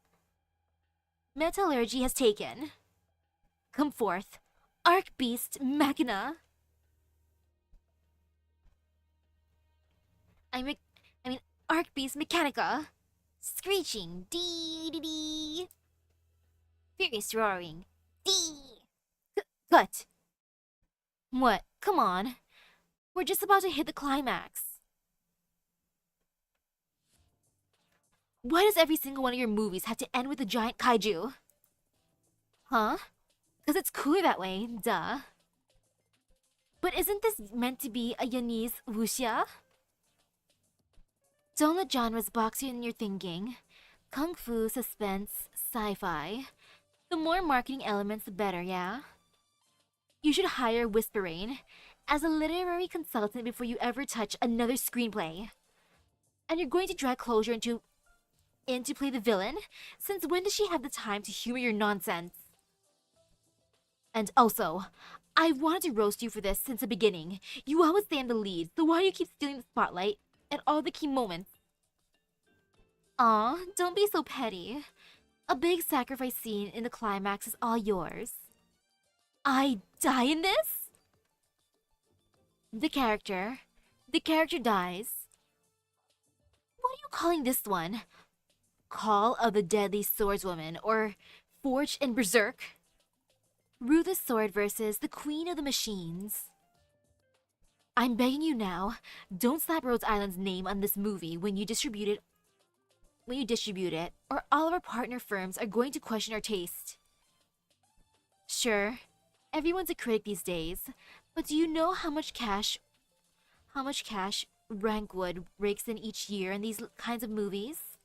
has taken. Come forth, Arc Beast Machina. I mean, Arc Beast Mechanica. Screeching, dee dee dee. Furious roaring, dee. Cut. What? Come on. We're just about to hit the climax. Why does every single one of your movies have to end with a giant kaiju? Huh? Because it's cooler that way, duh. But isn't this meant to be a Yanese wuxia? Don't let genres box you in your thinking. Kung fu, suspense, sci-fi. The more marketing elements, the better, yeah? You should hire Whisperain as a literary consultant before you ever touch another screenplay. And you're going to drag Closure in to play the villain? Since when does she have the time to humor your nonsense? And also, I've wanted to roast you for this since the beginning. You always stay in the lead, so why do you keep stealing the spotlight and all the key moments? Aw, don't be so petty. A big sacrifice scene in the climax is all yours. I die in this? The character dies. What are you calling this one? Call of the Deadly Swordswoman, or Forged in Berserk? Ruthless Sword versus the Queen of the Machines. I'm begging you now, don't slap Rhode Island's name on this movie when you distribute it, or all of our partner firms are going to question our taste. Sure, everyone's a critic these days, but do you know how much cash Rankwood rakes in each year in these kinds of movies?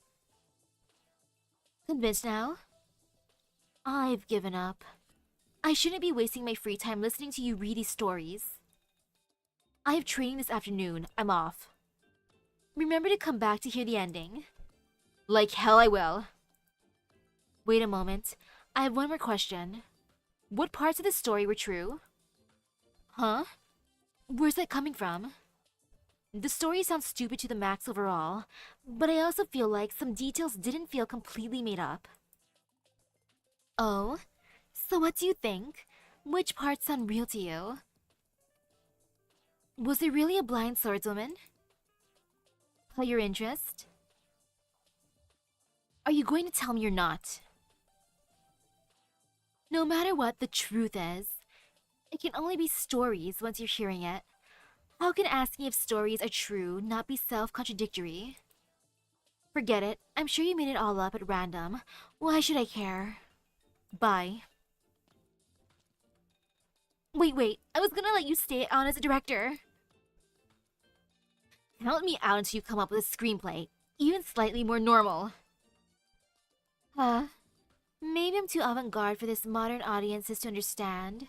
Convinced now? I've given up. I shouldn't be wasting my free time listening to you read these stories. I have training this afternoon. I'm off. Remember to come back to hear the ending. Like hell I will. Wait a moment. I have one more question. What parts of the story were true? Huh? Where's that coming from? The story sounds stupid to the max overall, but I also feel like some details didn't feel completely made up. Oh? So what do you think? Which parts sound real to you? Was there really a blind swordswoman? Play your interest? Are you going to tell me you're not? No matter what the truth is, it can only be stories once you're hearing it. How can asking if stories are true not be self-contradictory? Forget it. I'm sure you made it all up at random. Why should I care? Bye. Wait. I was gonna let you stay on as a director. Count me out until you come up with a screenplay, even slightly more normal. Maybe I'm too avant-garde for this modern audiences to understand.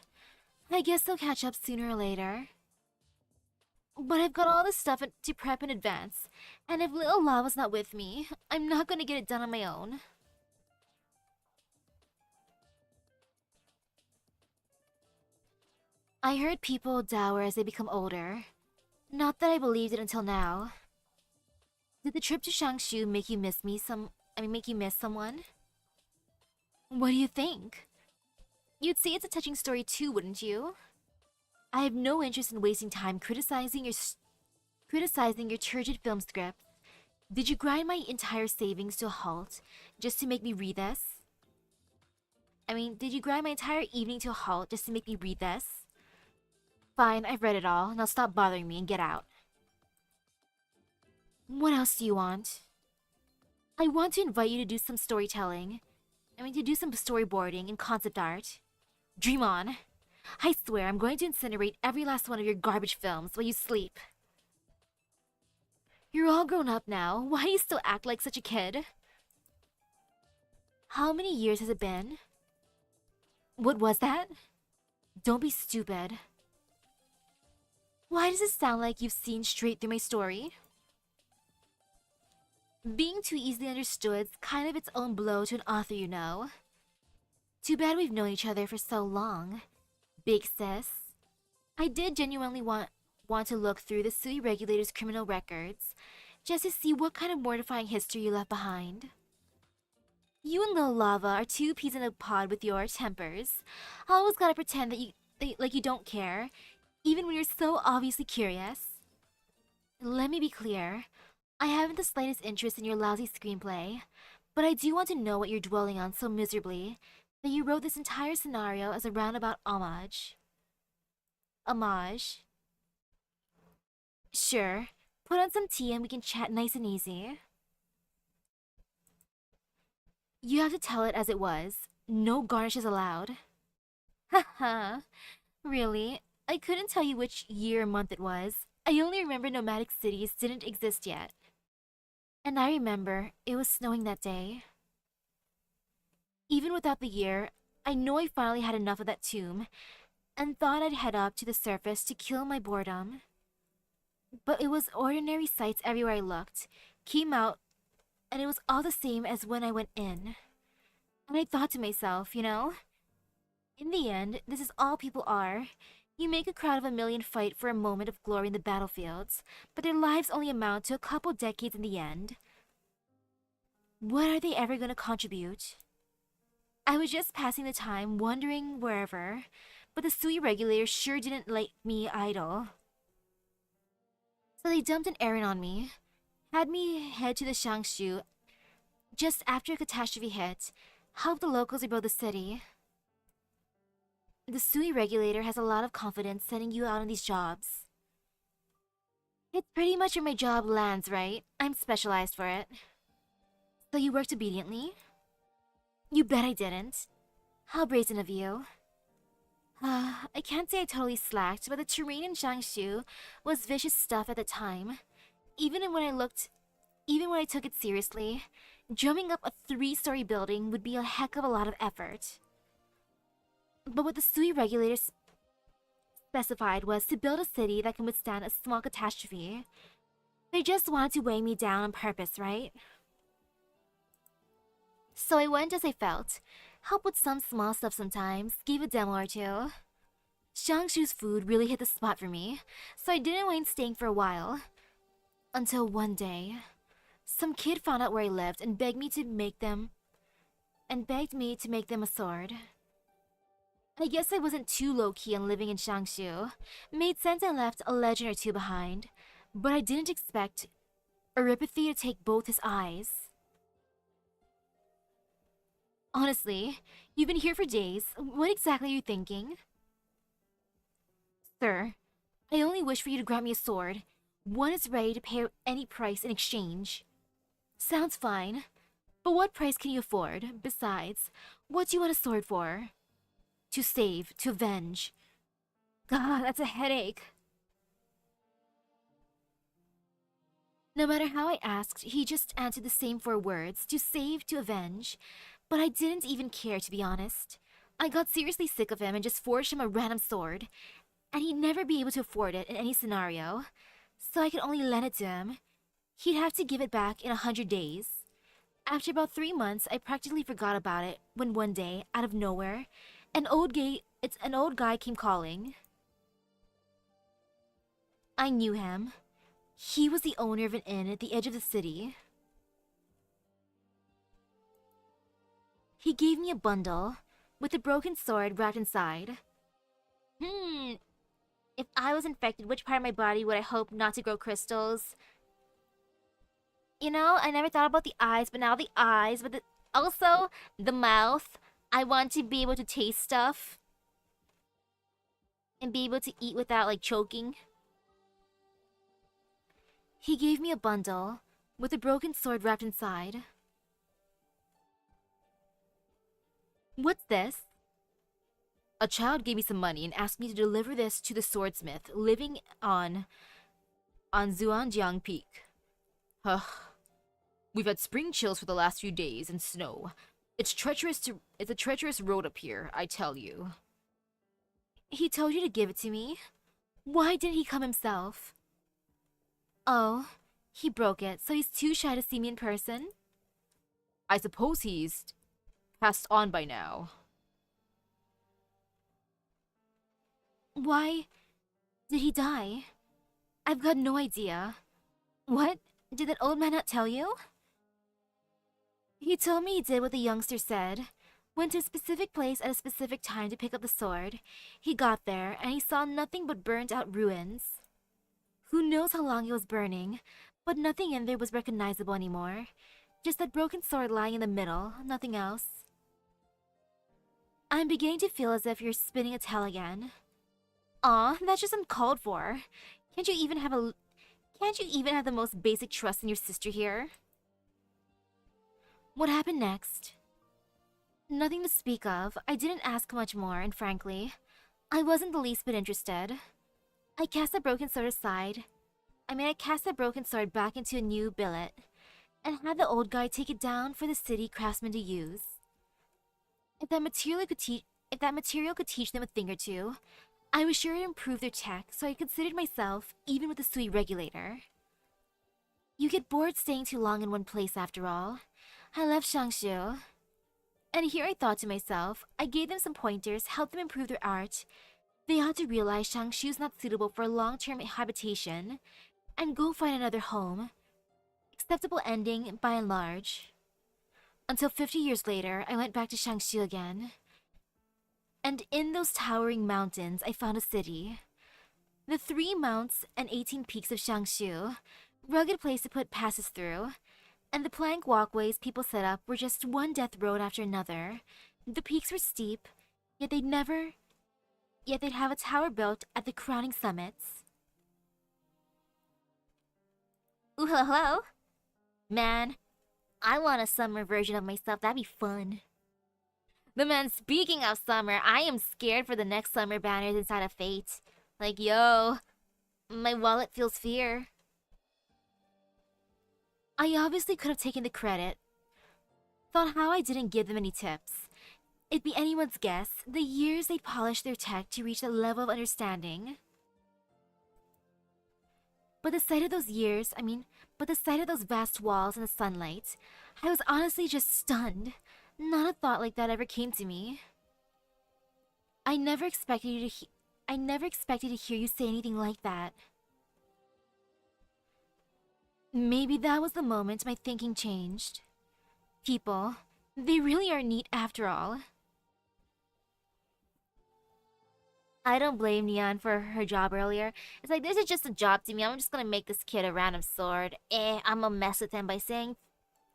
I guess they'll catch up sooner or later. But I've got all this stuff to prep in advance, and if little Lava's not with me, I'm not gonna get it done on my own. I heard people dour as they become older. Not that I believed it until now. Did the trip to Shangshu make you miss someone? What do you think? You'd say it's a touching story too, wouldn't you? I have no interest in wasting time criticizing your turgid film script. Did you grind my entire savings to a halt just to make me read this? Did you grind my entire evening to a halt just to make me read this? Fine, I've read it all. Now stop bothering me and get out. What else do you want? I want to invite you to do some storytelling. To do some storyboarding and concept art. Dream on. I swear I'm going to incinerate every last one of your garbage films while you sleep. You're all grown up now. Why do you still act like such a kid? How many years has it been? What was that? Don't be stupid. Why does it sound like you've seen straight through my story? Being too easily understood's kind of its own blow to an author, you know. Too bad we've known each other for so long. Big sis. I did genuinely want to look through the city regulator's criminal records, just to see what kind of mortifying history you left behind. You and Lil Lava are two peas in a pod with your tempers. Always gotta pretend like you don't care, even when you're so obviously curious. Let me be clear. I haven't the slightest interest in your lousy screenplay, but I do want to know what you're dwelling on so miserably that you wrote this entire scenario as a roundabout homage. Homage? Sure. Put on some tea and we can chat nice and easy. You have to tell it as it was. No garnishes allowed. Haha. Really? I couldn't tell you which year or month it was. I only remember nomadic cities didn't exist yet. And I remember it was snowing that day. Even without the year, I know I finally had enough of that tomb and thought I'd head up to the surface to kill my boredom. But it was ordinary sights everywhere I looked, came out, and it was all the same as when I went in. And I thought to myself, you know, in the end, this is all people are. You make a crowd of a million fight for a moment of glory in the battlefields, but their lives only amount to a couple decades in the end. What are they ever going to contribute? I was just passing the time, wandering wherever, but the Sui regulators sure didn't let me idle. So they dumped an errand on me, had me head to the Shangshu just after a catastrophe hit, help the locals rebuild the city. The Sui regulator has a lot of confidence sending you out on these jobs. It's pretty much where my job lands, right? I'm specialized for it. So you worked obediently? You bet I didn't. How brazen of you. I can't say I totally slacked, but the terrain in Shangshu was vicious stuff at the time. Even when I took it seriously, drumming up a 3-story building would be a heck of a lot of effort. But what the Sui regulators specified was to build a city that can withstand a small catastrophe. They just wanted to weigh me down on purpose, right? So I went as I felt, helped with some small stuff sometimes, gave a demo or two. Shangshu's food really hit the spot for me, so I didn't mind staying for a while. Until one day, some kid found out where I lived and begged me to make them a sword. I guess I wasn't too low-key on living in Shangshu. Made sense I left a legend or two behind, but I didn't expect Eripathy to take both his eyes. Honestly, you've been here for days. What exactly are you thinking? Sir, I only wish for you to grant me a sword. One is ready to pay any price in exchange. Sounds fine. But what price can you afford? Besides, what do you want a sword for? To save, to avenge. God, that's a headache. No matter how I asked, he just answered the same 4 words, to save, to avenge. But I didn't even care, to be honest. I got seriously sick of him and just forged him a random sword. And he'd never be able to afford it in any scenario. So I could only lend it to him. He'd have to give it back in 100 days. After about 3 months, I practically forgot about it when one day, out of nowhere, an old guy came calling. I knew him. He was the owner of an inn at the edge of the city. He gave me a bundle with a broken sword wrapped inside. If I was infected, which part of my body would I hope not to grow crystals? You know, I never thought about the eyes, but now the eyes, but also the mouth. I want to be able to taste stuff. And be able to eat without, like, choking. He gave me a bundle with a broken sword wrapped inside. What's this? A child gave me some money and asked me to deliver this to the swordsmith living on Zuanjiang Peak. Huh. We've had spring chills for the last few days and snow. It's a treacherous road up here, I tell you. He told you to give it to me? Why didn't he come himself? Oh, he broke it, so he's too shy to see me in person? I suppose he's passed on by now. Why did he die? I've got no idea. What? Did that old man not tell you? He told me he did what the youngster said. Went to a specific place at a specific time to pick up the sword. He got there, and he saw nothing but burned out ruins. Who knows how long it was burning, but nothing in there was recognizable anymore. Just that broken sword lying in the middle, nothing else. I'm beginning to feel as if you're spinning a tale again. Aw, that's just uncalled for. Can't you even have the most basic trust in your sister here? What happened next? Nothing to speak of. I didn't ask much more, and frankly, I wasn't the least bit interested. I cast the broken sword back into a new billet, and had the old guy take it down for the city craftsmen to use. If that material could teach them a thing or two, I was sure it'd improve their tech, so I considered myself even with the Sui regulator. You get bored staying too long in one place after all. I left Shangshu. And here I thought to myself, I gave them some pointers, helped them improve their art. They ought to realize Shangshu's not suitable for long-term habitation, and go find another home. Acceptable ending, by and large. Until 50 years later, I went back to Shangshu again. And in those towering mountains, I found a city. The 3 mounts and 18 peaks of Shangshu, rugged place to put passes through, and the plank walkways people set up were just one death road after another. The peaks were steep, yet they'd have a tower built at the crowning summits. Ooh, hello? Man, I want a summer version of myself, that'd be fun. The man, speaking of summer, I am scared for the next summer banners inside of Fate. Like, yo, my wallet feels fear. I obviously could have taken the credit. Thought how I didn't give them any tips. It'd be anyone's guess, the years they'd polished their tech to reach that level of understanding. But the sight of those vast walls in the sunlight, I was honestly just stunned. Not a thought like that ever came to me. I never expected to hear you say anything like that. Maybe that was the moment my thinking changed. People, they really are neat after all. I don't blame Neon for her job earlier. It's like, this is just a job to me. I'm just gonna make this kid a random sword. I'm gonna mess with him by saying,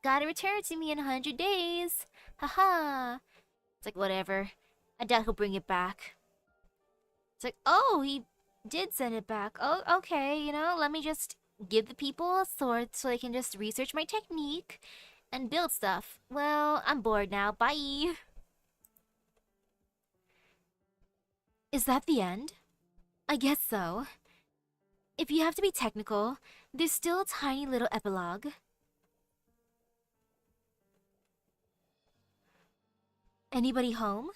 gotta return it to me in 100 days. Haha. It's like, whatever. I doubt he'll bring it back. It's like, oh, he did send it back. Oh, okay, let me just give the people a sword so they can just research my technique and build stuff. Well, I'm bored now. Bye. Is that the end? I guess so. If you have to be technical, there's still a tiny little epilogue. Anybody home?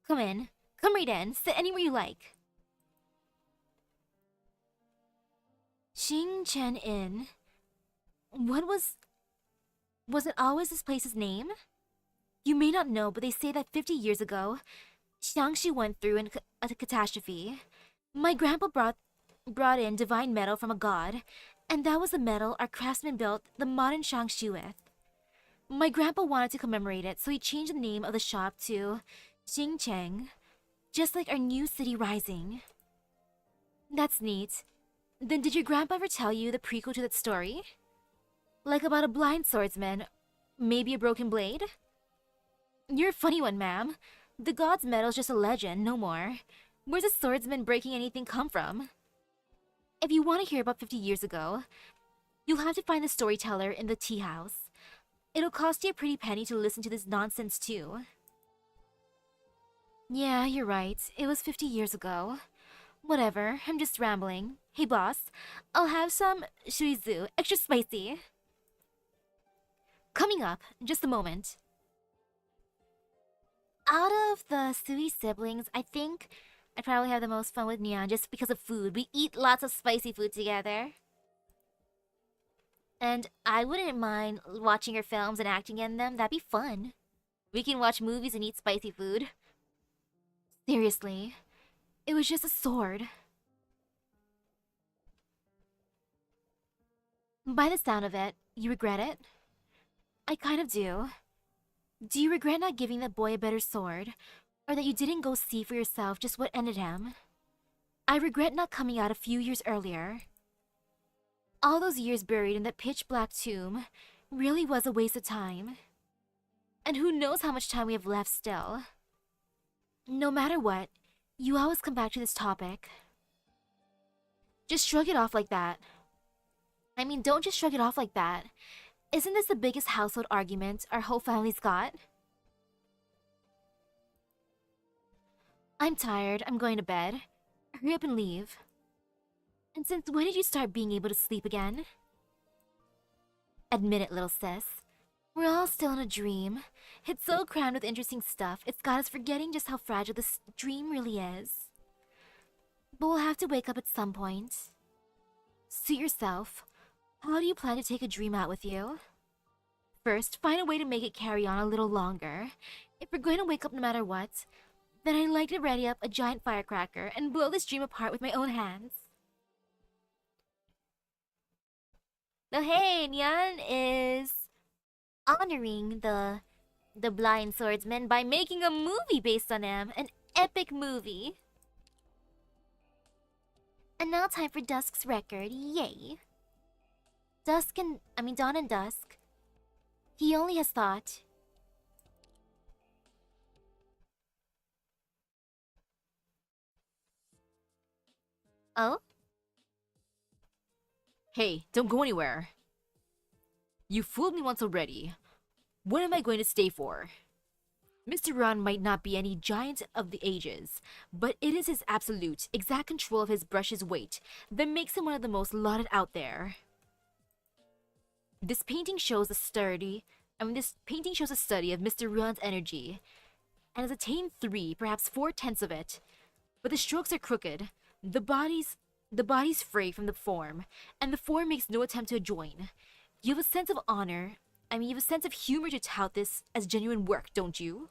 Come in. Come right in. Sit anywhere you like. Xing Chen Inn. Was it always this place's name? You may not know, but they say that 50 years ago, Xiangxi went through a catastrophe. My grandpa brought in divine metal from a god, and that was the metal our craftsmen built the modern Xiangxi with. My grandpa wanted to commemorate it, so he changed the name of the shop to Xingcheng, just like our new city rising. That's neat. Then did your grandpa ever tell you the prequel to that story? Like about a blind swordsman, maybe a broken blade? You're a funny one, ma'am. The god's metal's just a legend, no more. Where's a swordsman breaking anything come from? If you want to hear about 50 years ago, you'll have to find the storyteller in the tea house. It'll cost you a pretty penny to listen to this nonsense too. Yeah, you're right. It was 50 years ago. Whatever, I'm just rambling. Hey boss, I'll have some shuizu, extra spicy. Coming up, in just a moment. Out of the Sui siblings, I think I'd probably have the most fun with Nyan just because of food. We eat lots of spicy food together. And I wouldn't mind watching her films and acting in them. That'd be fun. We can watch movies and eat spicy food. Seriously, it was just a sword. By the sound of it, you regret it? I kind of do. Do you regret not giving that boy a better sword? Or that you didn't go see for yourself just what ended him? I regret not coming out a few years earlier. All those years buried in that pitch-black tomb really was a waste of time. And who knows how much time we have left still. No matter what, you always come back to this topic. Just shrug it off like that. I mean, don't just shrug it off like that. Isn't this the biggest household argument our whole family's got? I'm tired. I'm going to bed. Hurry up and leave. And since when did you start being able to sleep again? Admit it, little sis. We're all still in a dream. It's so crammed with interesting stuff, it's got us forgetting just how fragile this dream really is. But we'll have to wake up at some point. Suit yourself. How do you plan to take a dream out with you? First, find a way to make it carry on a little longer. If we're going to wake up no matter what, then I'd like to ready up a giant firecracker and blow this dream apart with my own hands. So hey, Nyan is honoring the blind swordsman by making a movie based on him, an epic movie. And now time for Dusk's record, yay. Dawn and Dusk. He only has thought. Oh? Hey, don't go anywhere. You fooled me once already. What am I going to stay for? Mr. Ron might not be any giant of the ages, but it is his absolute, exact control of his brush's weight that makes him one of the most lauded out there. This painting shows a study of Mr. Ron's energy, and has attained 3, perhaps 4/10 of it. But the strokes are crooked, the body's fray from the form, and the form makes no attempt to join. You have a sense of honor. You have a sense of humor to tout this as genuine work, don't you?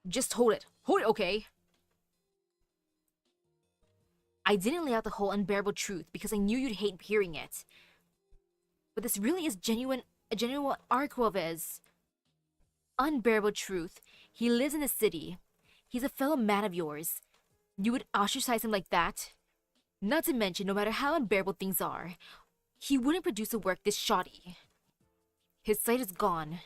Just hold it. Hold it, okay? I didn't lay out the whole unbearable truth because I knew you'd hate hearing it. But this really is a genuine article of his. Unbearable truth. He lives in the city. He's a fellow man of yours. You would ostracize him like that? Not to mention, no matter how unbearable things are, he wouldn't produce a work this shoddy. His sight is gone.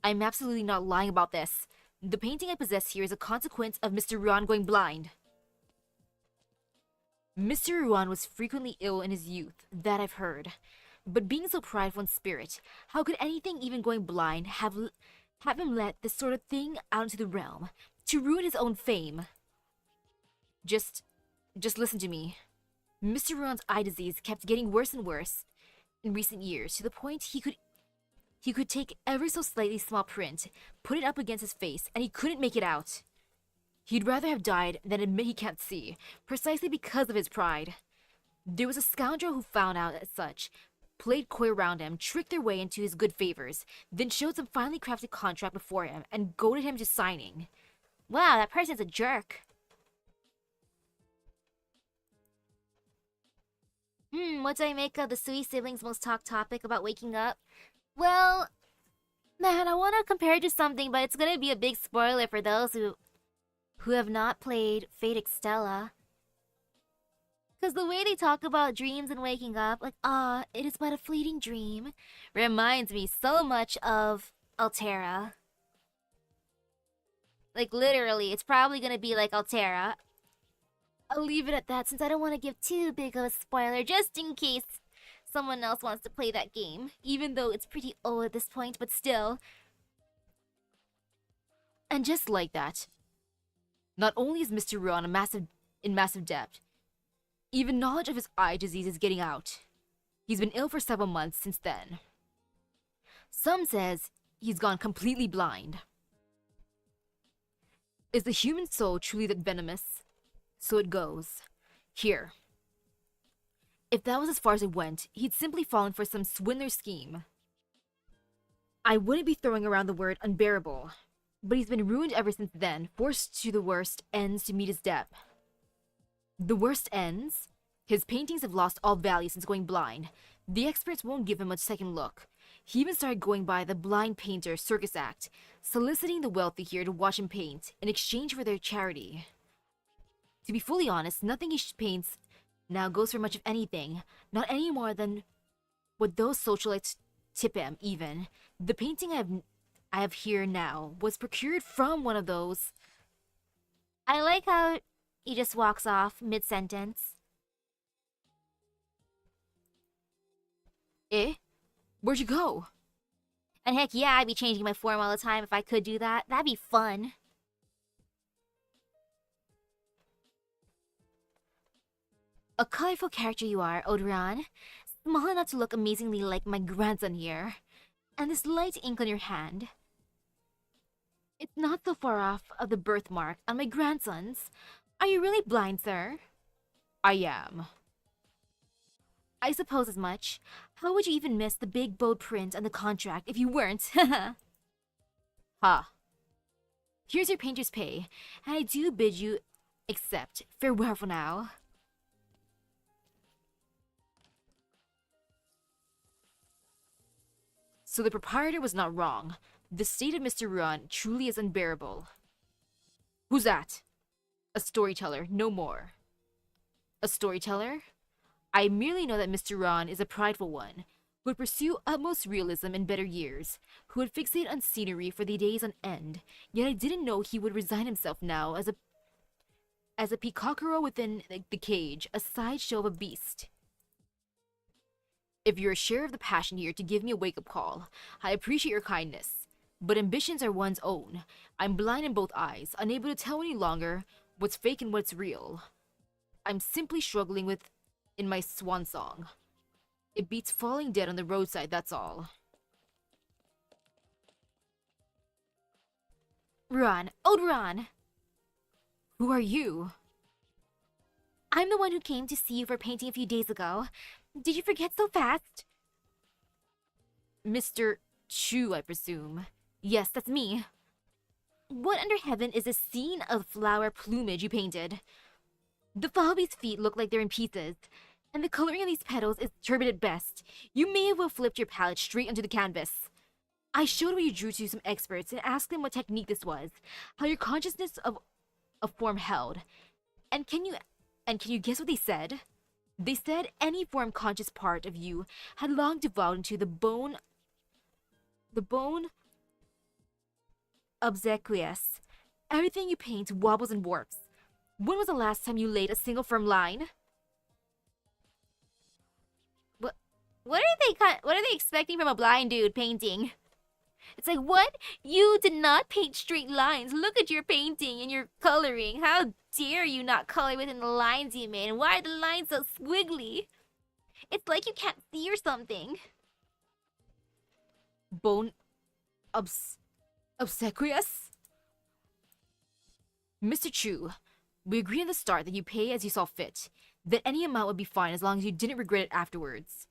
I'm absolutely not lying about this. The painting I possess here is a consequence of Mr. Ruan going blind. Mr. Ruan was frequently ill in his youth, that I've heard. But being so prideful in spirit, how could anything even going blind have him let this sort of thing out into the realm, to ruin his own fame? Just listen to me. Mr. Ruan's eye disease kept getting worse and worse in recent years, to the point he could take ever so slightly small print, put it up against his face, and he couldn't make it out. He'd rather have died than admit he can't see, precisely because of his pride. There was a scoundrel who found out as such, played coy around him, tricked their way into his good favors, then showed some finely crafted contract before him, and goaded him to signing. Wow, that person's a jerk. What do I make of the Sui siblings' most talked topic about waking up? Well, man, I want to compare it to something, but it's gonna be a big spoiler for those who have not played Fate Extella. Because the way they talk about dreams and waking up, like, it is but a fleeting dream, reminds me so much of Altera. Like, literally, it's probably gonna be like Altera. I'll leave it at that since I don't want to give too big of a spoiler, just in case someone else wants to play that game. Even though it's pretty old at this point, but still. And just like that, not only is Mr. Ruan in massive debt, even knowledge of his eye disease is getting out. He's been ill for several months since then. Some says he's gone completely blind. Is the human soul truly that venomous? So it goes. Here. If that was as far as it went, he'd simply fallen for some swindler scheme. I wouldn't be throwing around the word unbearable, but he's been ruined ever since then, forced to the worst ends to meet his debt. The worst ends? His paintings have lost all value since going blind. The experts won't give him a second look. He even started going by the blind painter circus act, soliciting the wealthy here to watch him paint in exchange for their charity. To be fully honest, nothing he paints now goes for much of anything, not any more than what those socialites tip him, even. The painting I have here now was procured from one of those. I like how he just walks off mid-sentence. Eh? Where'd you go? And heck yeah, I'd be changing my form all the time if I could do that. That'd be fun. A colorful character you are, Odoran. Small enough to look amazingly like my grandson here. And this light ink on your hand. It's not so far off of the birthmark on my grandson's. Are you really blind, sir? I am. I suppose as much. How would you even miss the big bold print on the contract if you weren't? Ha. Here's your painter's pay, and I do bid you accept. Farewell for now. So the proprietor was not wrong. The state of Mr. Ruan truly is unbearable. Who's that? A storyteller, no more. A storyteller? I merely know that Mr. Ruan is a prideful one, who would pursue utmost realism in better years, who would fixate on scenery for the days on end, yet I didn't know he would resign himself now as a peacockero within the cage, a sideshow of a beast. If you're a share of the passion here to give me a wake-up call, I appreciate your kindness. But ambitions are one's own. I'm blind in both eyes, unable to tell any longer what's fake and what's real. I'm simply struggling in my swan song. It beats falling dead on the roadside, that's all. Ruan! Oh, Ruan! Who are you? I'm the one who came to see you for painting a few days ago. Did you forget so fast? Mr. Chu, I presume. Yes, that's me. What under heaven is this scene of flower plumage you painted? The Falby's feet look like they're in pieces, and the coloring on these petals is turbid at best. You may have well flipped your palette straight onto the canvas. I showed what you drew to some experts and asked them what technique this was, how your consciousness of a form held. And can you guess what they said? They said any form conscious part of you had long devolved into the bone obsequious. Everything you paint wobbles and warps. When was the last time you laid a single firm line? What are they expecting from a blind dude painting? It's like, what? You did not paint straight lines. Look at your painting and your coloring. How dare you not color within the lines you made? And why are the lines so squiggly? It's like you can't see or something. Bone obsequious? Mr. Chu, we agreed at the start that you pay as you saw fit, that any amount would be fine as long as you didn't regret it afterwards.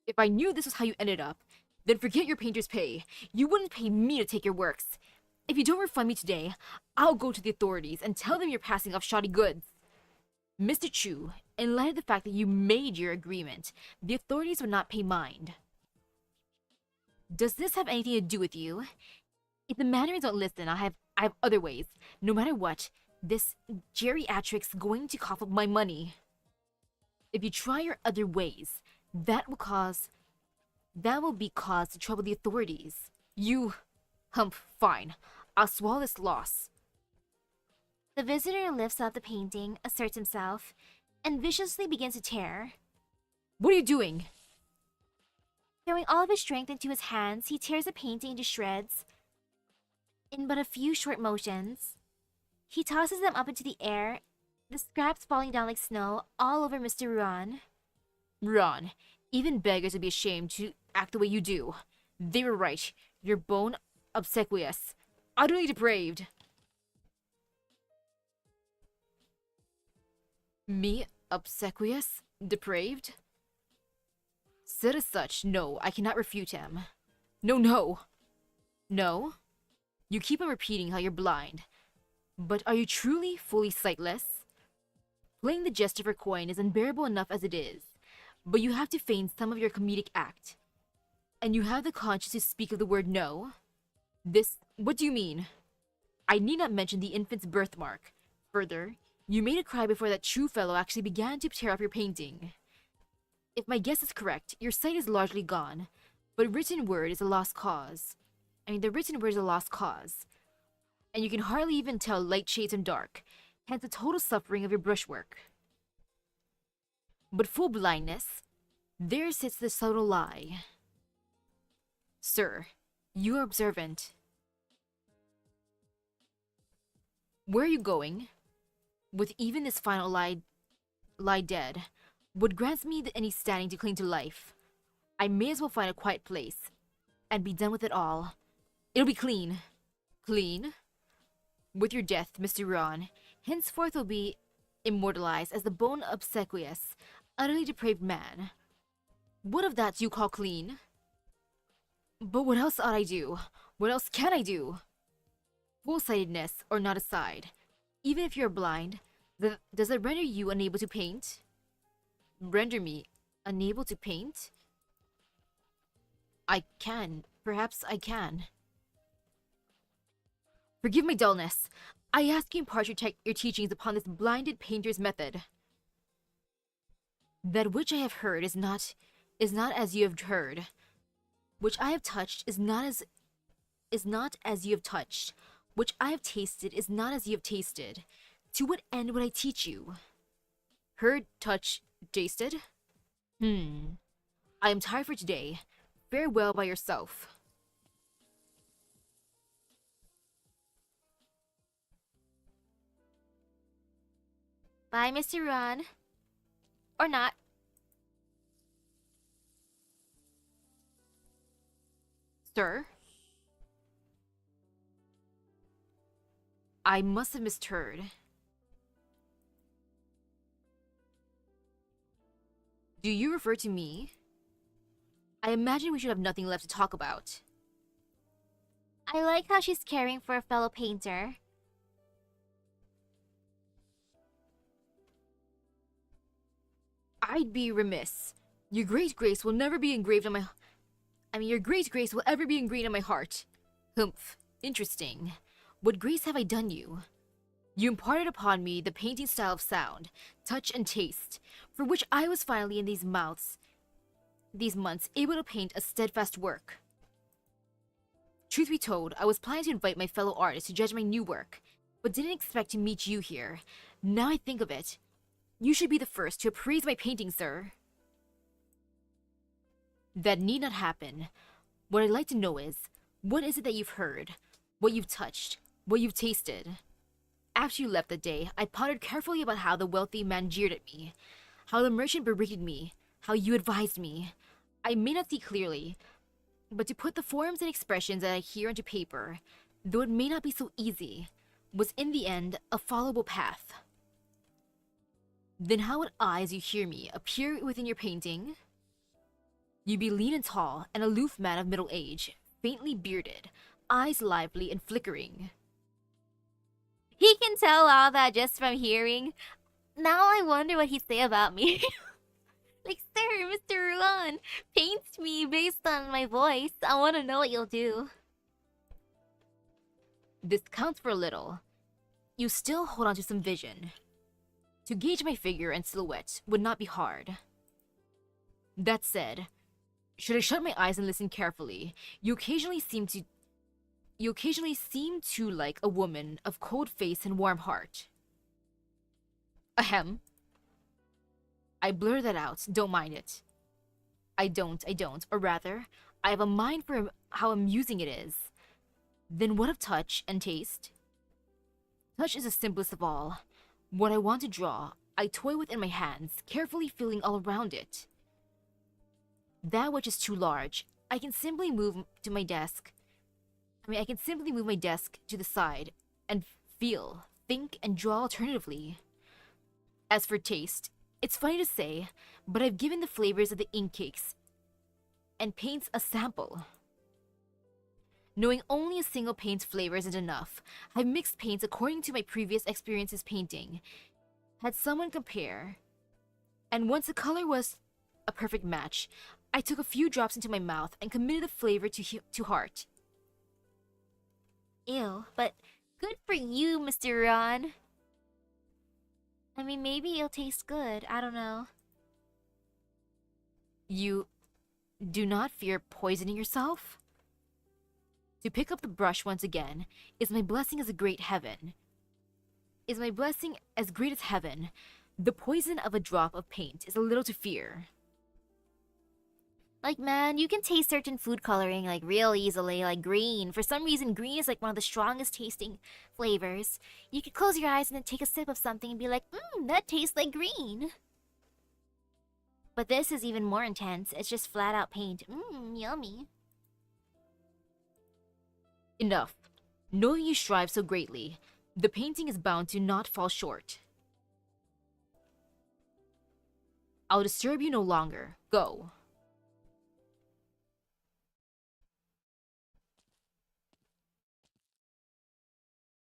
If I knew this was how you ended up, then forget your painter's pay. You wouldn't pay me to take your works. If you don't refund me today, I'll go to the authorities and tell them you're passing off shoddy goods. Mr. Chu, in light of the fact that you made your agreement, the authorities would not pay mind. Does this have anything to do with you? If the Mandarins don't listen, I have other ways. No matter what, this geriatric's going to cough up my money. If you try your other ways, that will be cause to trouble the authorities. Fine. I'll swallow this loss. The visitor lifts up the painting, asserts himself, and viciously begins to tear. What are you doing? Throwing all of his strength into his hands, he tears the painting into shreds. in but a few short motions. He tosses them up into the air, the scraps falling down like snow all over Mr. Ruan. Ron, even beggars would be ashamed to act the way you do. They were right. You're bone obsequious, utterly depraved. Me obsequious? Depraved? Said as such, no, I cannot refute him. No, no! No? You keep on repeating how you're blind. But are you truly fully sightless? Playing the jester for coin is unbearable enough as it is, but you have to feign some of your comedic act. And you have the conscience to speak of the word no? What do you mean? I need not mention the infant's birthmark. Further, you made a cry before that true fellow actually began to tear up your painting. If my guess is correct, your sight is largely gone, but written word is a lost cause. The written word is a lost cause. And you can hardly even tell light shades from dark, hence the total suffering of your brushwork. But full blindness, there sits the subtle lie. Sir, you are observant. Where are you going? With even this final lie dead, what grants me any standing to cling to life? I may as well find a quiet place, and be done with it all. It'll be clean. Clean? With your death, Mr. Ron, henceforth will be immortalized as the bone obsequious, utterly depraved man. What of that do you call clean? But what else ought I do? What else can I do? Full-sightedness or not aside, even if you're blind, does it render you unable to paint? Render me unable to paint? I can. Perhaps I can. Forgive my dullness. I ask you impart your teachings upon this blinded painter's method. That which I have heard is not as you have heard. Which I have touched is not as you have touched. Which I have tasted is not as you have tasted. To what end would I teach you? Heard, touched, tasted? I am tired for today. Farewell by yourself. Bye, Mr. Ruan. Or not. Sir? I must have misheard. Do you refer to me? I imagine we should have nothing left to talk about. I like how she's caring for a fellow painter. I'd be remiss. Your great grace will never be engraved on my... your great grace will ever be engraved on my heart. Humph. Interesting. What grace have I done you? You imparted upon me the painting style of sound, touch, and taste, for which I was finally in these months able to paint a steadfast work. Truth be told, I was planning to invite my fellow artists to judge my new work, but didn't expect to meet you here. Now I think of it, you should be the first to appraise my painting, sir. That need not happen. What I'd like to know is, what is it that you've heard? What you've touched? What you've tasted? After you left that day, I pondered carefully about how the wealthy man jeered at me, how the merchant berated me, how you advised me. I may not see clearly, but to put the forms and expressions that I hear into paper, though it may not be so easy, was in the end a followable path. Then how would I, as you hear me, appear within your painting? You be lean and tall, an aloof man of middle age, faintly bearded, eyes lively and flickering. He can tell all that just from hearing. Now I wonder what he'd say about me. Like, sir, Mr. Ruan, paints me based on my voice. I want to know what you'll do. This counts for a little. You still hold on to some vision. To gauge my figure and silhouette would not be hard. That said, should I shut my eyes and listen carefully, you occasionally seem too like a woman of cold face and warm heart. Ahem. I blur that out, don't mind it. I don't, or rather, I have a mind for how amusing it is. Then what of touch and taste? Touch is the simplest of all. What I want to draw, I toy with in my hands, carefully feeling all around it. That which is too large, I can simply move to my desk. I can simply move my desk to the side and feel, think, and draw alternatively. As for taste, it's funny to say, but I've given the flavors of the ink cakes and paints a sample. Knowing only a single paint's flavor isn't enough, I've mixed paints according to my previous experiences painting, had someone compare, and once the color was a perfect match, I took a few drops into my mouth and committed the flavor to heart. Ew, but good for you, Mr. Ron. I mean, maybe it'll taste good. I don't know. You do not fear poisoning yourself? To pick up the brush once again, is my blessing as a great heaven. Is my blessing as great as heaven? The poison of a drop of paint is a little to fear. Like, man, you can taste certain food coloring, like, real easily, like green. For some reason, green is, like, one of the strongest tasting flavors. You could close your eyes and then take a sip of something and be like, that tastes like green. But this is even more intense. It's just flat out paint. Yummy. Enough. Knowing you strive so greatly, the painting is bound to not fall short. I'll disturb you no longer. Go.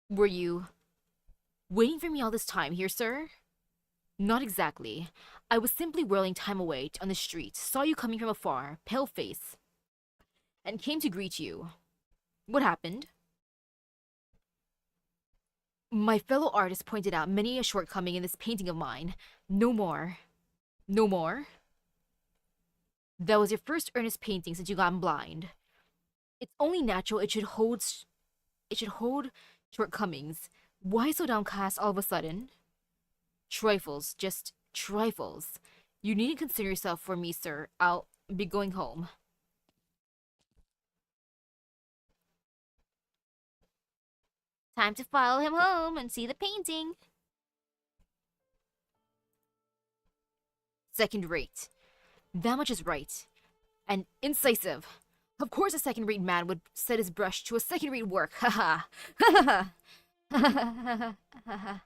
Were you waiting for me all this time here, sir? Not exactly. I was simply whirling time away on the street, saw you coming from afar, pale face, and came to greet you. What happened? My fellow artist pointed out many a shortcoming in this painting of mine. No more. No more? That was your first earnest painting since you got blind. It's only natural it should hold shortcomings. Why so downcast all of a sudden? Trifles, just trifles. You needn't consider yourself for me, sir. I'll be going home. Time to follow him home and see the painting. Second rate. That much is right. And incisive. Of course a second-rate man would set his brush to a second-rate work. Ha ha. Ha ha ha.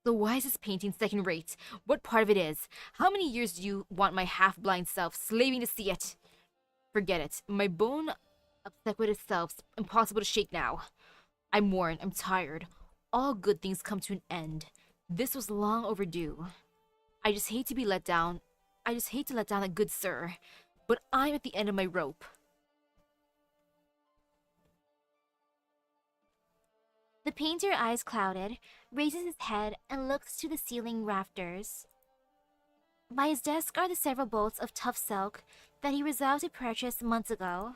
So why is this painting second-rate? What part of it is? How many years do you want my half-blind self slaving to see it? Forget it. My bone obsequious self's impossible to shake now. I'm worn. I'm tired. All good things come to an end. This was long overdue. I just hate to let down a good sir, but I'm at the end of my rope. The painter, eyes clouded, raises his head and looks to the ceiling rafters. By his desk are the several bolts of tough silk that he resolved to purchase months ago.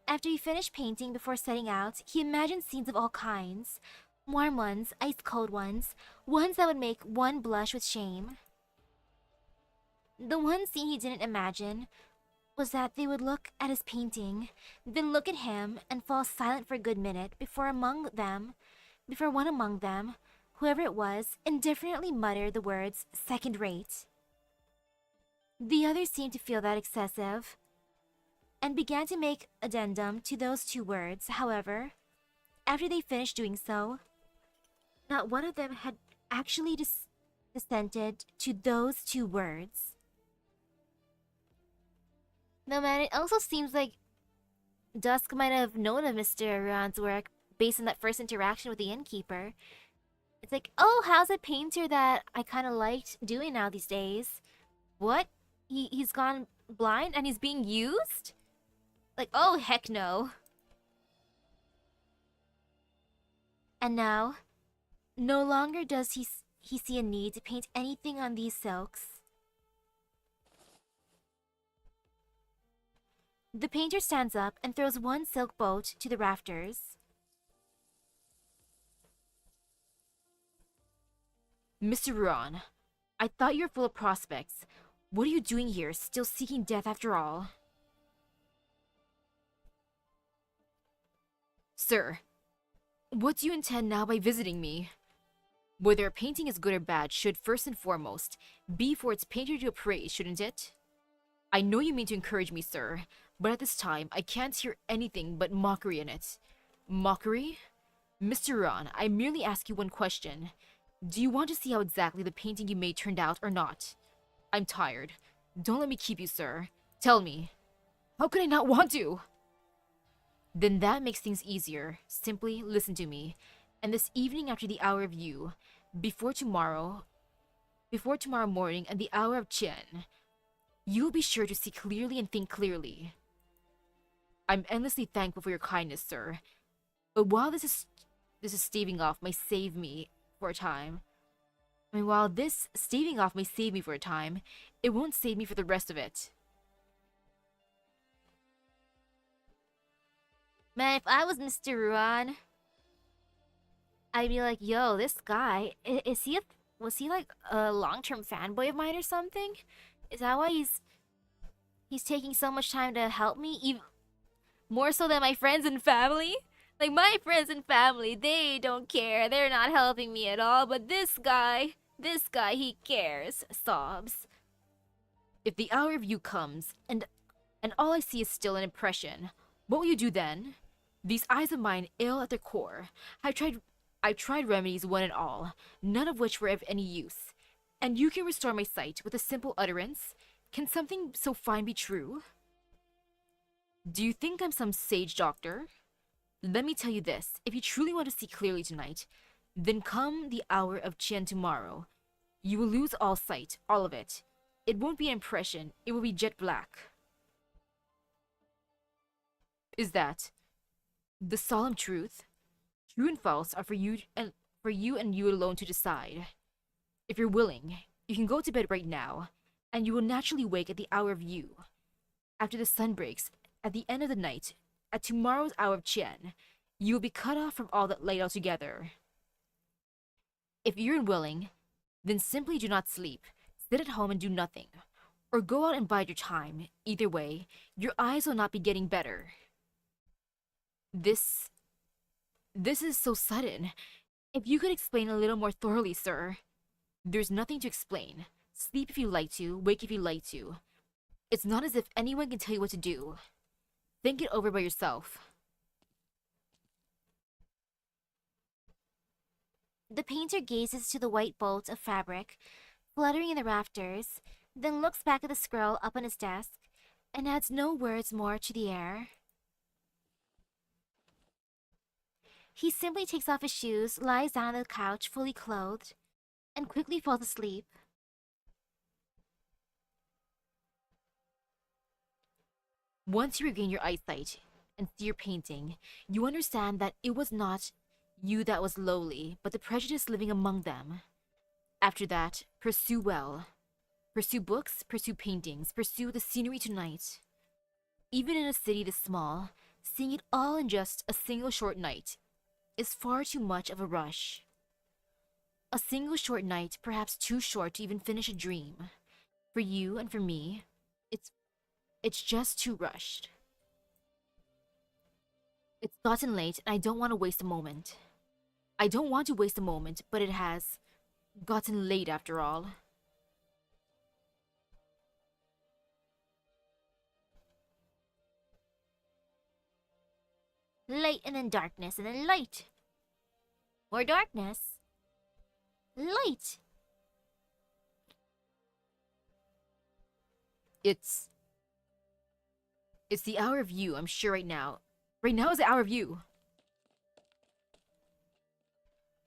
After he finished painting before setting out, he imagined scenes of all kinds. Warm ones, ice-cold ones that would make one blush with shame. The one scene he didn't imagine was that they would look at his painting, then look at him and fall silent for a good minute before one among them, whoever it was, indifferently muttered the words, second rate. The others seemed to feel that excessive, and began to make addendum to those two words. However, after they finished doing so, not one of them had actually dissented to those two words. No, man, it also seems like Dusk might have known of Mr. Ron's work based on that first interaction with the innkeeper. It's like, oh, how's a painter that I kind of liked doing now these days? What? He's gone blind and he's being used? Like, oh, heck no. And now, no longer does he see a need to paint anything on these silks. The painter stands up and throws one silk boat to the rafters. Mr. Ron, I thought you were full of prospects. What are you doing here, still seeking death after all? Sir, what do you intend now by visiting me? Whether a painting is good or bad should first and foremost be for its painter to appraise, shouldn't it? I know you mean to encourage me, sir, but at this time I can't hear anything but mockery in it. Mockery? Mr. Ron, I merely ask you one question. Do you want to see how exactly the painting you made turned out or not? I'm tired. Don't let me keep you, sir. Tell me. How could I not want to? Then that makes things easier. Simply listen to me. And this evening after the hour of you, before tomorrow morning and the hour of Chen, you will be sure to see clearly and think clearly. I'm endlessly thankful for your kindness, sir. But while this is staving off may save me for a time, while this staving off may save me for a time, it won't save me for the rest of it. Man, if I was Mr. Ron, I'd be like, yo, this guy, was he like a long-term fanboy of mine or something? Is that why he's taking so much time to help me? Even more so than my friends and family? Like, my friends and family, they don't care. They're not helping me at all. But this guy, he cares. Sobs. If the hour of you comes, and all I see is still an impression, what will you do then? These eyes of mine ill at their core. I've tried remedies one and all, none of which were of any use. And you can restore my sight with a simple utterance? Can something so fine be true? Do you think I'm some sage doctor? Let me tell you this, if you truly want to see clearly tonight, then come the hour of Qian tomorrow. You will lose all sight, all of it. It won't be an impression, it will be jet black. Is that the solemn truth? True and false are for you and you alone to decide. If you're willing, you can go to bed right now, and you will naturally wake at the hour of you. After the sun breaks, at the end of the night, at tomorrow's hour of Qian, you will be cut off from all that light altogether. If you're unwilling, then simply do not sleep, sit at home and do nothing, or go out and bide your time. Either way, your eyes will not be getting better. This is so sudden. If you could explain a little more thoroughly, sir. There's nothing to explain. Sleep if you like to, wake if you like to. It's not as if anyone can tell you what to do. Think it over by yourself. The painter gazes to the white bolt of fabric fluttering in the rafters, then looks back at the scroll up on his desk, and adds no words more to the air. He simply takes off his shoes, lies down on the couch fully clothed, and quickly falls asleep. Once you regain your eyesight and see your painting, you understand that it was not you that was lowly, but the prejudice living among them. After that, pursue well. Pursue books, pursue paintings, pursue the scenery tonight. Even in a city this small, seeing it all in just a single short night is far too much of a rush. A single short night, perhaps too short to even finish a dream. For you and for me, it's just too rushed. It's gotten late and I don't want to waste a moment. I don't want to waste a moment, but it has gotten late after all. Light and then darkness and then light. More darkness. Light. It's the hour of you, I'm sure right now. Right now is the hour of you.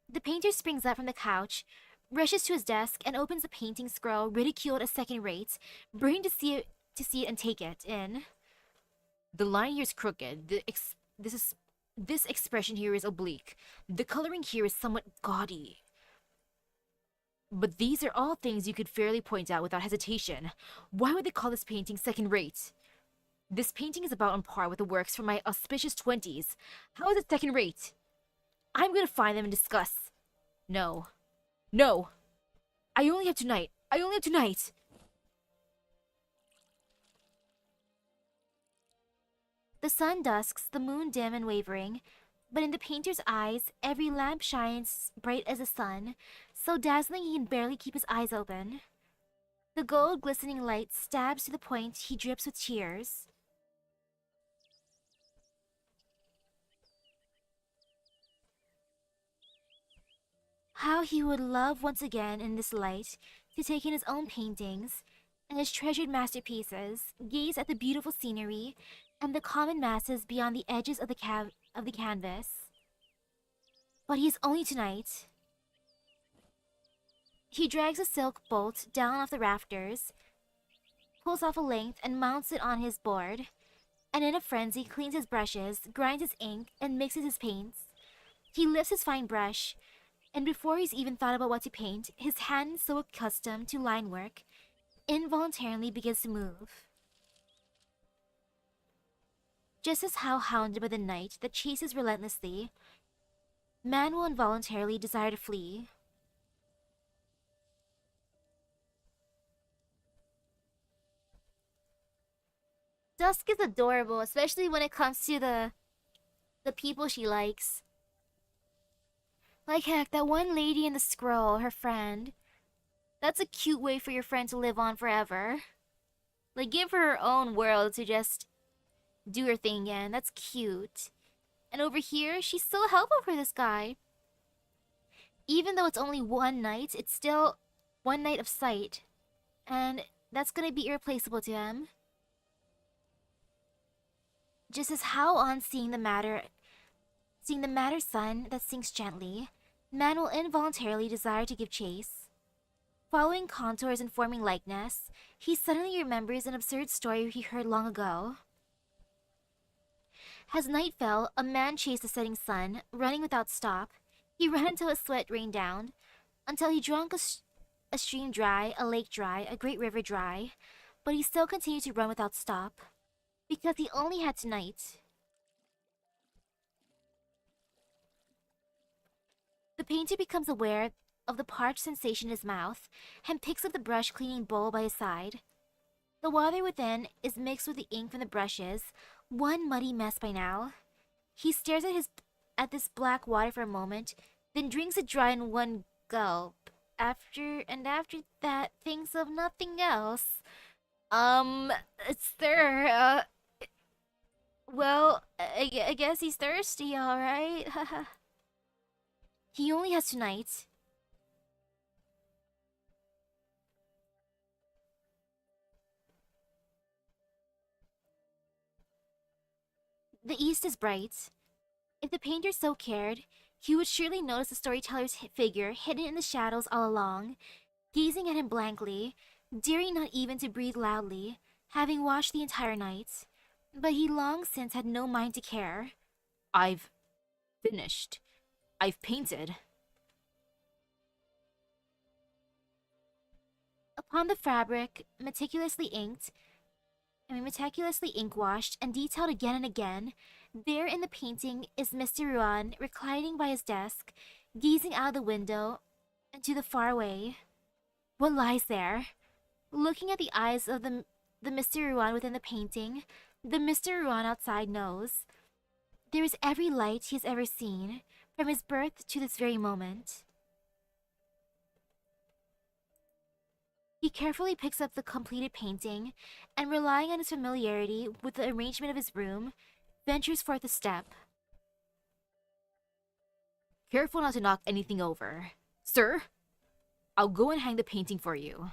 The painter springs up from the couch, rushes to his desk, and opens the painting scroll ridiculed as second rate, burning to see it and take it in. The line here is crooked. This expression here is oblique. The coloring here is somewhat gaudy. But these are all things you could fairly point out without hesitation. Why would they call this painting second rate? This painting is about on par with the works from my auspicious 20s. How is it second rate? I'm gonna find them and discuss. No. No! I only have tonight. I only have tonight! The sun dusks, the moon dim and wavering. But in the painter's eyes, every lamp shines bright as the sun, so dazzling he can barely keep his eyes open. The gold glistening light stabs to the point he drips with tears. How he would love once again in this light to take in his own paintings and his treasured masterpieces, gaze at the beautiful scenery and the common masses beyond the edges of the canvas. But he is only tonight. He drags a silk bolt down off the rafters, pulls off a length and mounts it on his board, and in a frenzy cleans his brushes, grinds his ink, and mixes his paints. He lifts his fine brush, and before he's even thought about what to paint, his hand, so accustomed to line work, involuntarily begins to move. Just as how hounded by the night that chases relentlessly, man will involuntarily desire to flee. Dusk is adorable, especially when it comes to the people she likes. Like heck, that one lady in the scroll, her friend. That's a cute way for your friend to live on forever. Like, give her her own world to just do her thing again. That's cute. And over here, she's still helpful for this guy. Even though it's only one night, it's still one night of sight. And that's gonna be irreplaceable to him. Just as how on seeing the matter sun that sinks gently, man will involuntarily desire to give chase. Following contours and forming likeness, he suddenly remembers an absurd story he heard long ago. As night fell, a man chased the setting sun, running without stop. He ran until his sweat rained down, until he drank a stream dry, a lake dry, a great river dry, but he still continued to run without stop, because he only had tonight. The painter becomes aware of the parched sensation in his mouth and picks up the brush cleaning bowl by his side. The water within is mixed with the ink from the brushes, one muddy mess by now. He stares at this black water for a moment, then drinks it dry in one gulp. After that, thinks of nothing else. Sir, well, I guess he's thirsty, alright? He only has tonight. The east is bright. If the painter so cared, he would surely notice the storyteller's figure hidden in the shadows all along, gazing at him blankly, daring not even to breathe loudly, having watched the entire night. But he long since had no mind to care. I've finished. I've painted. Upon the fabric, meticulously ink-washed and detailed again and again, there in the painting is Mr. Ruan reclining by his desk, gazing out of the window and to the far away. What lies there? Looking at the eyes of the Mr. Ruan within the painting, the Mr. Ruan outside knows. There is every light he has ever seen, from his birth to this very moment. He carefully picks up the completed painting, and relying on his familiarity with the arrangement of his room, ventures forth a step. Careful not to knock anything over. Sir, I'll go and hang the painting for you.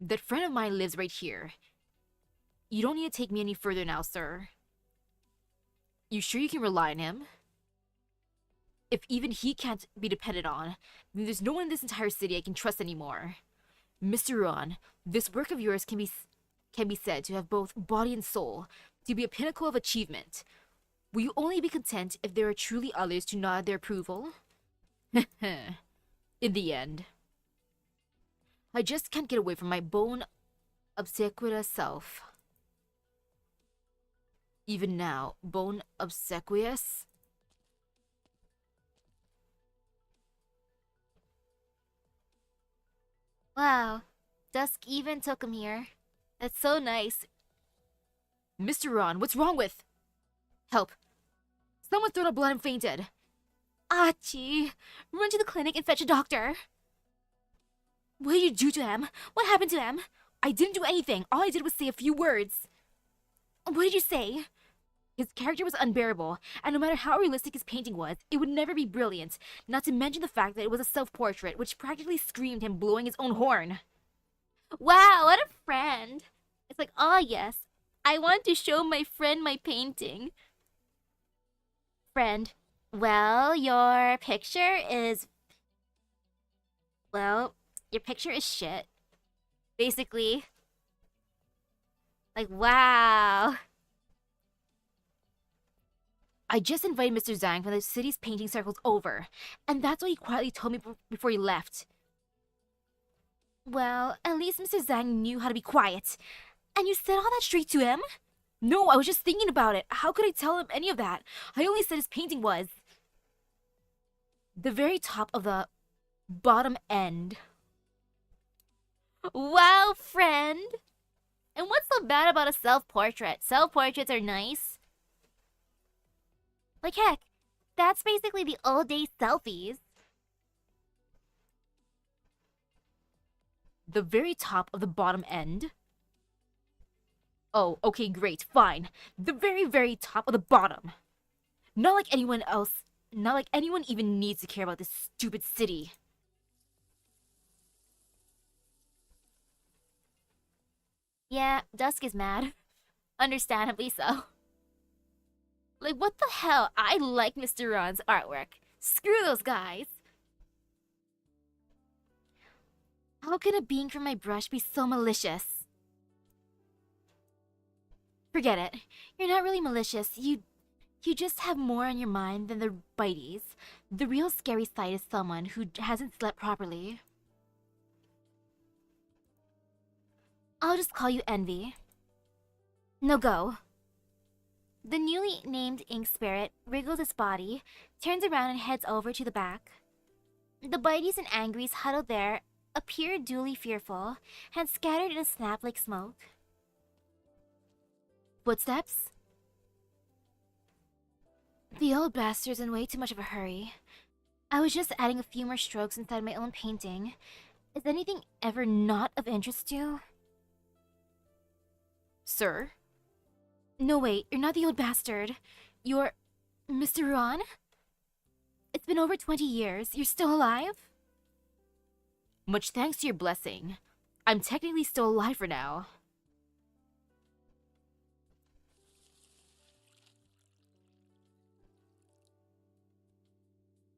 That friend of mine lives right here. You don't need to take me any further now, sir. You sure you can rely on him? If even he can't be depended on, then there's no one in this entire city I can trust anymore. Mr. Ruan, this work of yours can be said to have both body and soul, to be a pinnacle of achievement. Will you only be content if there are truly others to nod their approval? In the end, I just can't get away from my bone obsequious self. Even now, bone obsequious? Wow, Dusk even took him here. That's so nice. Mr. Ron, what's wrong with? Help. Someone's thrown up blood and fainted. Achi! Run to the clinic and fetch a doctor. What did you do to him? What happened to him? I didn't do anything. All I did was say a few words. What did you say? His character was unbearable, and no matter how realistic his painting was, it would never be brilliant, not to mention the fact that it was a self-portrait, which practically screamed him blowing his own horn. Wow, what a friend! It's like, ah, yes, I want to show my friend my painting. Friend, well, your picture is... Well, your picture is shit. Basically. Like, wow. I just invited Mr. Zhang from the city's painting circles over, and that's what he quietly told me before he left. Well, at least Mr. Zhang knew how to be quiet. And you said all that straight to him? No, I was just thinking about it. How could I tell him any of that? I only said his painting was the very top of the bottom end. Wow, friend! And what's so bad about a self-portrait? Self-portraits are nice. Like heck, that's basically the old days selfies. The very top of the bottom end? Oh, okay, great, fine. The very, very top of the bottom. Not like anyone even needs to care about this stupid city. Yeah, Dusk is mad. Understandably so. Like, what the hell? I like Mr. Ron's artwork. Screw those guys. How can a being from my brush be so malicious? Forget it. You're not really malicious. You just have more on your mind than the biteys. The real scary side is someone who hasn't slept properly. I'll just call you Envy. No go. The newly named ink spirit wriggles its body, turns around and heads over to the back. The biteys and angries huddled there appear duly fearful, and scattered in a snap like smoke. Footsteps? The old bastard's in way too much of a hurry. I was just adding a few more strokes inside my own painting. Is anything ever not of interest to you? Sir? No, wait, you're not the old bastard. You're... Mr. Ron? It's been over 20 years. You're still alive? Much thanks to your blessing. I'm technically still alive for now.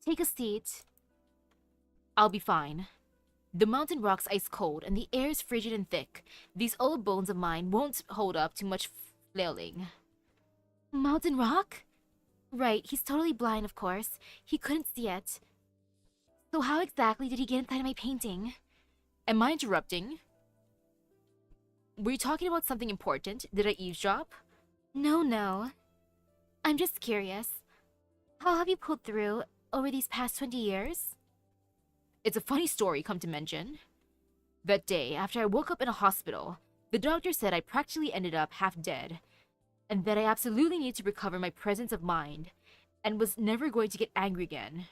Take a seat. I'll be fine. The mountain rock's ice cold, and the air is frigid and thick. These old bones of mine won't hold up to much flailing. Mountain rock? Right, he's totally blind, of course. He couldn't see it. So how exactly did he get inside of my painting? Am I interrupting? Were you talking about something important? Did I eavesdrop? No. I'm just curious. How have you pulled through over these past 20 years? It's a funny story, come to mention. That day, after I woke up in a hospital, the doctor said I practically ended up half dead, and that I absolutely need to recover my presence of mind, and was never going to get angry again.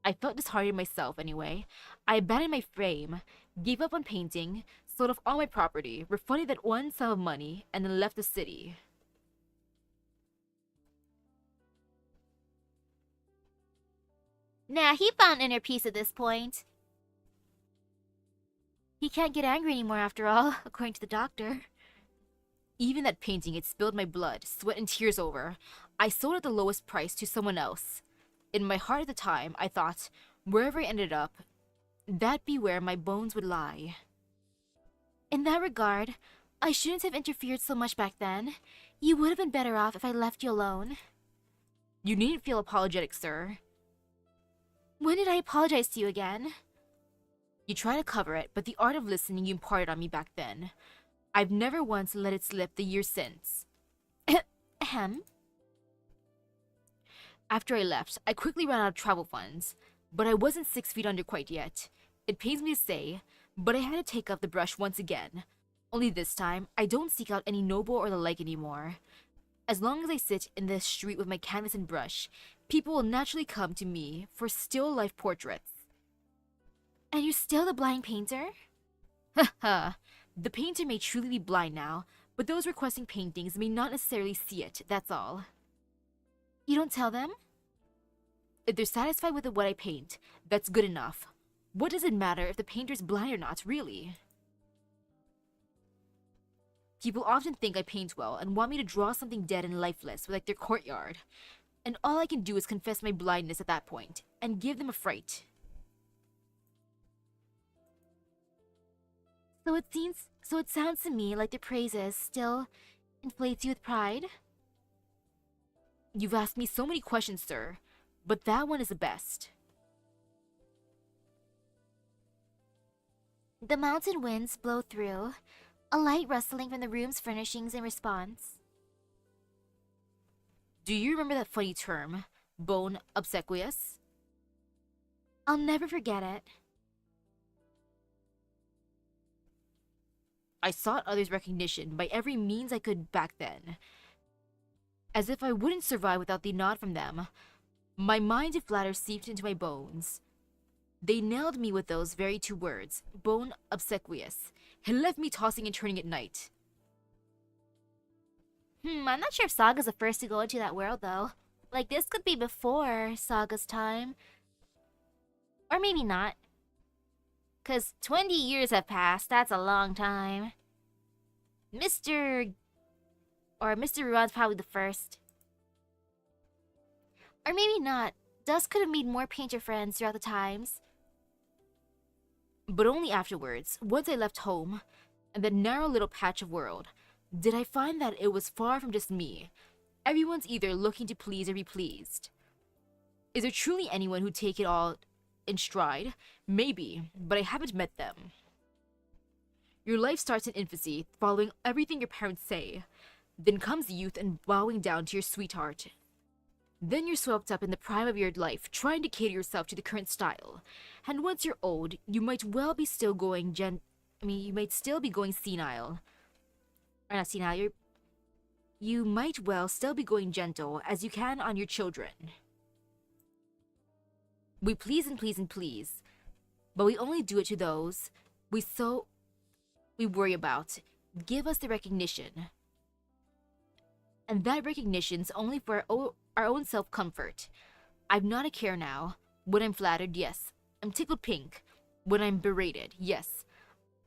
I felt disheartened myself anyway. I abandoned my frame, gave up on painting, sold off all my property, refunded that one sum of money, and then left the city. Nah, he found inner peace at this point. He can't get angry anymore after all, according to the doctor. Even that painting it spilled my blood, sweat, and tears over. I sold at the lowest price to someone else. In my heart at the time, I thought, wherever I ended up, that'd be where my bones would lie. In that regard, I shouldn't have interfered so much back then. You would have been better off if I left you alone. You needn't feel apologetic, sir. When did I apologize to you again? You try to cover it, but the art of listening you imparted on me back then, I've never once let it slip the years since. Ahem. After I left, I quickly ran out of travel funds, but I wasn't 6 feet under quite yet. It pains me to say, But I had to take up the brush once again. Only this time, I don't seek out any noble or the like anymore. As long as I sit in the street with my canvas and brush, people will naturally come to me for still life portraits. And you're still the blind painter? Haha, the painter may truly be blind now, but those requesting paintings may not necessarily see it, that's all. You don't tell them? If they're satisfied with what I paint, that's good enough. What does it matter if the painter's blind or not, really? People often think I paint well and want me to draw something dead and lifeless, like their courtyard. And all I can do is confess my blindness at that point, and give them a fright. So it sounds to me like the praises still inflates you with pride? You've asked me so many questions, sir, but that one is the best. The mountain winds blow through, a light rustling from the room's furnishings in response. Do you remember that funny term, bone obsequious? I'll never forget it. I sought others' recognition by every means I could back then. As if I wouldn't survive without the nod from them, my mind to flatter seeped into my bones. They nailed me with those very two words, bone obsequious, and left me tossing and turning at night. I'm not sure if Saga's the first to go into that world, though. Like, this could be before Saga's time. Or maybe not. 'Cause 20 years have passed, that's a long time. Mr. Rurod's probably the first. Or maybe not. Dusk could have made more painter friends throughout the times. But only afterwards, once I left home, and that narrow little patch of world, did I find that it was far from just me. Everyone's either looking to please or be pleased. Is there truly anyone who'd take it all in stride? Maybe, but I haven't met them. Your life starts in infancy, following everything your parents say. Then comes youth and bowing down to your sweetheart. Then you're swept up in the prime of your life, trying to cater yourself to the current style. And once you're old, you might well be still going you might still be going senile. Or not senile, you might well still be going gentle as you can on your children. We please and please and please, but we only do it to those we worry about. Give us the recognition. And that recognition's only for our own self-comfort. I'm not a care now. When I'm flattered, yes. I'm tickled pink. When I'm berated, yes.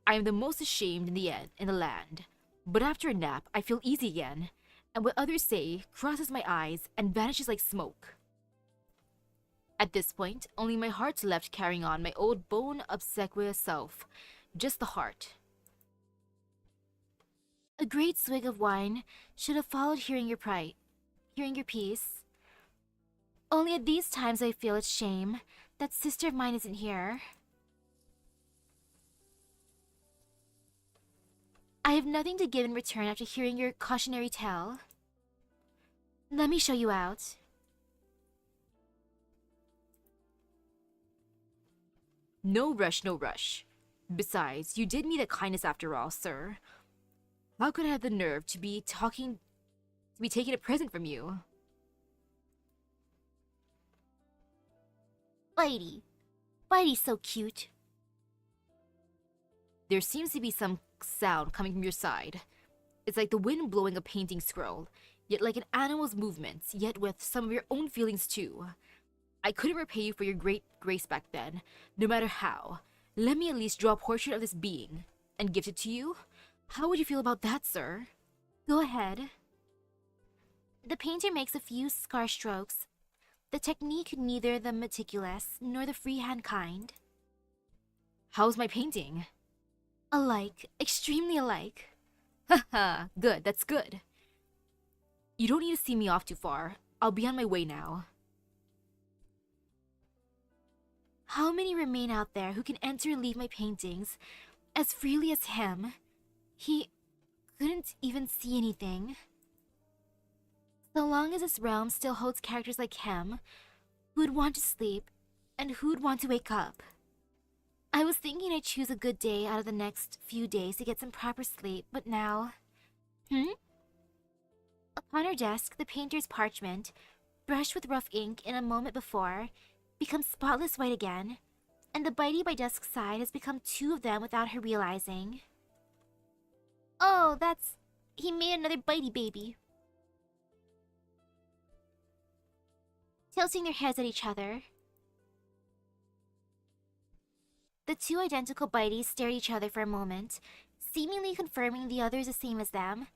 I am the most ashamed in the land. But after a nap, I feel easy again. And what others say crosses my eyes and vanishes like smoke. At this point, only my heart's left carrying on my old bone obsequious self. Just the heart. A great swig of wine should have followed hearing your piece. Only at these times I feel it's shame that sister of mine isn't here. I have nothing to give in return after hearing your cautionary tale. Let me show you out. No rush, no rush. Besides, you did me that kindness after all, sir. How could I have the nerve to be taking a present from you? Whitey's so cute. There seems to be some sound coming from your side. It's like the wind blowing a painting scroll, yet like an animal's movements, yet with some of your own feelings too. I couldn't repay you for your great grace back then, no matter how. Let me at least draw a portrait of this being, and gift it to you? How would you feel about that, sir? Go ahead. The painter makes a few scar strokes, the technique neither the meticulous nor the freehand kind. How's my painting? Alike, extremely alike. Haha, good, that's good. You don't need to see me off too far. I'll be on my way now. How many remain out there who can enter and leave my paintings as freely as him? He couldn't even see anything. So long as this realm still holds characters like him, who'd want to sleep and who'd want to wake up. I was thinking I'd choose a good day out of the next few days to get some proper sleep, but now... Upon her desk, the painter's parchment, brushed with rough ink in a moment before, becomes spotless white again, and the bitey by desk's side has become two of them without her realizing. Oh, that's... He made another bitey baby. Tilting their heads at each other, the two identical biteys stare at each other for a moment, seemingly confirming the other is the same as them,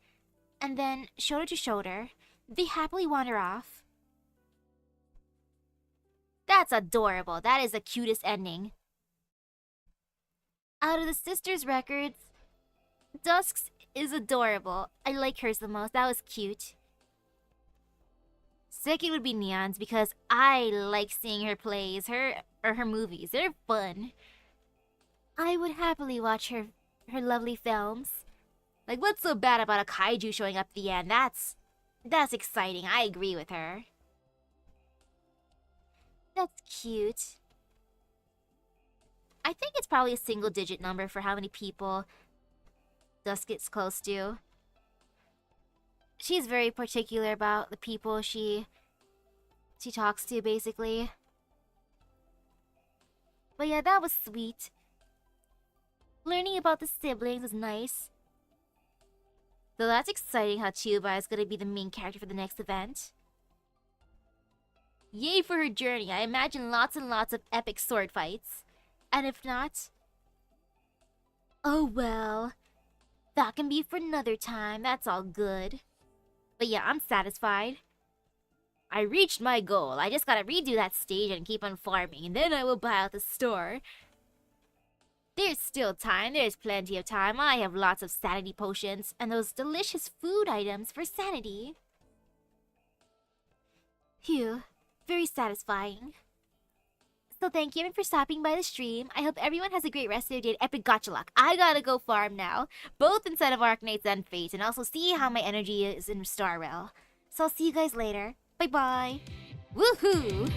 and then, shoulder to shoulder, they happily wander off. That's adorable. That is the cutest ending. Out of the sisters' records, Dusk's is adorable. I like hers the most. That was cute. Second would be Neon's because I like seeing her plays, her movies. They're fun. I would happily watch her lovely films. Like, what's so bad about a kaiju showing up at the end? That's exciting. I agree with her. That's cute. I think it's probably a single-digit number for how many people Dusk gets close to. She's very particular about the people she talks to, basically. But yeah, that was sweet. Learning about the siblings was nice. Though that's exciting how Chiyoba is going to be the main character for the next event. Yay for her journey. I imagine lots and lots of epic sword fights. And if not... oh well. That can be for another time. That's all good. But yeah, I'm satisfied. I reached my goal. I just gotta redo that stage and keep on farming. And then I will buy out the store. There's still time. There's plenty of time. I have lots of sanity potions and those delicious food items for sanity. Phew. Very satisfying. So thank you for stopping by the stream. I hope everyone has a great rest of their day at Epic Gacha Luck. I gotta go farm now, both inside of Arknights and Fate, and also see how my energy is in Star Rail. So I'll see you guys later. Bye-bye. Woohoo!